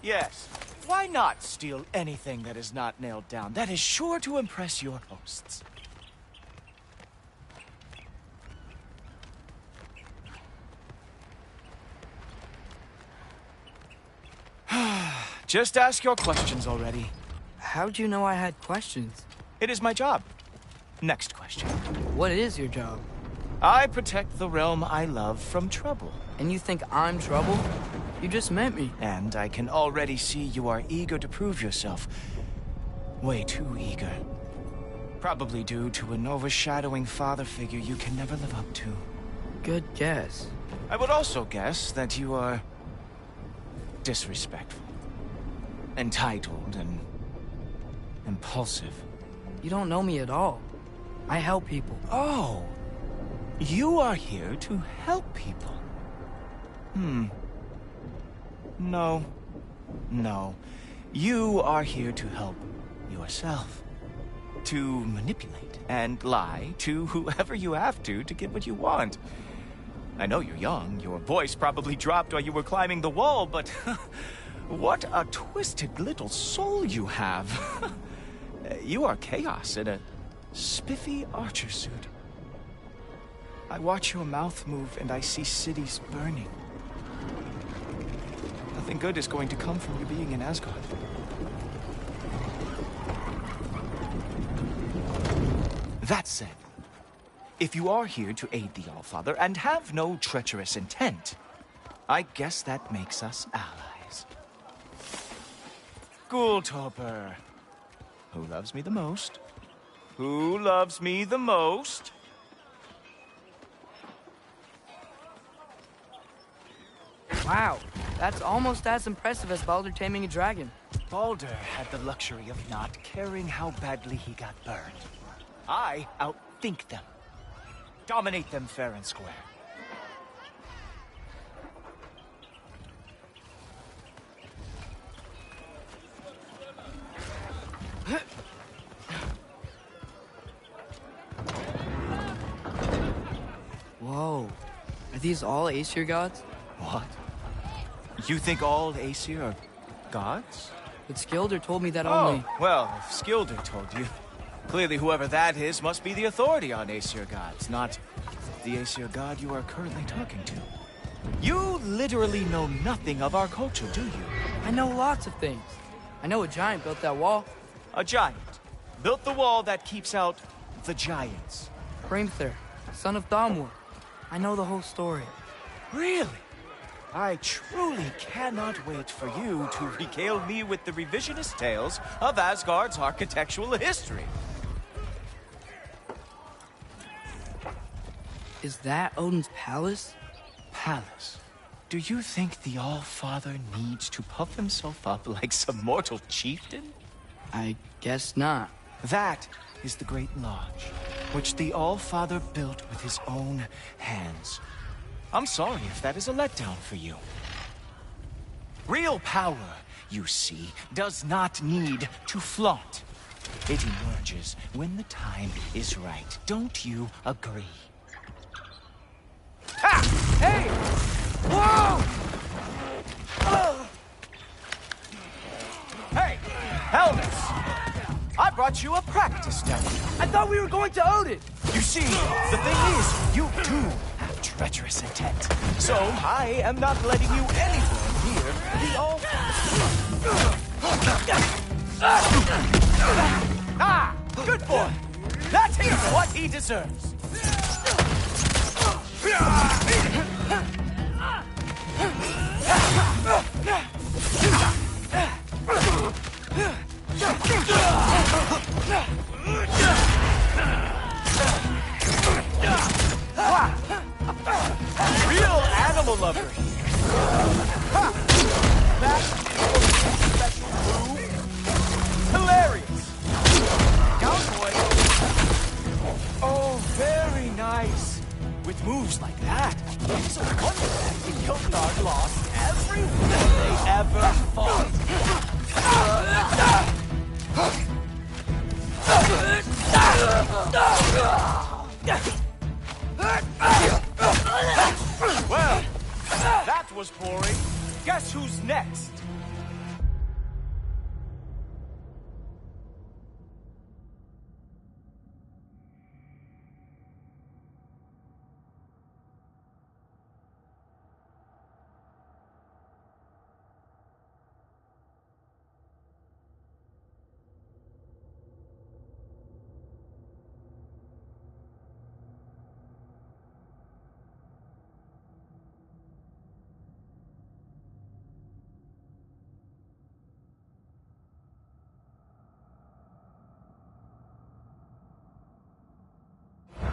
Yes, why not steal anything that is not nailed down? That is sure to impress your hosts. Just ask your questions already. How'd you know I had questions? It is my job. Next question. What is your job? I protect the realm I love from trouble. And you think I'm trouble? You just met me. And I can already see you are eager to prove yourself. Way too eager. Probably due to an overshadowing father figure you can never live up to. Good guess. I would also guess that you are disrespectful, entitled, and impulsive. You don't know me at all. I help people. Oh, you are here to help people. No. You are here to help yourself. To manipulate and lie to whoever you have to get what you want. I know you're young, your voice probably dropped while you were climbing the wall, but what a twisted little soul you have. You are chaos in a spiffy archer suit. I watch your mouth move and I see cities burning. Nothing good is going to come from you being in Asgard. That said, if you are here to aid the Allfather and have no treacherous intent, I guess that makes us allies. Ghoultoper. Who loves me the most? Who loves me the most? Wow, that's almost as impressive as Baldur taming a dragon. Baldur had the luxury of not caring how badly he got burned. I outthink them. Dominate them fair and square. Whoa. Are these all Aesir gods? What? You think all Aesir are gods? But Skilder told me that only... Oh, well, if Skilder told you, clearly whoever that is must be the authority on Aesir gods, not the Aesir god you are currently talking to. You literally know nothing of our culture, do you? I know lots of things. I know a giant built that wall. A giant built the wall that keeps out the giants. Hrimthur, son of Thamur. I know the whole story. Really? I truly cannot wait for you to regale me with the revisionist tales of Asgard's architectural history. Is that Odin's palace? Palace? Do you think the All-Father needs to puff himself up like some mortal chieftain? I guess not. That is the Great Lodge, which the All-Father built with his own hands. I'm sorry if that is a letdown for you. Real power, you see, does not need to flaunt. It emerges when the time is right. Don't you agree? Ha! Hey! Whoa! Hey! Helmets! I brought you a practice demo. I thought we were going to Odin! You see, the thing is, you do have treacherous intent. So, I am not letting you anywhere near the all... Ah! Good boy! That is what he deserves! Real animal lover here. That special move. Hilarious. Cowboy. Oh, very nice. With moves like that, it's a wonder that the Gilgard lost every win they ever fought. Well, that was boring. Guess who's next?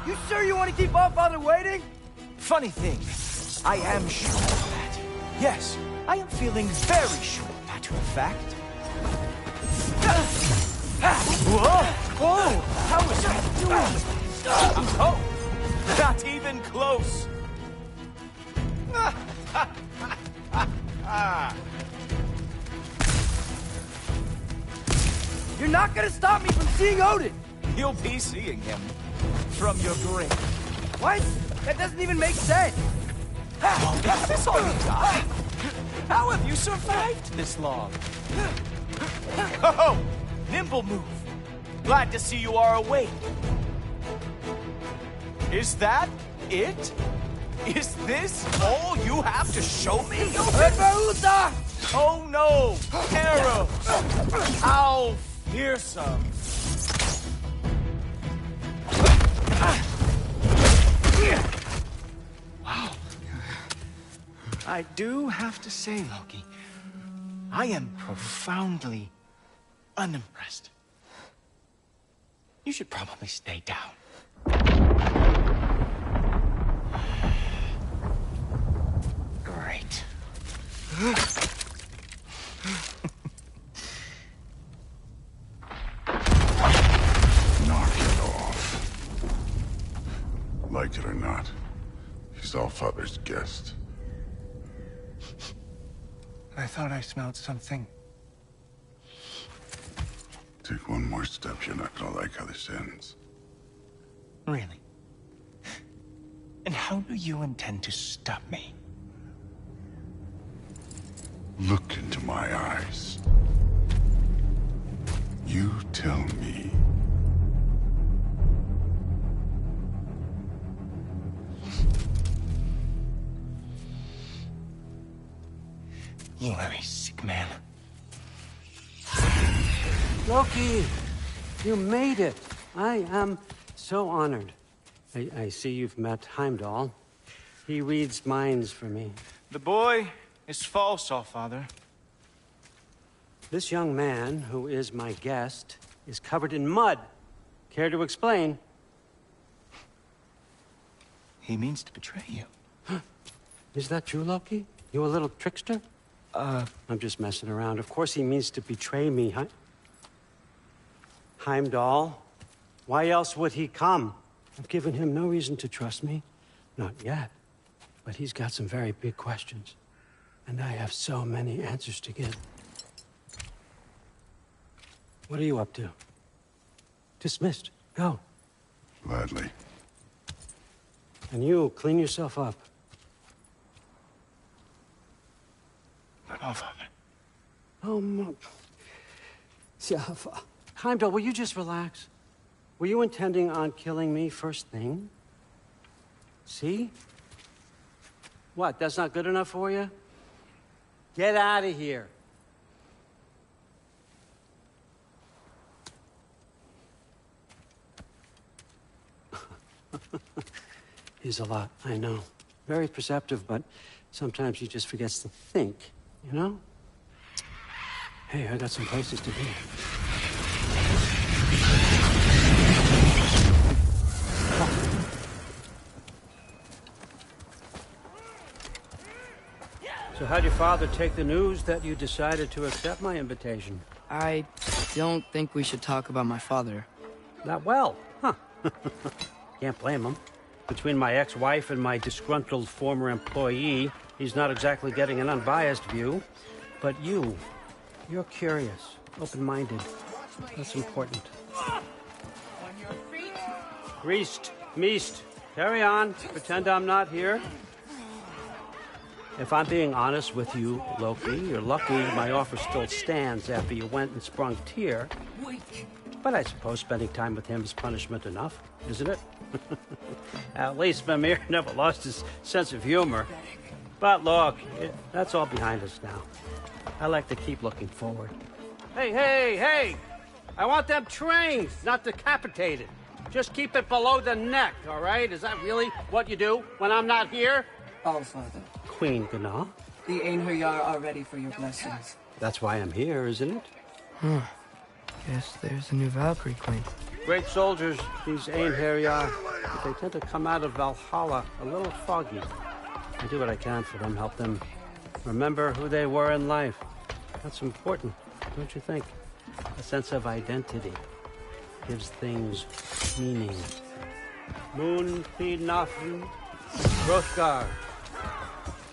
You sure you want to keep Allfather waiting? Funny thing, I am sure of that. Yes, I am feeling very sure, matter of fact. Whoa! Whoa! How is he doing? Oh! Not even close! You're not gonna stop me from seeing Odin! You'll be seeing him from your grave. What? That doesn't even make sense! Oh, is this all you got? How have you survived this long? Oh, nimble move. Glad to see you are awake. Is that it? Is this all you have to show me? Oh no! Arrows! How fearsome! Wow. I do have to say, Loki, I am profoundly unimpressed. You should probably stay down. Great. Knock it off. Like it or not, he's Allfather's guest. I thought I smelled something. Take one more step, you're not gonna like how this ends. Really? And how do you intend to stop me? Look into my eyes. You tell me. You are a sick man. Loki, you made it. I am so honored. I see you've met Heimdall. He reads minds for me. The boy is false, Allfather. This young man, who is my guest, is covered in mud. Care to explain? He means to betray you. Is that true, Loki? You a little trickster? I'm just messing around. Of course he means to betray me, Heimdall? Why else would he come? I've given him no reason to trust me. Not yet. But he's got some very big questions. And I have so many answers to give. What are you up to? Dismissed. Go. Gladly. And you, clean yourself up. But Allfather. Oh, Heimdall, will you just relax? Were you intending on killing me first thing? See? What, that's not good enough for you? Get out of here. He's a lot, I know. Very perceptive, but sometimes he just forgets to think, you know? Hey, I got some places to be. So how'd your father take the news that you decided to accept my invitation? I don't think we should talk about my father. Not well, huh? Can't blame him. Between my ex-wife and my disgruntled former employee, he's not exactly getting an unbiased view. But you're curious, open-minded. That's important. Greased, meest. Carry on. Pretend I'm not here. If I'm being honest with you, Loki, you're lucky my offer still stands after you went and sprung Tyr. But I suppose spending time with him is punishment enough, isn't it? At least Mimir never lost his sense of humor. But look, that's all behind us now. I like to keep looking forward. Hey! I want them trained, not decapitated. Just keep it below the neck, all right? Is that really what you do when I'm not here? Allfather. Queen Gná. The Einherjar are ready for your blessings. That's why I'm here, isn't it? Guess there's a new Valkyrie queen. Great soldiers, these Einherjar. But they tend to come out of Valhalla a little foggy. I do what I can for them, help them remember who they were in life. That's important, don't you think? A sense of identity gives things meaning. Moon Thinafen, Hrothgar.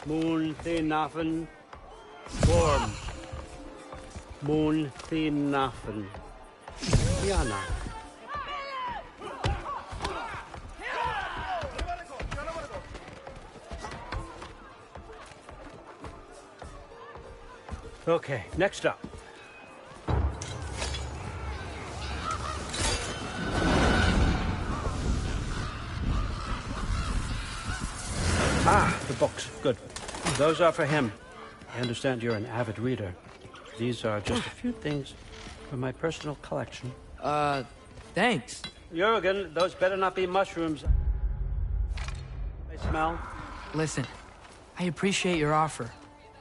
Moon Thinafen, Gorm. Moon Thinafen, Yeah, no. Okay, next up. Ah, the books. Good. Those are for him. I understand you're an avid reader. These are just a few things from my personal collection. Thanks. Jurgen, those better not be mushrooms. They smell. Listen, I appreciate your offer,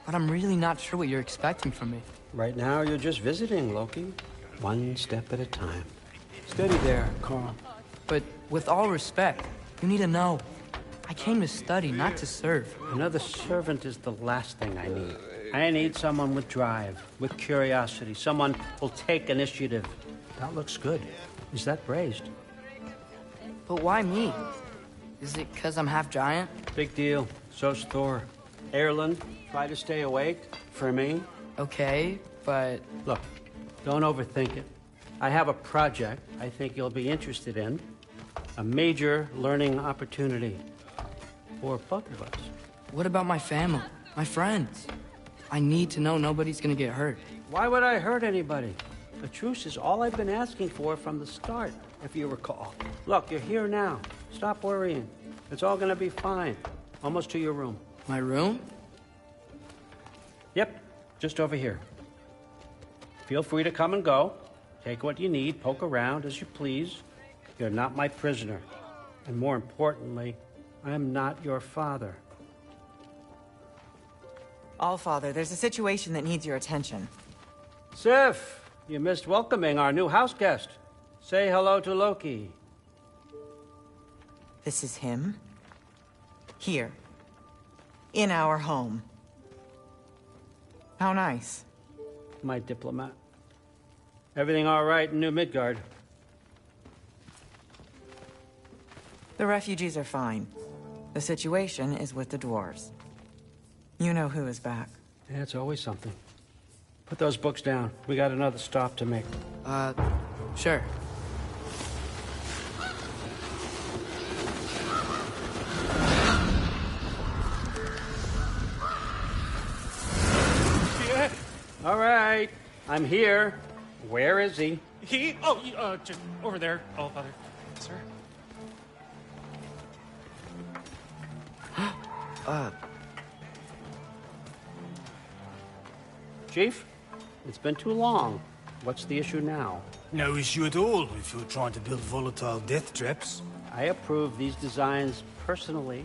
but I'm really not sure what you're expecting from me. Right now, you're just visiting, Loki. One step at a time. Steady there, Carl. But with all respect, you need to know. I came to study, not to serve. Another servant is the last thing I need. I need someone with drive, with curiosity, someone who'll take initiative. That looks good. Is that braised? But why me? Is it because I'm half giant? Big deal. So's Thor. Erland, try to stay awake. For me. Okay, but... Look, don't overthink it. I have a project I think you'll be interested in. A major learning opportunity. For both of us. What about my family? My friends? I need to know nobody's gonna get hurt. Why would I hurt anybody? A truce is all I've been asking for from the start, if you recall. Look, you're here now. Stop worrying. It's all gonna be fine. Almost to your room. My room? Yep, just over here. Feel free to come and go. Take what you need, poke around as you please. You're not my prisoner. And more importantly, I'm not your father. Allfather, there's a situation that needs your attention. Sif, you missed welcoming our new house guest. Say hello to Loki. This is him? Here. In our home. How nice. My diplomat. Everything all right in New Midgard? The refugees are fine. The situation is with the dwarves. You know who is back. Yeah, it's always something. Put those books down. We got another stop to make. Sure. Yeah. All right. I'm here. Where is he? Just over there, Allfather. Sir? Chief, it's been too long. What's the issue now? No issue at all if you're trying to build volatile death traps. I approve these designs personally,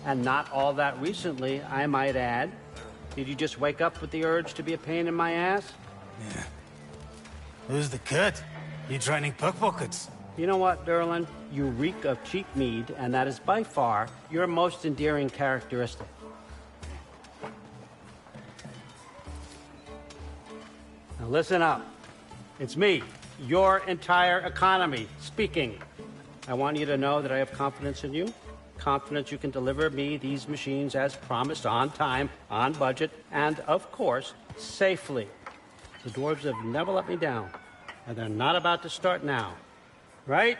and not all that recently, I might add. Did you just wake up with the urge to be a pain in my ass? Yeah. Who's the cut? You training pickpockets? You know what, Derlin? You reek of cheap mead, and that is by far your most endearing characteristic. Now listen up. It's me, your entire economy, speaking. I want you to know that I have confidence in you. Confidence you can deliver me these machines as promised, on time, on budget, and, of course, safely. The dwarves have never let me down, and they're not about to start now. Right?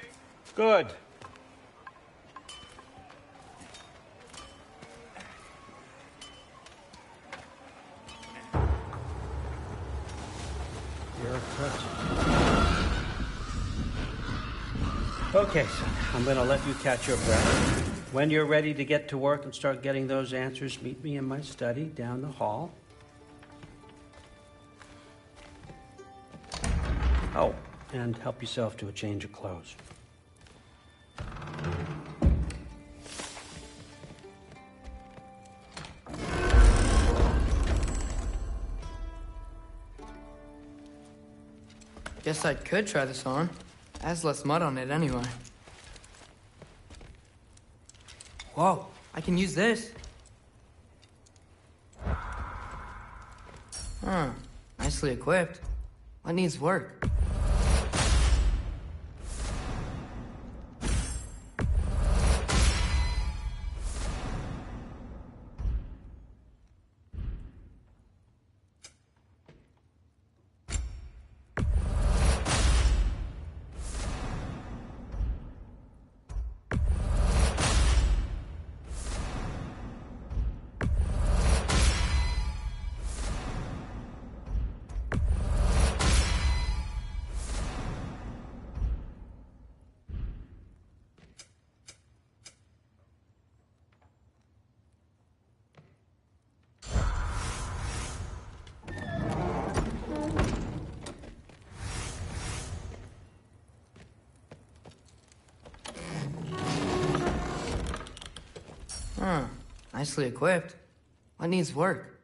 Good. You're a threat. Okay, son. I'm gonna let you catch your breath. When you're ready to get to work and start getting those answers, meet me in my study down the hall. Oh, and help yourself to a change of clothes. Guess I could try this on. Has less mud on it anyway. Whoa, I can use this. Huh, nicely equipped. What needs work? Huh. Nicely equipped. What needs work?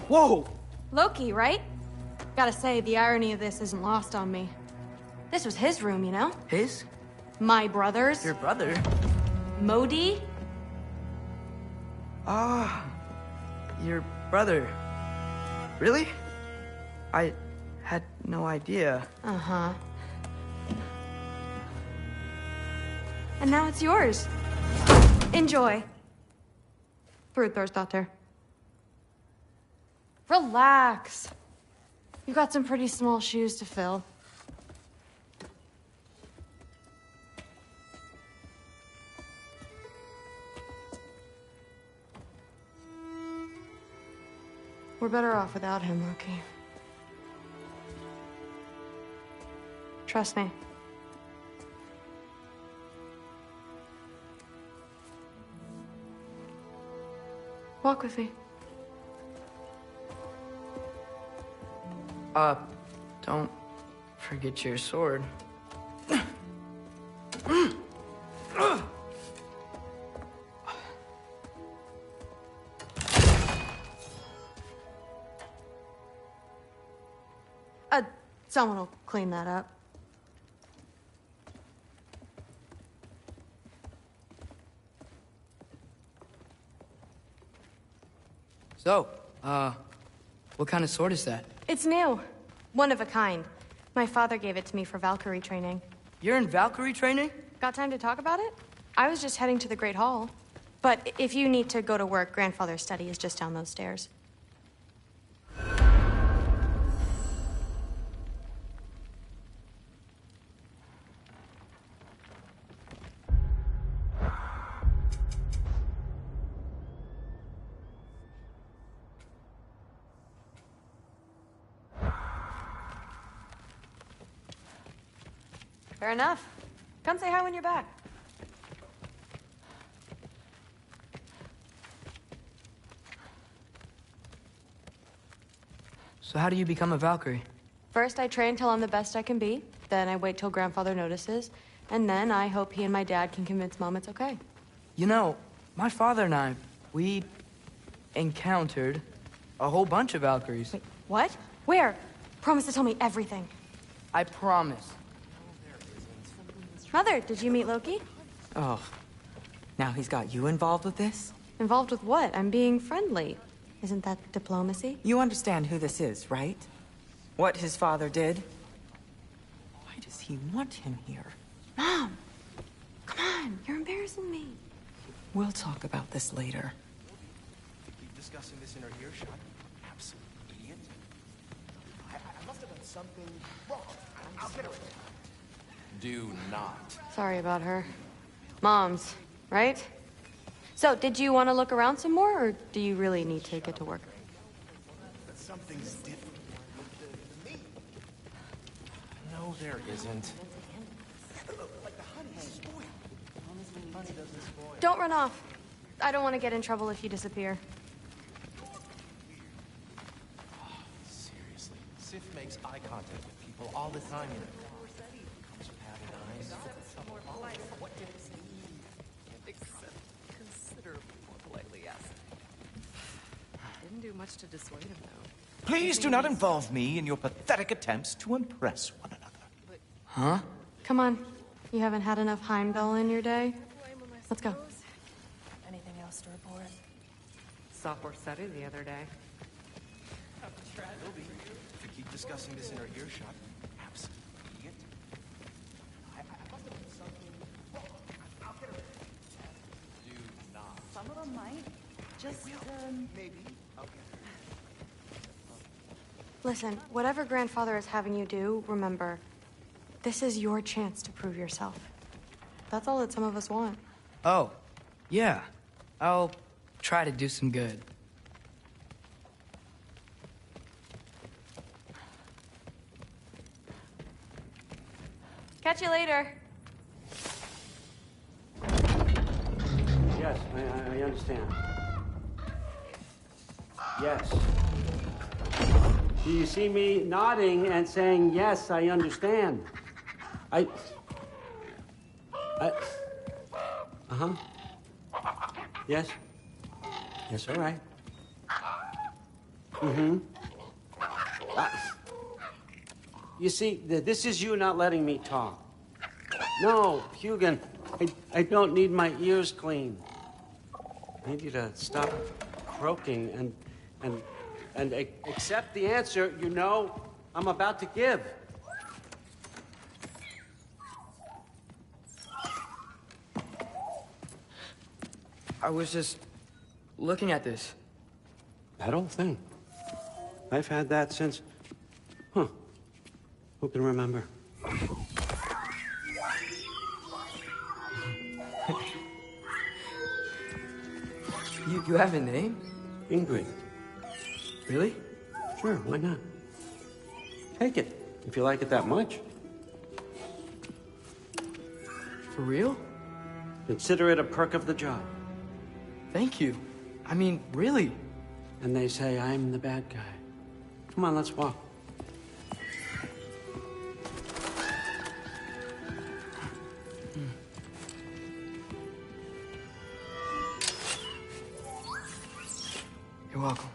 Whoa! Loki, right? Gotta say, the irony of this isn't lost on me. This was his room, you know? His? My brother's. Your brother? Modi? Ah, your brother. Really? I had no idea. Uh-huh. And now it's yours. Enjoy. Brudthor's Relax. You've got some pretty small shoes to fill. We're better off without him, Loki. Trust me. Walk with me. Don't forget your sword. Someone will clean that up. So, what kind of sword is that? It's new. One of a kind. My father gave it to me for Valkyrie training. You're in Valkyrie training? Got time to talk about it? I was just heading to the Great Hall. But if you need to go to work, Grandfather's study is just down those stairs. Fair enough. Come say hi when you're back. So how do you become a Valkyrie? First, I train till I'm the best I can be. Then I wait till Grandfather notices. And then I hope he and my dad can convince Mom it's okay. You know, my father and I, we encountered a whole bunch of Valkyries. Wait, what? Where? Promise to tell me everything. I promise. Mother, did you meet Loki? Oh. Now he's got you involved with this? Involved with what? I'm being friendly. Isn't that diplomacy? You understand who this is, right? What his father did? Why does he want him here? Mom! Come on, you're embarrassing me. We'll talk about this later. Keep discussing this in our earshot. Absolute idiot. I must have done something wrong. I'll get her. Do not. Sorry about her. Mom's, right? So, did you want to look around some more, or do you really need to get to work? Something's different. No, there isn't. Don't run off. I don't want to get in trouble if you disappear. Seriously, Sif makes eye contact with people all the time. Didn't do much to dissuade him, though. Please do not involve me in your pathetic attempts to impress one another. Huh? Come on. You haven't had enough Heimdall in your day? Let's go. Anything else to report? Saw Forseti the other day. Will be. If we keep discussing this in our earshot, absolute idiot. I must have done something wrong. I'll get her. Do not. Some of them might. Just, Maybe. I'll get her. Listen, whatever grandfather is having you do, remember, this is your chance to prove yourself. That's all that some of us want. Oh, yeah. I'll try to do some good. Catch you later. Yes, I understand. Yes. Do you see me nodding and saying, yes, I understand? Uh-huh. Yes? Yes, all right. Mm-hmm. You see, this is you not letting me talk. No, Hugin, I don't need my ears cleaned. I need you to stop croaking and accept the answer you know I'm about to give. I was just looking at this. That old thing. I've had that since... Huh. Who can remember? You have a name? Ingrid. Really? Sure, why not? Take it, if you like it that much. For real? Consider it a perk of the job. Thank you. I mean, really. And they say I'm the bad guy. Come on, let's walk. You're welcome.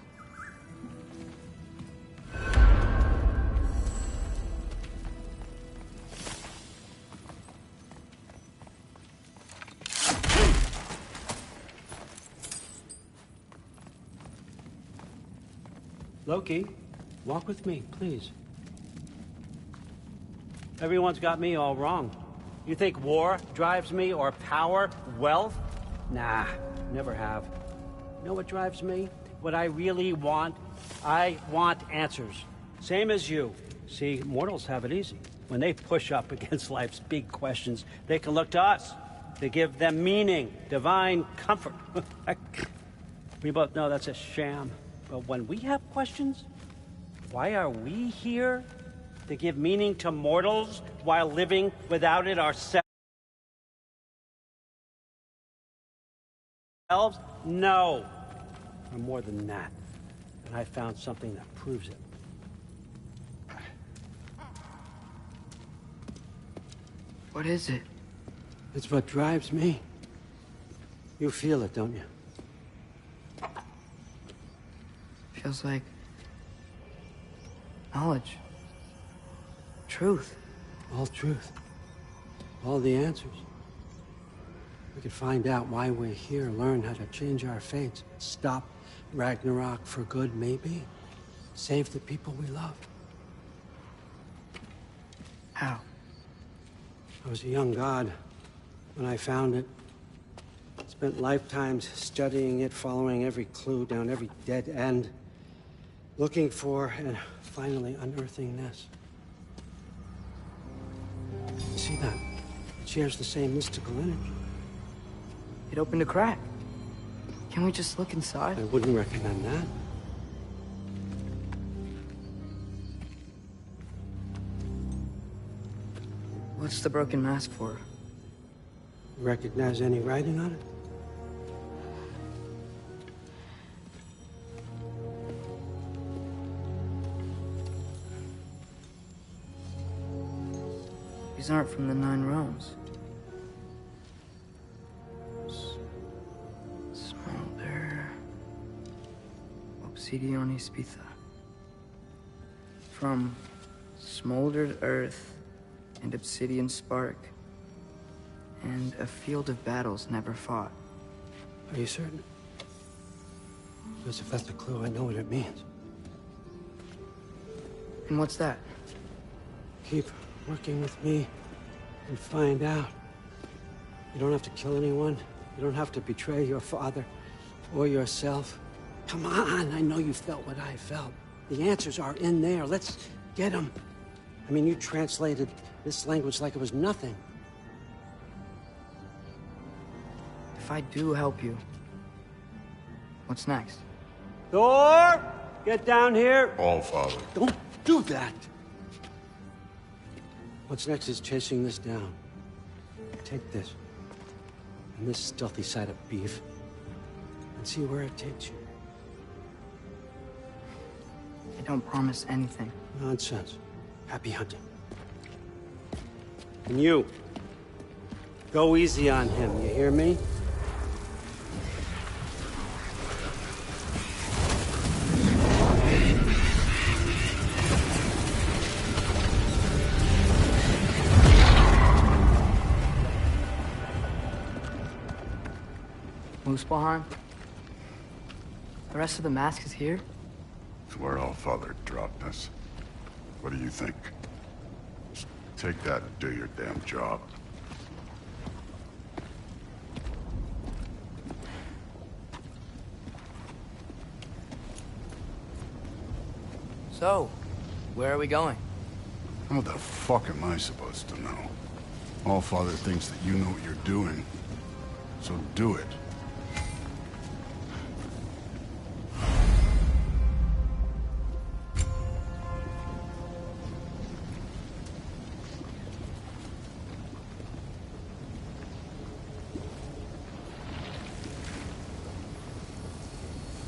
Loki, walk with me, please. Everyone's got me all wrong. You think war drives me, or power, wealth? Nah, never have. You know what drives me? What I really want? I want answers. Same as you. See, mortals have it easy. When they push up against life's big questions, they can look to us to give them meaning, divine comfort. We both know that's a sham. But when we have questions, why are we here? To give meaning to mortals while living without it ourselves? No. Or more than that. And I found something that proves it. What is it? It's what drives me. You feel it, don't you? Feels like knowledge. Truth. All truth. All the answers. We could find out why we're here, learn how to change our fates, stop Ragnarok for good, maybe. Save the people we love. How? I was a young god when I found it. Spent lifetimes studying it, following every clue down every dead end. Looking for and finally unearthing this. You see that? It shares the same mystical energy. It opened a crack. Can we just look inside? I wouldn't recommend that. What's the broken mask for? Recognize any writing on it? These aren't from the Nine Realms. Smolder. Obsidione Spitha. From smoldered earth and obsidian spark. And a field of battles never fought. Are you certain? Because if that's a clue, I know what it means. And what's that? Keep working with me and find out. You don't have to kill anyone. You don't have to betray your father or yourself. Come on, I know you felt what I felt. The answers are in there. Let's get them. I mean, you translated this language like it was nothing. If I do help you, what's next? Thor! Get down here! All Father. Don't do that! What's next is chasing this down. Take this, and this stealthy side of beef, and see where it takes you. I don't promise anything. Nonsense. Happy hunting. And you, go easy on him, you hear me? Muspelheim? The rest of the mask is here? It's where All Father dropped us. What do you think? Take that and do your damn job. So, where are we going? How the fuck am I supposed to know? All Father thinks that you know what you're doing. So do it.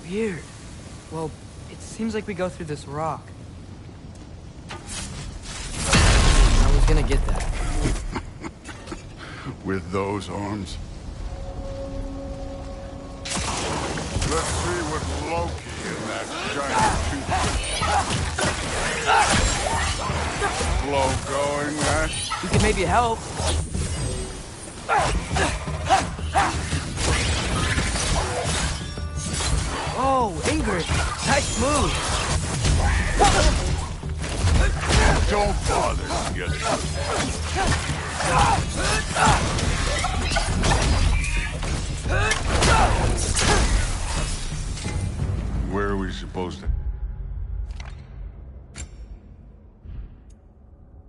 Weird. Well, it seems like we go through this rock. I was gonna get that. With those arms? Let's see what Loki in that giant tooth. Slow going, eh? We could maybe help. Oh, Ingrid! Nice move! Don't bother to get Where are we supposed to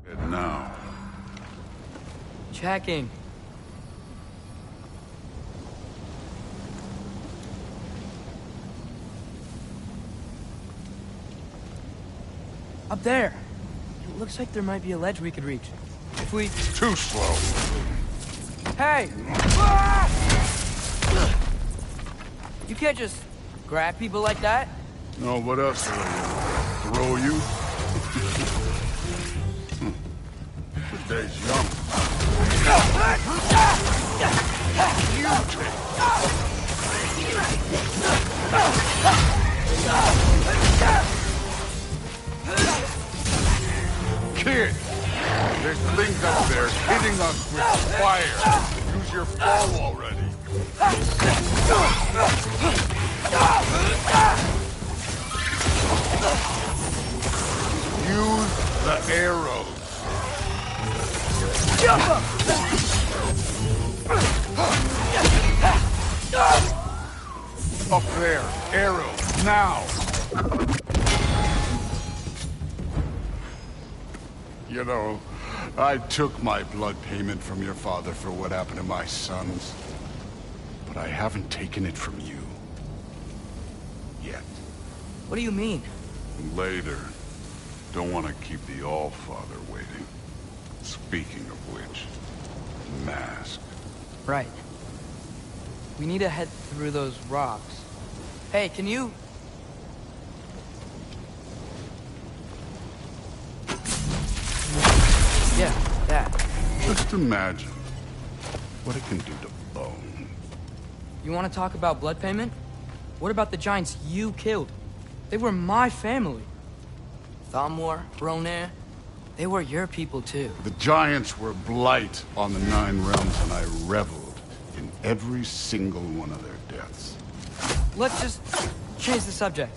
head now? Checking. Up there. It looks like there might be a ledge we could reach. If we... Too slow. Hey! You can't just grab people like that. No, what else do I do? Throw you? The day's young. You Kid! There's things up there hitting us with fire. Use your bow already. Use the arrows. Up there. Arrows. Now. You know, I took my blood payment from your father for what happened to my sons. But I haven't taken it from you. Yet. What do you mean? Later. Don't want to keep the All-Father waiting. Speaking of which, mask. Right. We need to head through those rocks. Hey, can you... Yeah, that. Just imagine what it can do to bone. You want to talk about blood payment? What about the giants you killed? They were my family. Thamor, Ronair, they were your people too. The giants were blight on the Nine Realms, and I reveled in every single one of their deaths. Let's just change the subject.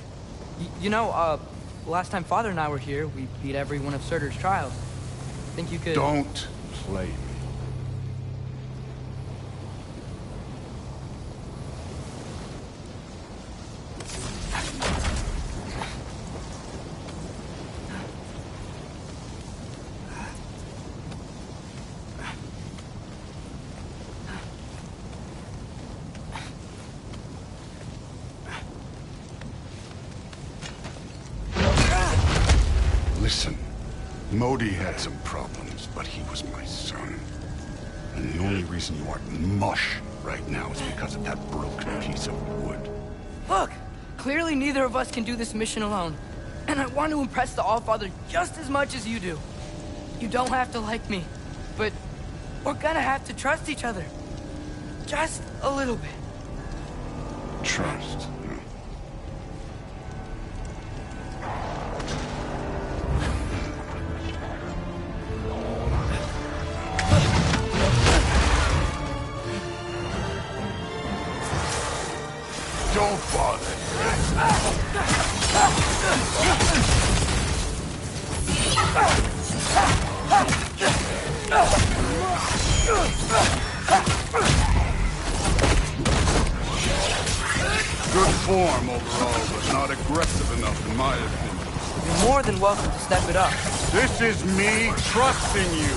Last time Father and I were here, we beat every one of Surtur's trials. Think you could... Don't play me. Listen, Modi had some problems, but he was my son. And the only reason you aren't mush right now is because of that broken piece of wood. Look! Clearly neither of us can do this mission alone. And I want to impress the Allfather just as much as you do. You don't have to like me, but we're gonna have to trust each other. Just a little bit. Trust. Don't bother. Good form overall, but not aggressive enough in my opinion. You're more than welcome to step it up. This is me trusting you.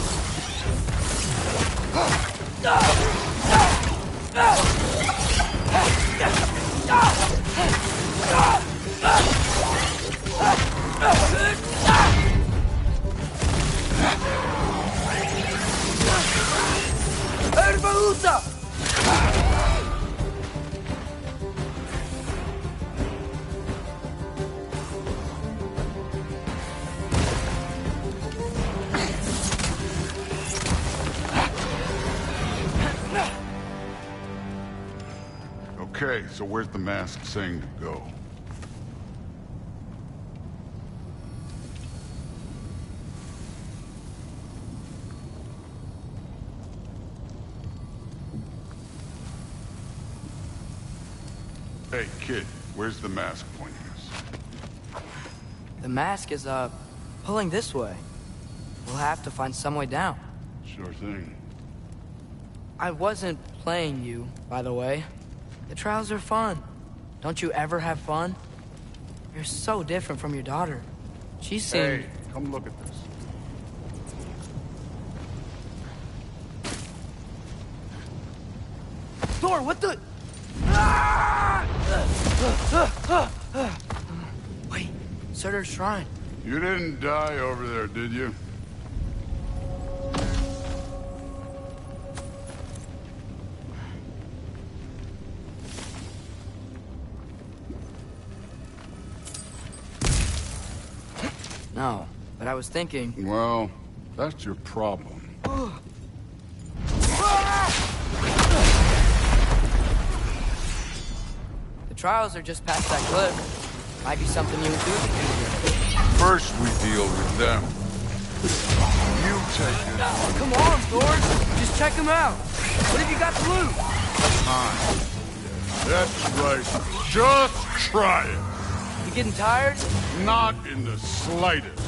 Okay, so where's the mask saying to go? Hey, kid, where's the mask pointing us? The mask is, pulling this way. We'll have to find some way down. Sure thing. I wasn't playing you, by the way. The trials are fun. Don't you ever have fun? You're so different from your daughter. She seemed... Hey, come look at this. Thor, what the... Wait, Surtur's shrine. You didn't die over there, did you? No, but I was thinking... Well, that's your problem. The trials are just past that cliff. Might be something you and Susie can do. First we deal with them. You take it. Come on, Thor! Just check them out! What have you got to lose? Time. That's right. Just try it. You getting tired? Not in the slightest.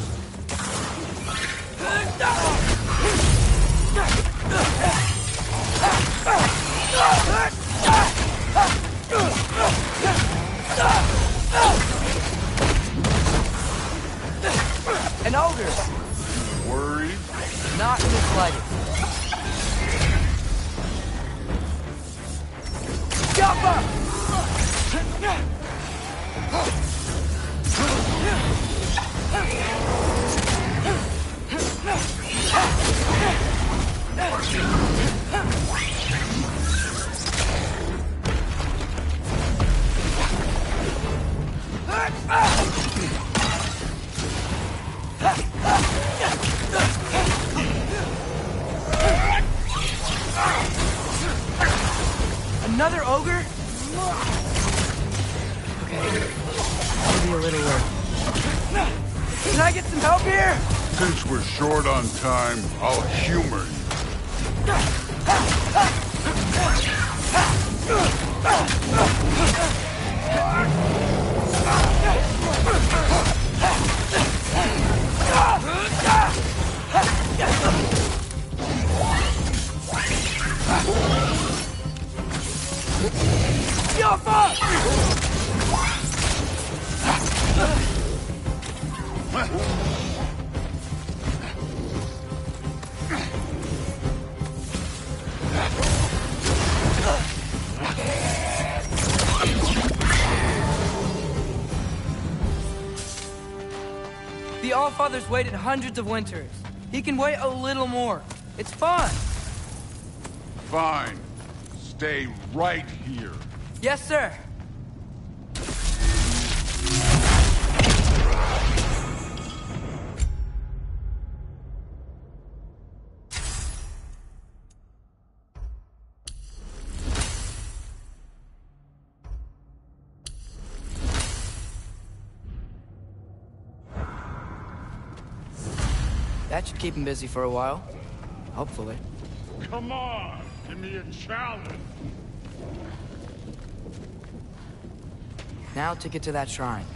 An ogre! Worried? Not in the slightest. Jump up! Another ogre? Okay, maybe a little work. Can I get some help here? Since we're short on time, I'll humor you. The Allfather's waited hundreds of winters. He can wait a little more. It's fun. Fine. Stay right here. Yes, sir. That should keep him busy for a while. Hopefully. Come on, give me a challenge. Now to get to that shrine.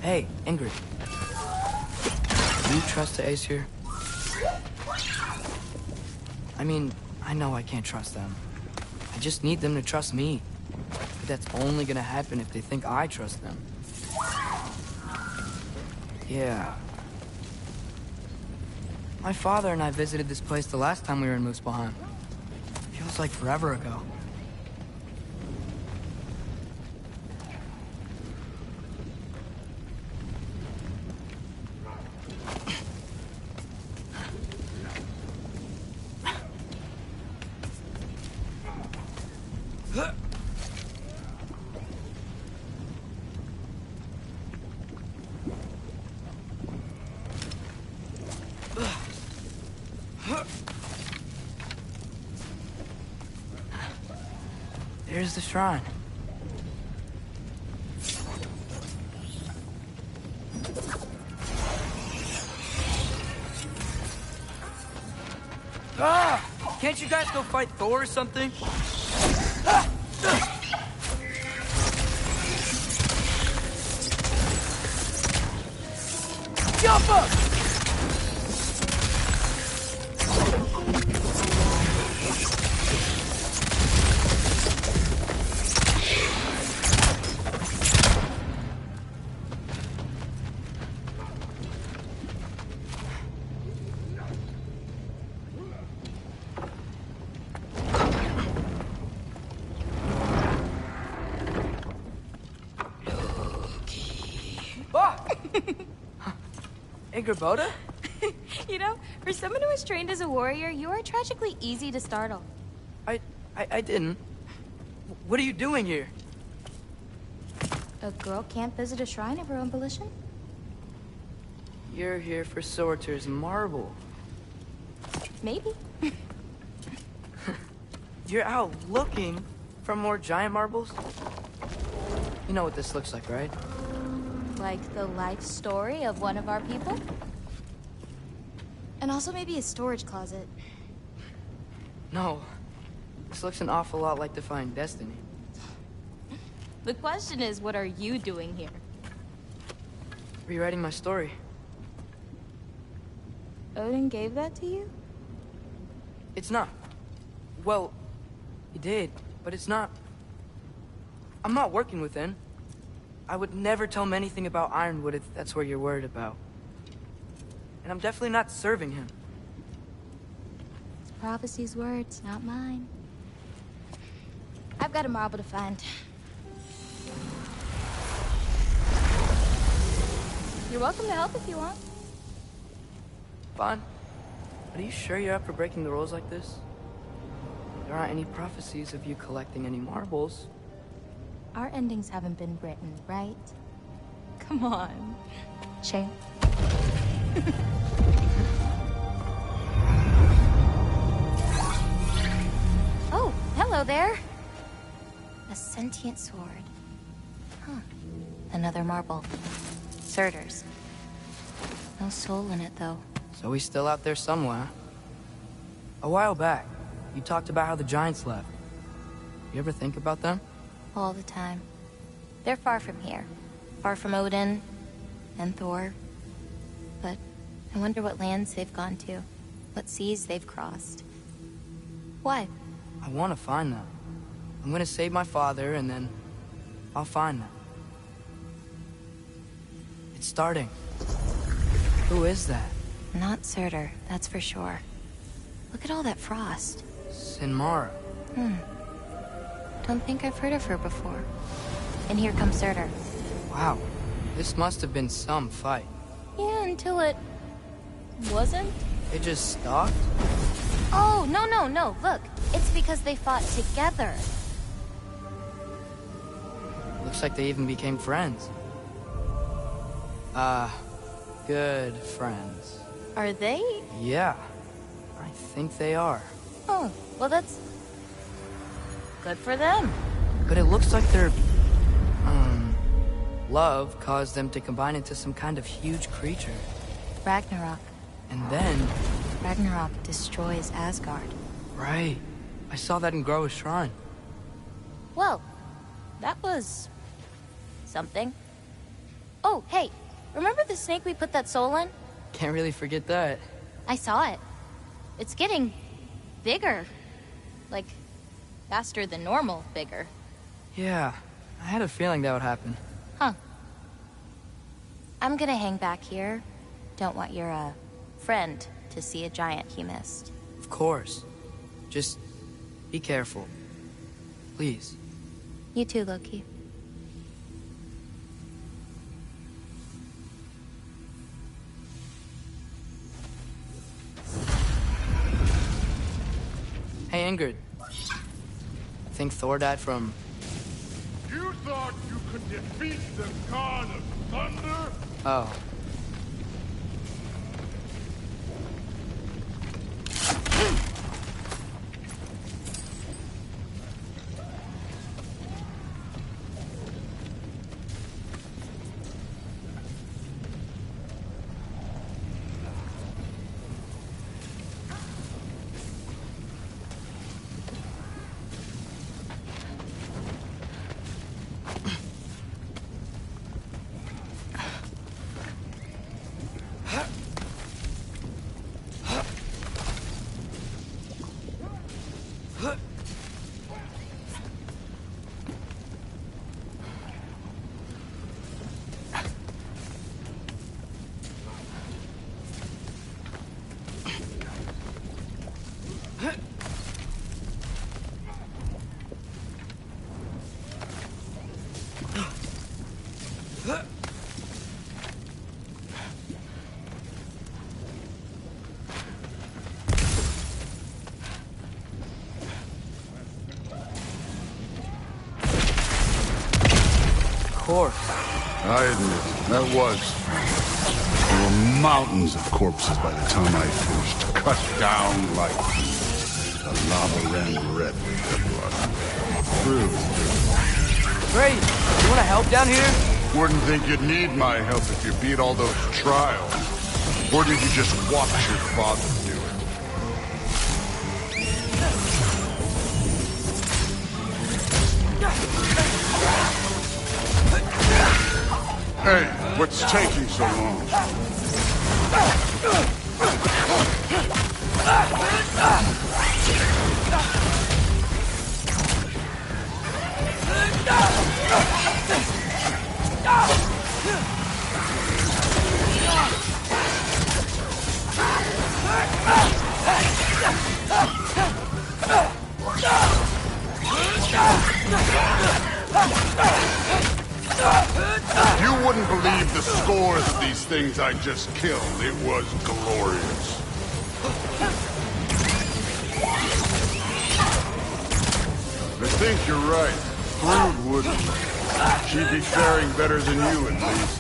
Hey, Ingrid. Do you trust the Ace here? I mean, I know I can't trust them. I just need them to trust me. But that's only gonna happen if they think I trust them. Yeah. My father and I visited this place the last time we were in Muspelheim. Feels like forever ago. There's the shrine. Ah! Can't you guys go fight Thor or something? Ah! Jump up! Boda? You know, for someone who was trained as a warrior, you are tragically easy to startle. I didn't. What are you doing here? A girl can't visit a shrine of her own volition? You're here for Sorter's marble. Maybe. You're out looking for more giant marbles? You know what this looks like, right? Like the life story of one of our people? And also maybe a storage closet. No. This looks an awful lot like Defying Destiny. The question is, what are you doing here? Rewriting my story. Odin gave that to you? It's not. Well, he did, but it's not. I'm not working with him. I would never tell him anything about Ironwood if that's what you're worried about. And I'm definitely not serving him. It's prophecy's words, not mine. I've got a marble to find. You're welcome to help if you want. Fine. But are you sure you're up for breaking the rules like this? There aren't any prophecies of you collecting any marbles. Our endings haven't been written, right? Come on. Shame. Oh, hello there. A sentient sword. Huh. Another marble. Surtur's. No soul in it, though. So he's still out there somewhere. A while back, you talked about how the giants left. You ever think about them? All the time. They're far from here. Far from Odin and Thor. But I wonder what lands they've gone to. What seas they've crossed. Why? I want to find them. I'm gonna save my father, and then I'll find them. It's starting. Who is that? Not Surtur, that's for sure. Look at all that frost. Sinmara. Don't think I've heard of her before. And here comes Surtur. Wow. This must have been some fight. Yeah, until it... wasn't? It just stopped? Oh, no. Look, it's because they fought together. Looks like they even became friends. Good friends. Are they? Yeah, I think they are. Oh, well that's... good for them. But it looks like their... love caused them to combine into some kind of huge creature. Ragnarok. And then... Ragnarok destroys Asgard. Right. I saw that in Groa's shrine. Well, that was... something. Oh, hey, remember the snake we put that soul in? Can't really forget that. I saw it. It's getting... bigger. Like, faster than normal bigger. Yeah, I had a feeling that would happen. Huh. I'm gonna hang back here. Don't want your, friend to see a giant he missed. Of course. Just be careful. Please. You too, Loki. Hey, Ingrid. Think Thor died from... You thought you could defeat the god of thunder? Oh. I admit, that was... There were mountains of corpses by the time I finished. Cut down like these. The lava ran red with their blood. True. Great! You wanna help down here? Wouldn't think you'd need my help if you beat all those trials. Or did you just watch your father do it? Hey, what's taking so long? You wouldn't believe the scores of these things I just killed. It was glorious. I think you're right. Thrud wouldn't. She'd be faring better than you, at least.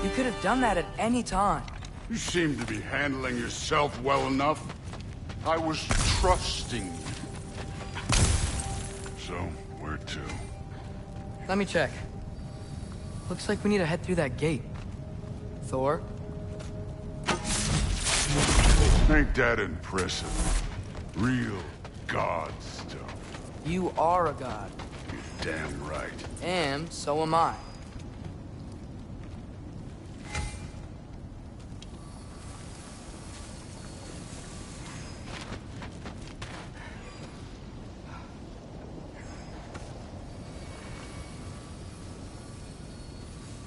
You could have done that at any time. You seem to be handling yourself well enough. I was trusting you. So, where to? Let me check. Looks like we need to head through that gate. Thor? Ain't that impressive? Real god stuff. You are a god. You're damn right. And so am I.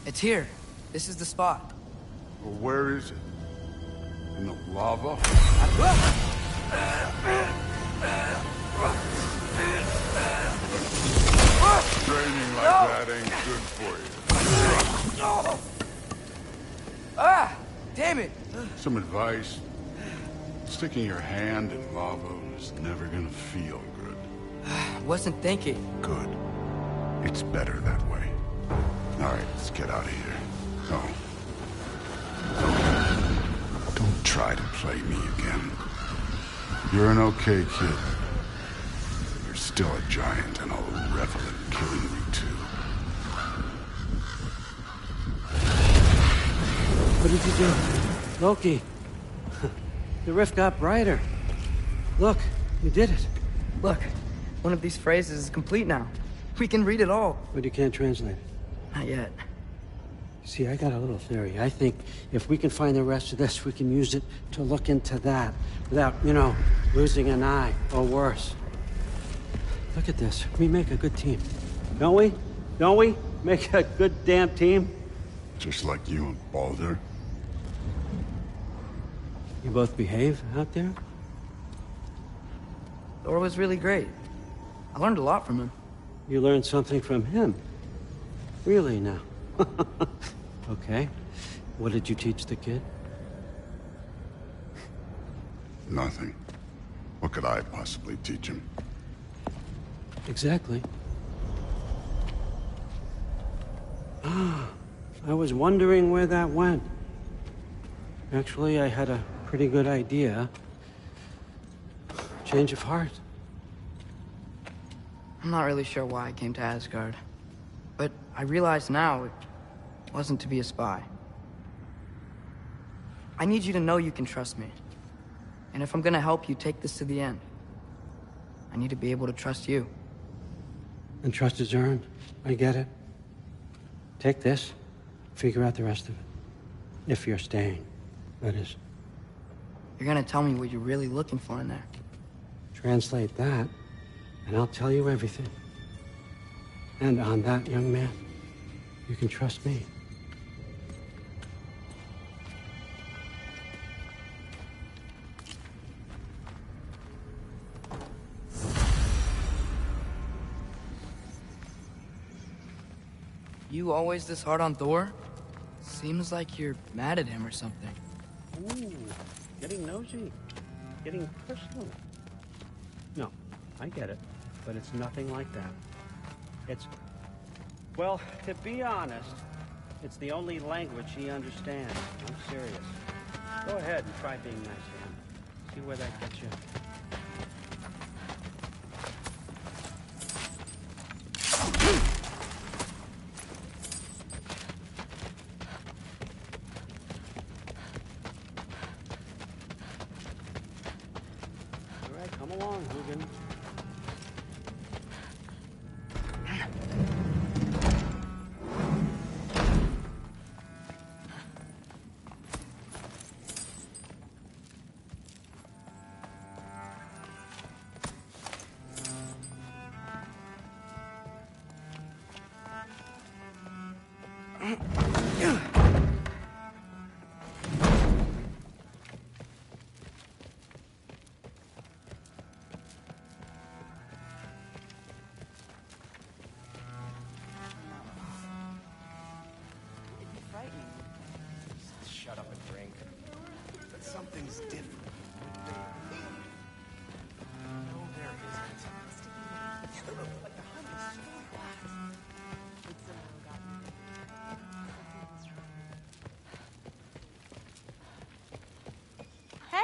It's here. This is the spot. Well, where is it? In the lava? Training like that ain't good for you. Ah! Damn it! Some advice. Sticking your hand in lava is never gonna feel good. Wasn't thinking. Good. It's better that way. Alright, let's get out of here. Oh. Don't try to play me again. You're an okay kid. You're still a giant, and I'll revel in killing you too. What did you do? Loki. The rift got brighter. Look, you did it. Look, one of these phrases is complete now. We can read it all. But you can't translate it. Not yet. See, I got a little theory. I think if we can find the rest of this, we can use it to look into that without, losing an eye or worse. Look at this. We make a good team. Don't we? Don't we? Make a good damn team? Just like you and Baldur. You both behave out there? Thor was really great. I learned a lot from him. You learned something from him? Really now? Okay. What did you teach the kid? Nothing. What could I possibly teach him? Exactly. Ah, I was wondering where that went. Actually, I had a pretty good idea. Change of heart. I'm not really sure why I came to Asgard. But I realize now it wasn't to be a spy. I need you to know you can trust me. And if I'm gonna help you take this to the end, I need to be able to trust you. And trust is earned. I get it. Take this, figure out the rest of it. If you're staying, that is. You're gonna tell me what you're really looking for in there. Translate that, and I'll tell you everything. And on that, young man, you can trust me. You always this hard on Thor? Seems like you're mad at him or something. Ooh, getting nosy. Getting personal. No, I get it, but it's nothing like that. It's... Well, to be honest, it's the only language he understands. I'm serious. Go ahead and try being nice to him. See where that gets you. All right, come along, Hugin.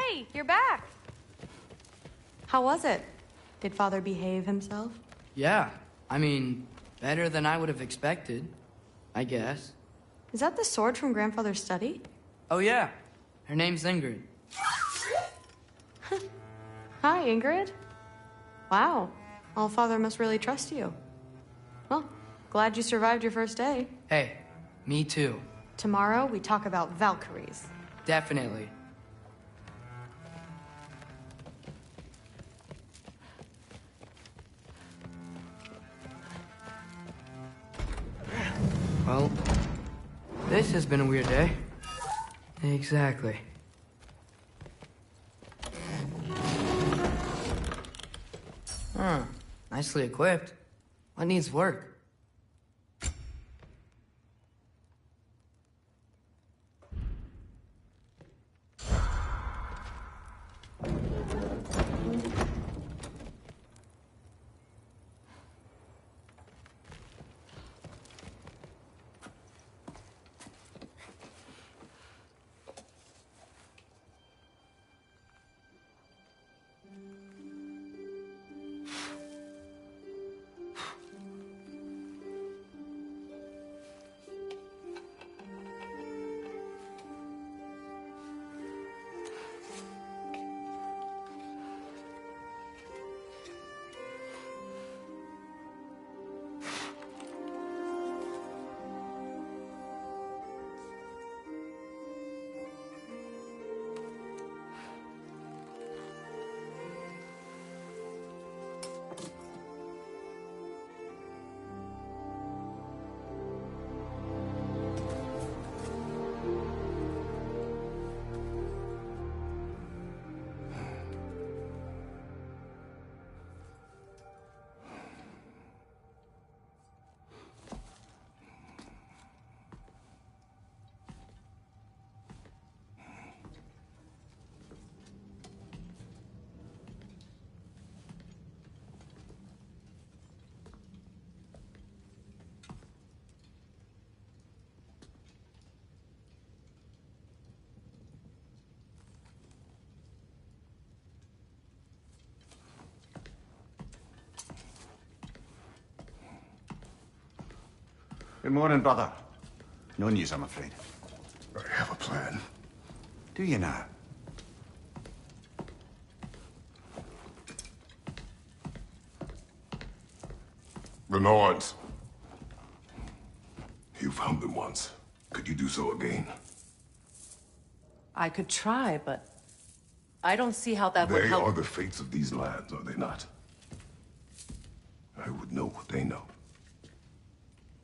Hey, you're back. How was it? Did Father behave himself? Yeah, I mean, better than I would have expected, I guess. Is that the sword from Grandfather's study? Oh yeah, her name's Ingrid. Hi, Ingrid. Wow, Allfather must really trust you. Well, glad you survived your first day. Hey, me too. Tomorrow, we talk about Valkyries. Definitely. Well, this has been a weird day. Exactly. Huh. Nicely equipped. What needs work? Good morning, brother. No news, I'm afraid. I have a plan. Do you now? The Norns. You found them once. Could you do so again? I could try, but I don't see how that would They help. are the fates of these lands, are they not? I would know what they know.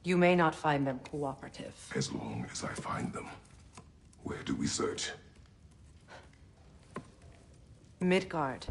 You may not find them cooperative. As long as I find them. Where do we search? Midgard.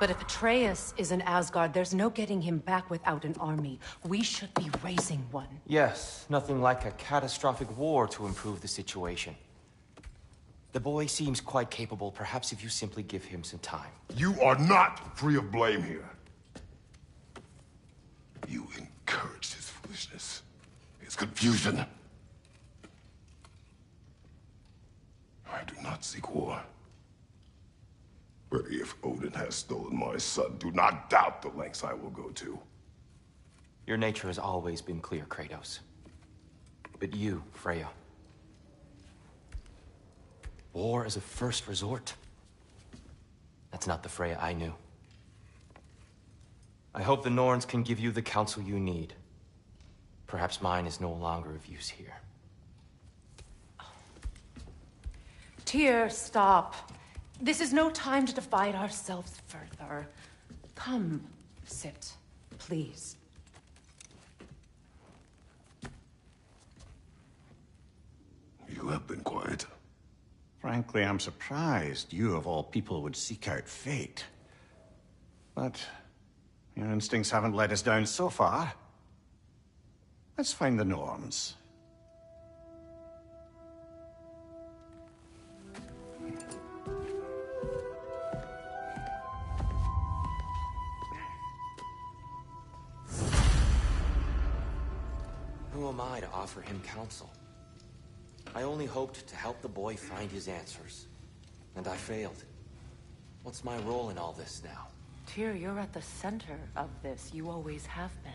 But if Atreus is in Asgard, there's no getting him back without an army. We should be raising one. Yes, nothing like a catastrophic war to improve the situation. The boy seems quite capable. Perhaps if you simply give him some time. You are not free of blame here. You encouraged his foolishness, his confusion. I do not seek war. But if Odin has stolen my son, do not doubt the lengths I will go to. Your nature has always been clear, Kratos. But you, Freya. War is a first resort. That's not the Freya I knew. I hope the Norns can give you the counsel you need. Perhaps mine is no longer of use here. Tyr, stop. This is no time to divide ourselves further. Come, sit, please. You have been quiet. Frankly, I'm surprised you, of all people, would seek out fate. But your instincts haven't let us down so far. Let's find the norms. Who am I to offer him counsel? I only hoped to help the boy find his answers. And I failed. What's my role in all this now? Tyr, you're at the center of this. You always have been.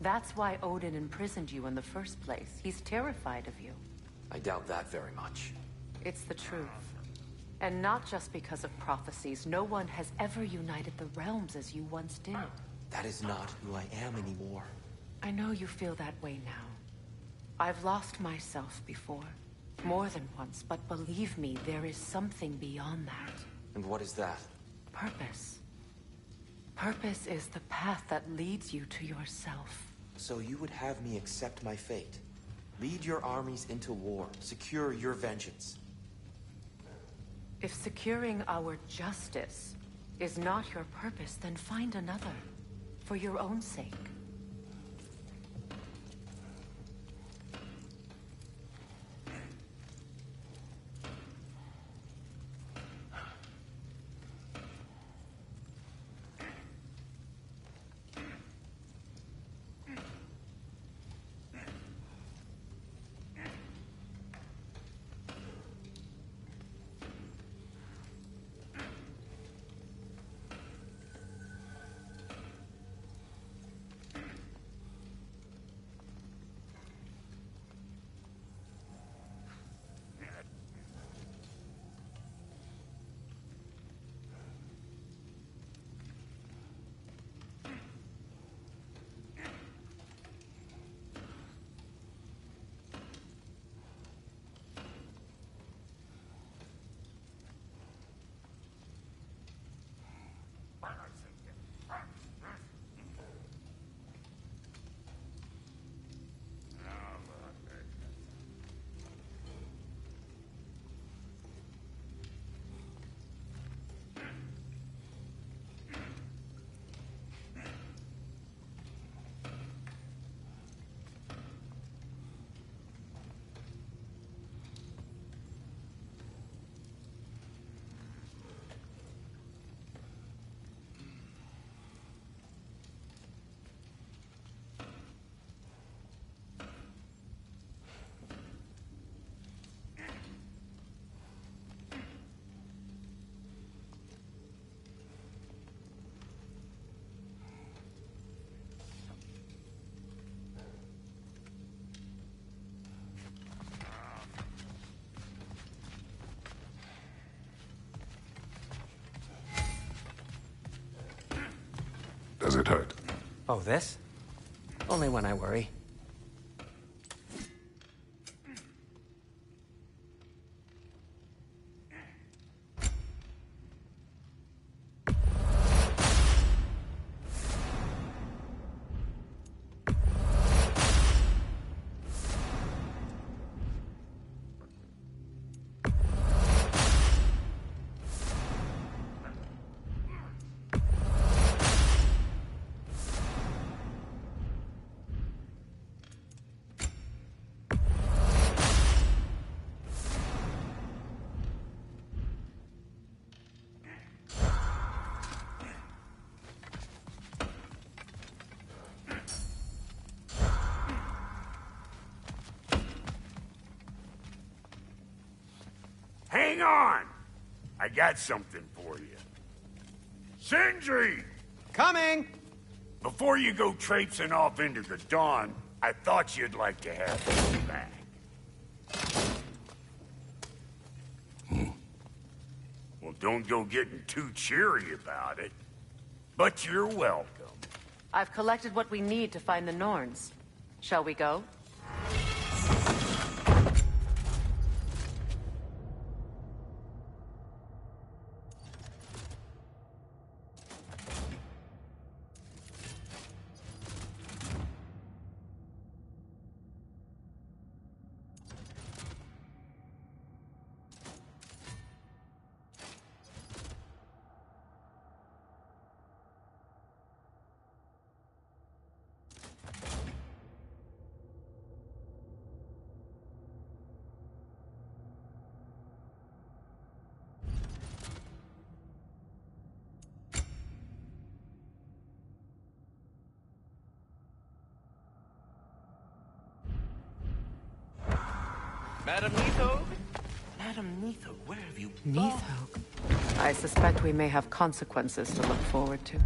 That's why Odin imprisoned you in the first place. He's terrified of you. I doubt that very much. It's the truth. And not just because of prophecies. No one has ever united the realms as you once did. That is not who I am anymore. I know you feel that way now. I've lost myself before. More than once, but believe me, there is something beyond that. And what is that? Purpose. Purpose is the path that leads you to yourself. So you would have me accept my fate? Lead your armies into war, secure your vengeance. If securing our justice is not your purpose, then find another. For your own sake. Does it hurt? Oh, this? Only when I worry. Hang on! I got something for you. Sindri! Coming! Before you go traipsing off into the dawn, I thought you'd like to have this back. Well, don't go getting too cheery about it. But you're welcome. I've collected what we need to find the Norns. Shall we go? Madam Nito? Madam Nito, where have you gone? Neath. I suspect we may have consequences to look forward to.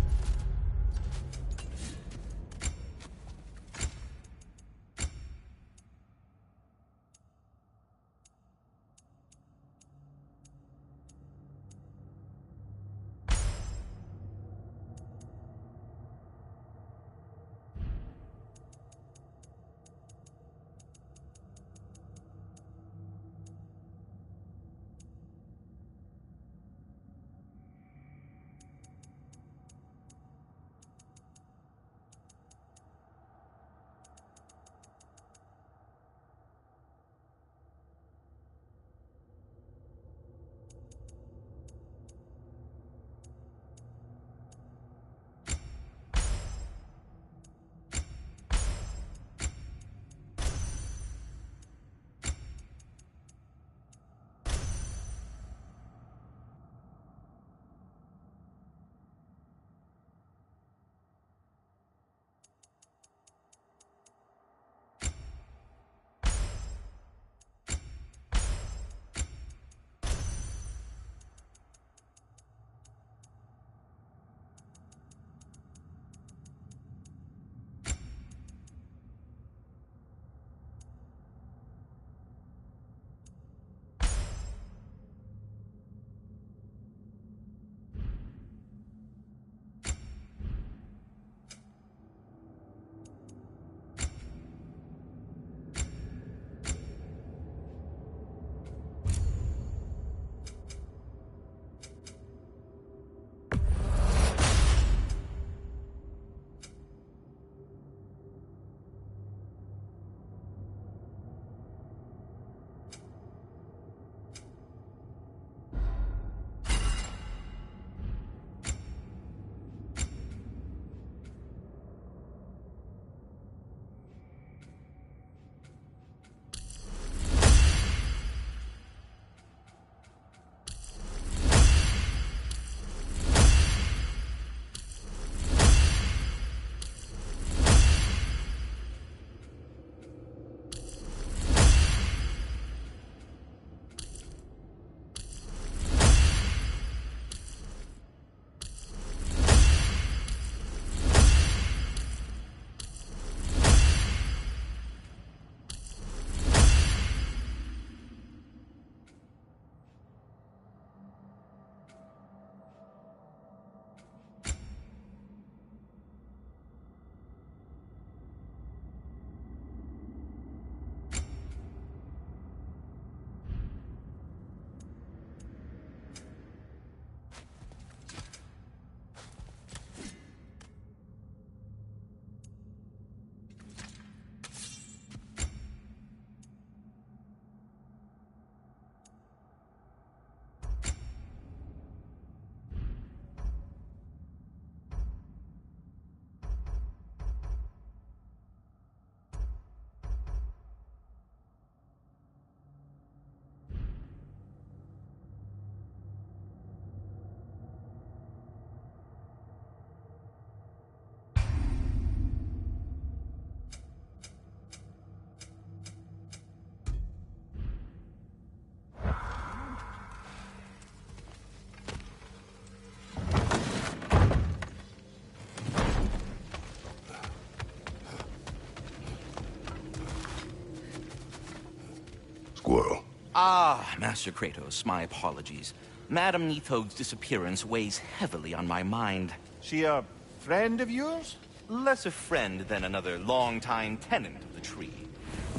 Squirrel. Ah, Master Kratos, my apologies. Madam Nitho's disappearance weighs heavily on my mind. She a friend of yours? Less a friend than another longtime tenant of the tree.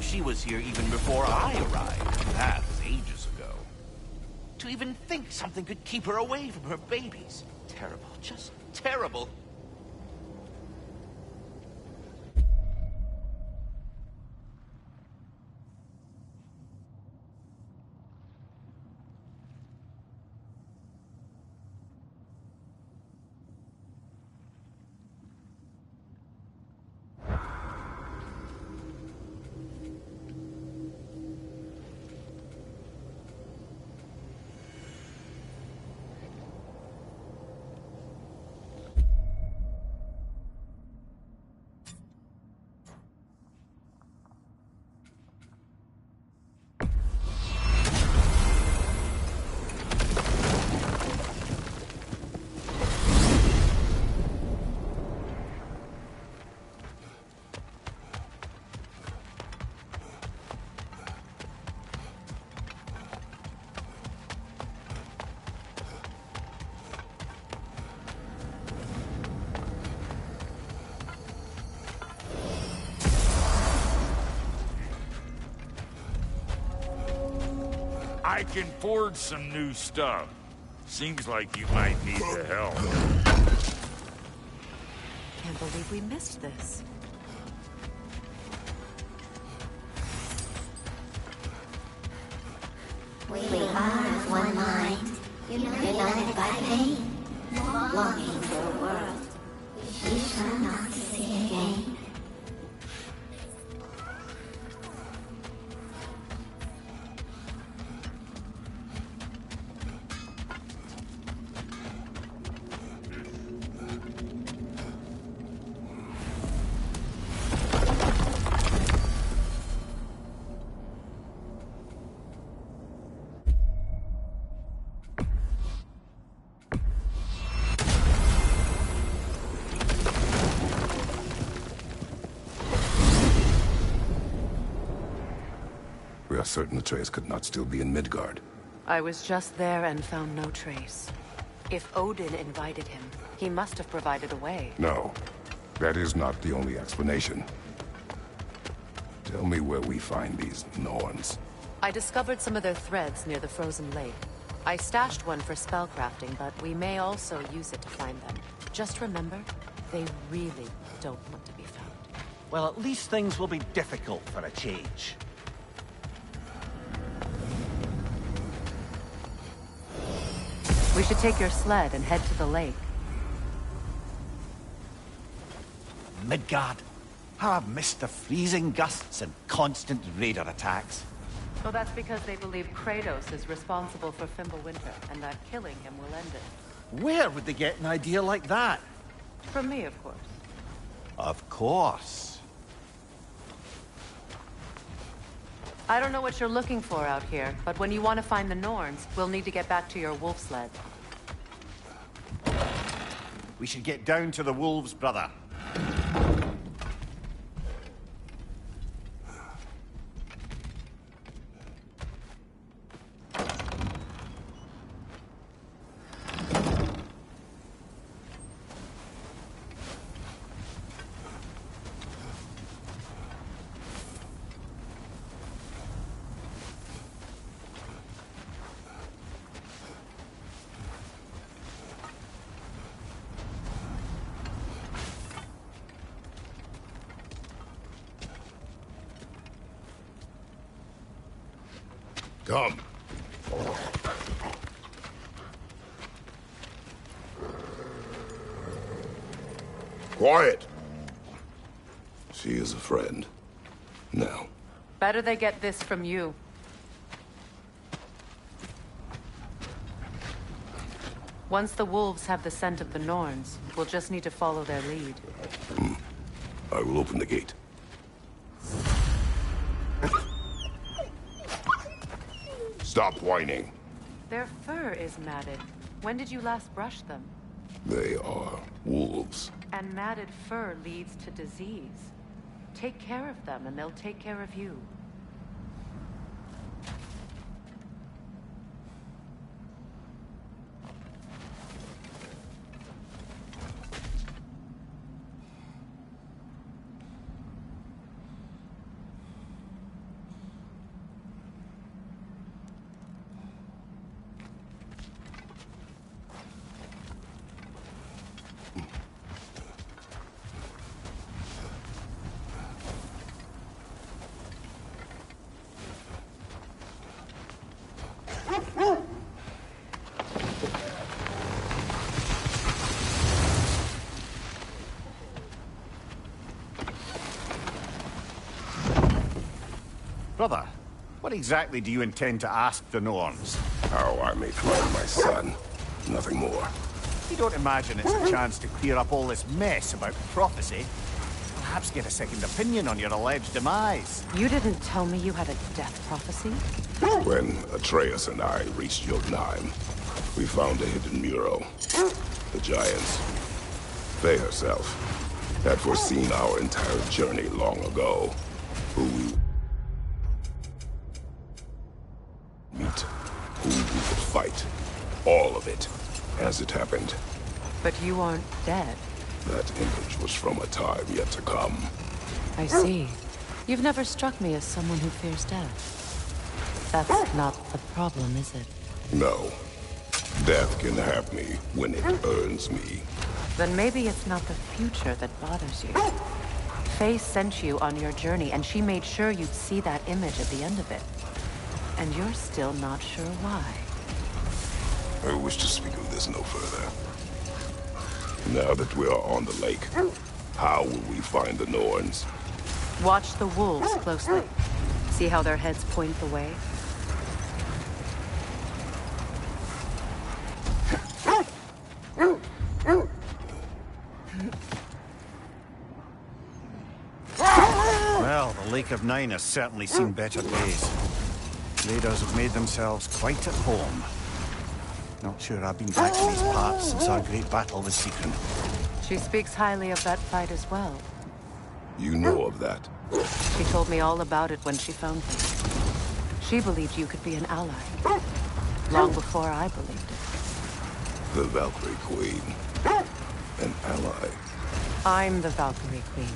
She was here even before I arrived. That was ages ago. To even think something could keep her away from her babies. Terrible, just terrible. I can forge some new stuff. Seems like you might need the help. Can't believe we missed this. We are of one mind, united by pain, longing for a world which we shall not see again. We are certain Atreus could not still be in Midgard. I was just there and found no trace. If Odin invited him, he must have provided a way. No, that is not the only explanation. Tell me where we find these Norns. I discovered some of their threads near the frozen lake. I stashed one for spellcrafting, but we may also use it to find them. Just remember, they really don't want to be found. Well, at least things will be difficult for a change. We should take your sled and head to the lake. Midgard. How I've missed the freezing gusts and constant raider attacks. Well, that's because they believe Kratos is responsible for Fimbulwinter, and that killing him will end it. Where would they get an idea like that? From me, of course. Of course. I don't know what you're looking for out here, but when you want to find the Norns, we'll need to get back to your wolf sled. We should get down to the wolves, brother. Come. Quiet. She is a friend. Now. Better they get this from you. Once the wolves have the scent of the Norns, we'll just need to follow their lead. I will open the gate. Stop whining. Their fur is matted. When did you last brush them? They are wolves. And matted fur leads to disease. Take care of them, and they'll take care of you. Brother, what exactly do you intend to ask the Norns? How I may find my son. Nothing more. You don't imagine it's a chance to clear up all this mess about prophecy? Perhaps get a second opinion on your alleged demise. You didn't tell me you had a death prophecy? When Atreus and I reached Jotunheim, we found a hidden mural. The Giants, they herself, had foreseen our entire journey long ago. Who we meet, who we would fight. All of it, as it happened. But you aren't dead. That image was from a time yet to come. I see. You've never struck me as someone who fears death. That's not the problem, is it? No. Death can have me when it earns me. Then maybe it's not the future that bothers you. Faye sent you on your journey, and she made sure you'd see that image at the end of it. And you're still not sure why. I wish to speak of this no further. Now that we are on the lake, how will we find the Norns? Watch the wolves closely. See how their heads point the way? Well, the Lake of Nine has certainly seen better days. Raiders have made themselves quite at home. Not sure I've been back to these parts since our great battle with Seekren. She speaks highly of that fight as well. You know of that? She told me all about it when she found me. She believed you could be an ally. Long before I believed it. The Valkyrie Queen. An ally. I'm the Valkyrie Queen.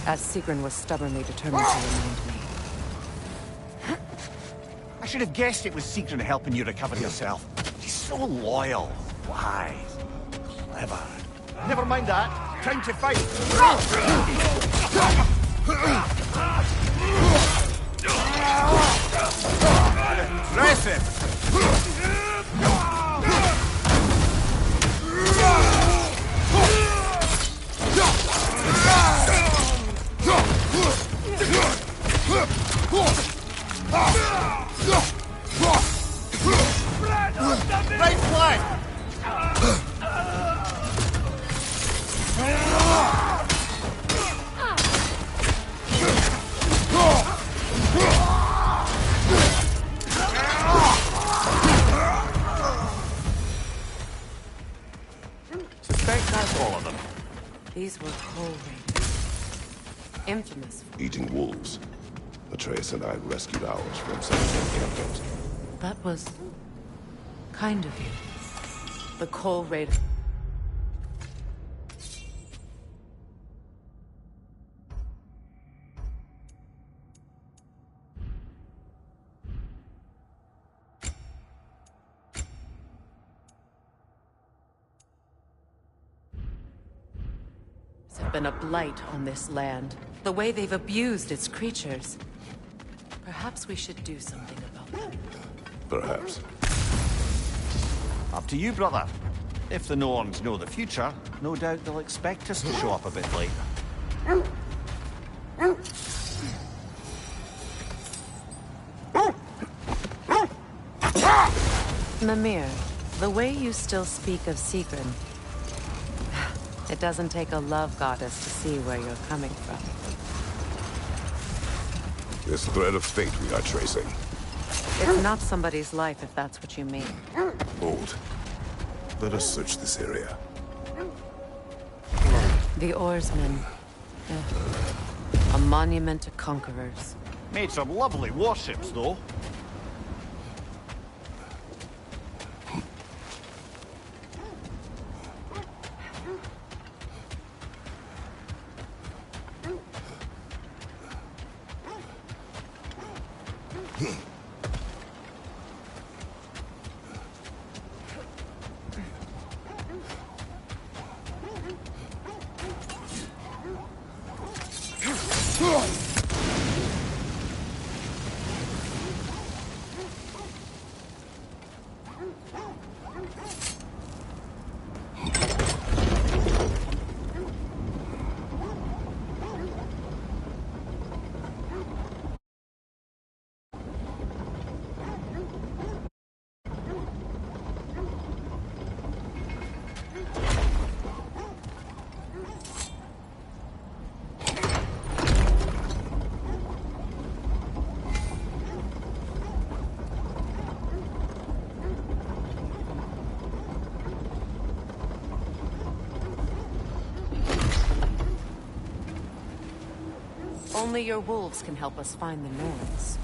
As Seekren was stubbornly determined to remind me. I should have guessed it was Seekren helping you recover yourself. She's so loyal, wise, clever. Never mind that. Time to fight. Impressive. Right flank! Suspect that's all of them. These were coal raiders. Infamous. Eating wolves. Atreus and I rescued ours from some encampment. That was kind of you. The coal raider. Have been a blight on this land. The way they've abused its creatures. Perhaps we should do something about them. Perhaps. Up to you, brother. If the Norns know the future, no doubt they'll expect us to show up a bit late. Mimir, the way you still speak of Seekren, it doesn't take a love goddess to see where you're coming from. This thread of fate we are tracing. It's not somebody's life, if that's what you mean. Hold. Let us search this area. The oarsmen. A monument to conquerors. Made some lovely warships, though. Only your wolves can help us find the Norns.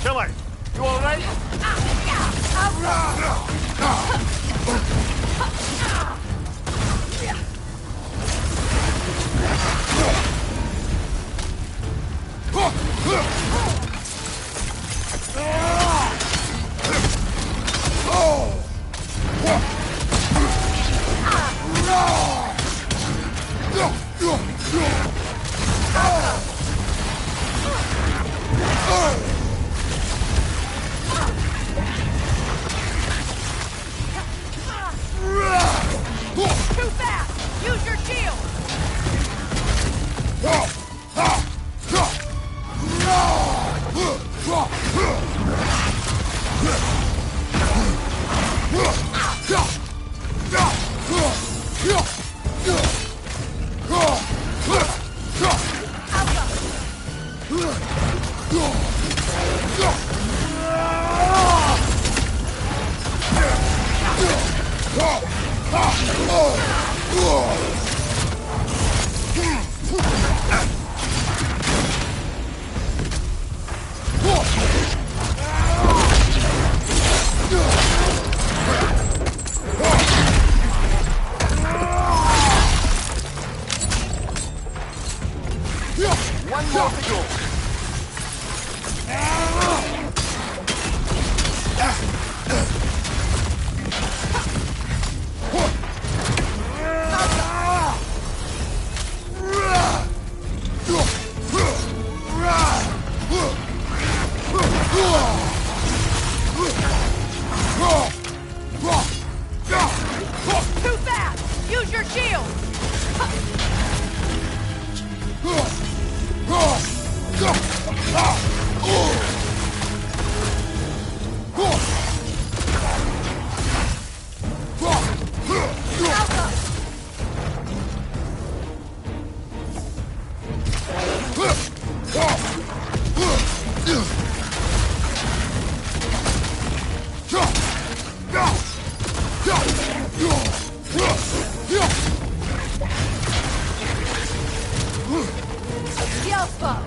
Killer, you all right? Too fast! Use your shield! One more to go. Too fast! Use your shield! Yellow!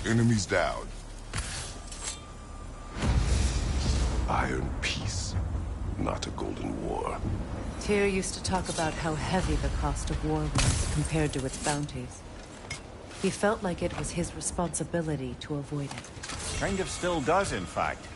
Enemies down. Iron peace, not a golden war. Tyr used to talk about how heavy the cost of war was compared to its bounties. He felt like it was his responsibility to avoid it. Kind of still does, in fact.